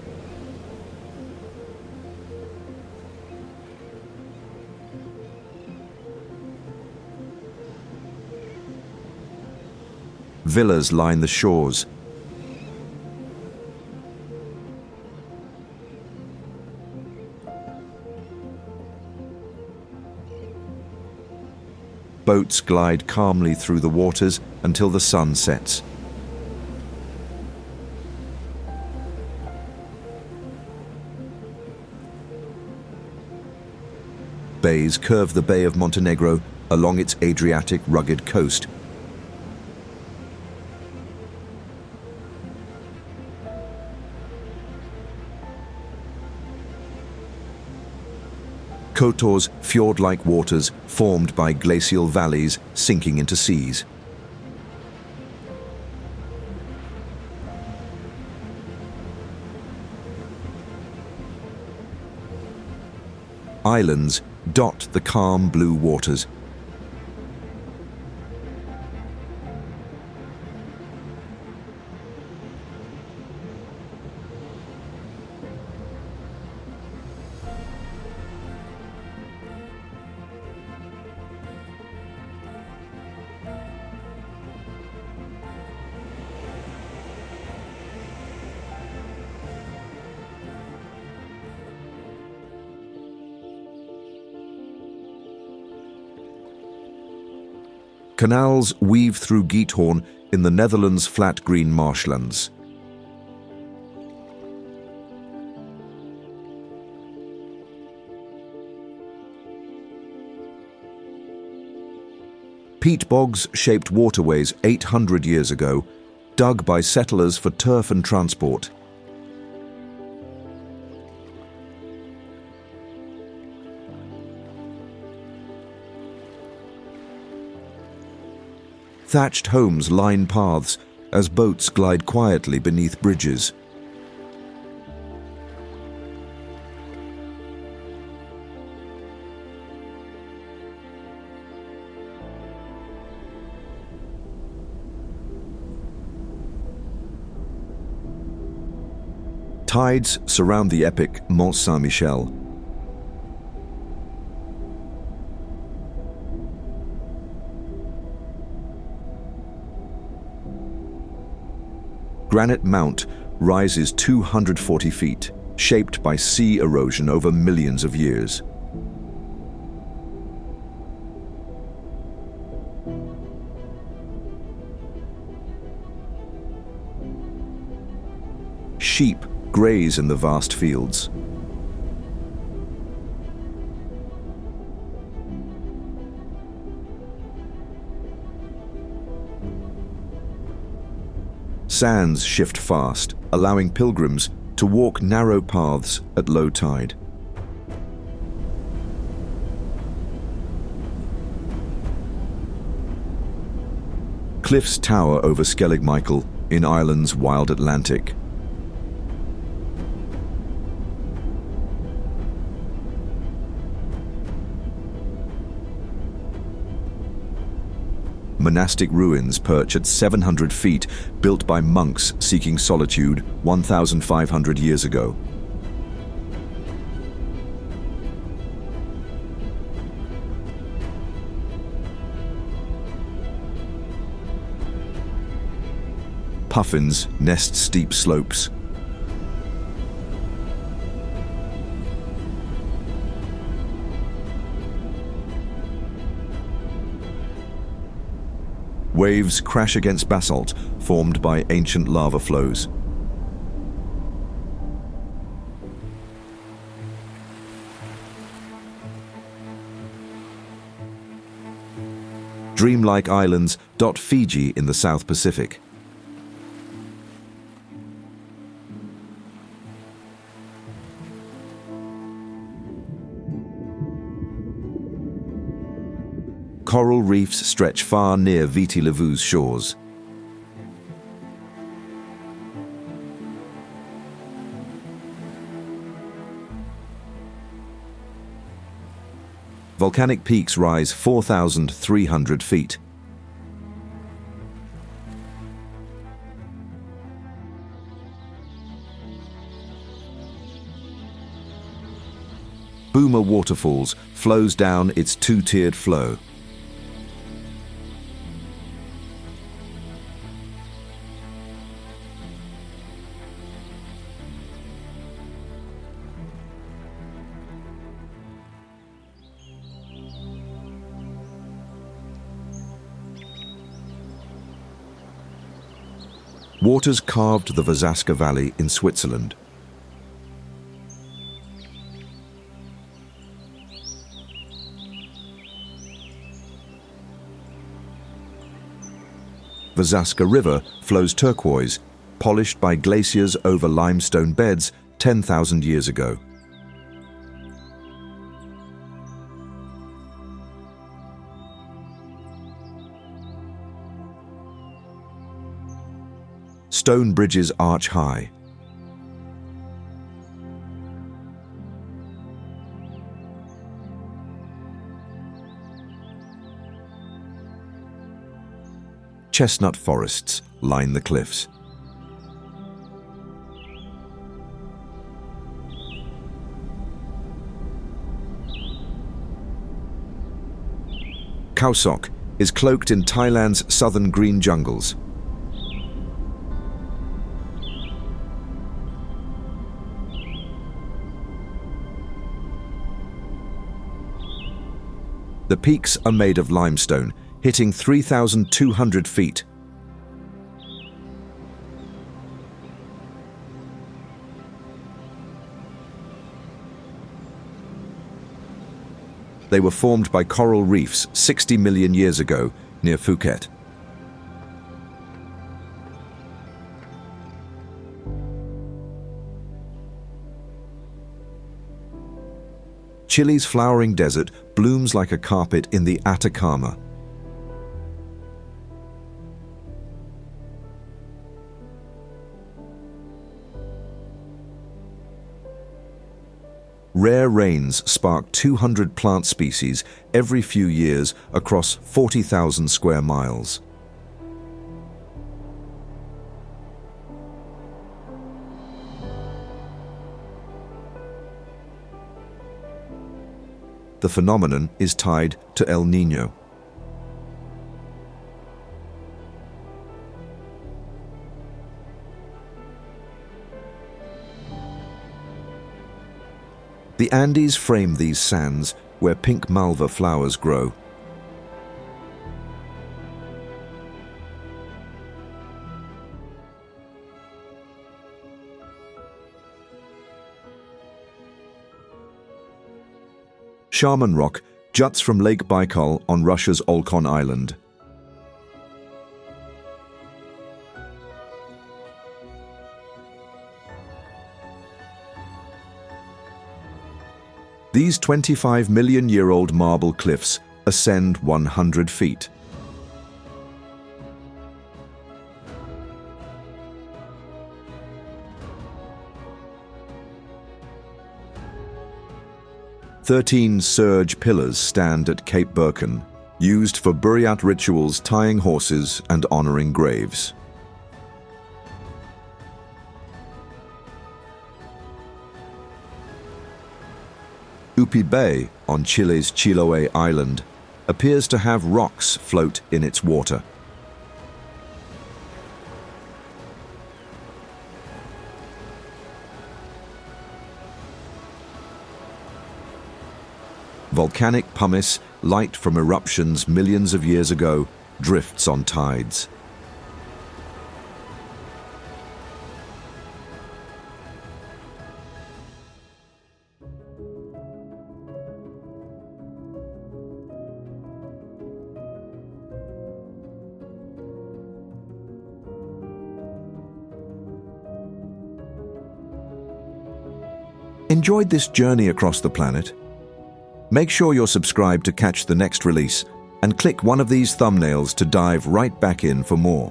Villas line the shores. Boats glide calmly through the waters until the sun sets. Bays curve the Bay of Montenegro along its Adriatic rugged coast. Kotor's fjord-like waters formed by glacial valleys sinking into seas. Islands dot the calm blue waters. Canals weave through Giethoorn in the Netherlands' flat green marshlands. Peat bogs shaped waterways 800 years ago, dug by settlers for turf and transport. Thatched homes line paths as boats glide quietly beneath bridges. Tides surround the epic Mont Saint-Michel. Granite Mount rises 240 feet, shaped by sea erosion over millions of years. Sheep graze in the vast fields. Sands shift fast, allowing pilgrims to walk narrow paths at low tide. Cliffs tower over Skellig Michael in Ireland's wild Atlantic. Monastic ruins perch at 700 feet, built by monks seeking solitude 1,500 years ago. puffins nest steep slopes. Waves crash against basalt formed by ancient lava flows. Dreamlike islands dot Fiji in the South Pacific. Coral reefs stretch far near Dzhety-Oguz shores. Volcanic peaks rise 4,300 feet. Boomer Waterfalls flows down its two-tiered flow. Waters carved the Vasaska Valley in Switzerland. Vasaska River flows turquoise, polished by glaciers over limestone beds 10,000 years ago. Stone bridges arch high. Chestnut forests line the cliffs. Khao Sok is cloaked in Thailand's southern green jungles. The peaks are made of limestone, hitting 3,200 feet. They were formed by coral reefs 60 million years ago near Phuket. Chile's flowering desert blooms like a carpet in the Atacama. Rare rains spark 200 plant species every few years across 40,000 square miles. The phenomenon is tied to El Niño. The Andes frame these sands where pink malva flowers grow. Shaman rock juts from Lake Baikal on Russia's Olkhon Island. These 25-million-year-old marble cliffs ascend 100 feet. Thirteen surge pillars stand at Cape Birken, used for Buryat rituals tying horses and honoring graves. Upi Bay on Chile's Chiloé Island appears to have rocks float in its water. Volcanic pumice, light from eruptions millions of years ago, drifts on tides. Enjoyed this journey across the planet? Make sure you're subscribed to catch the next release and click one of these thumbnails to dive right back in for more.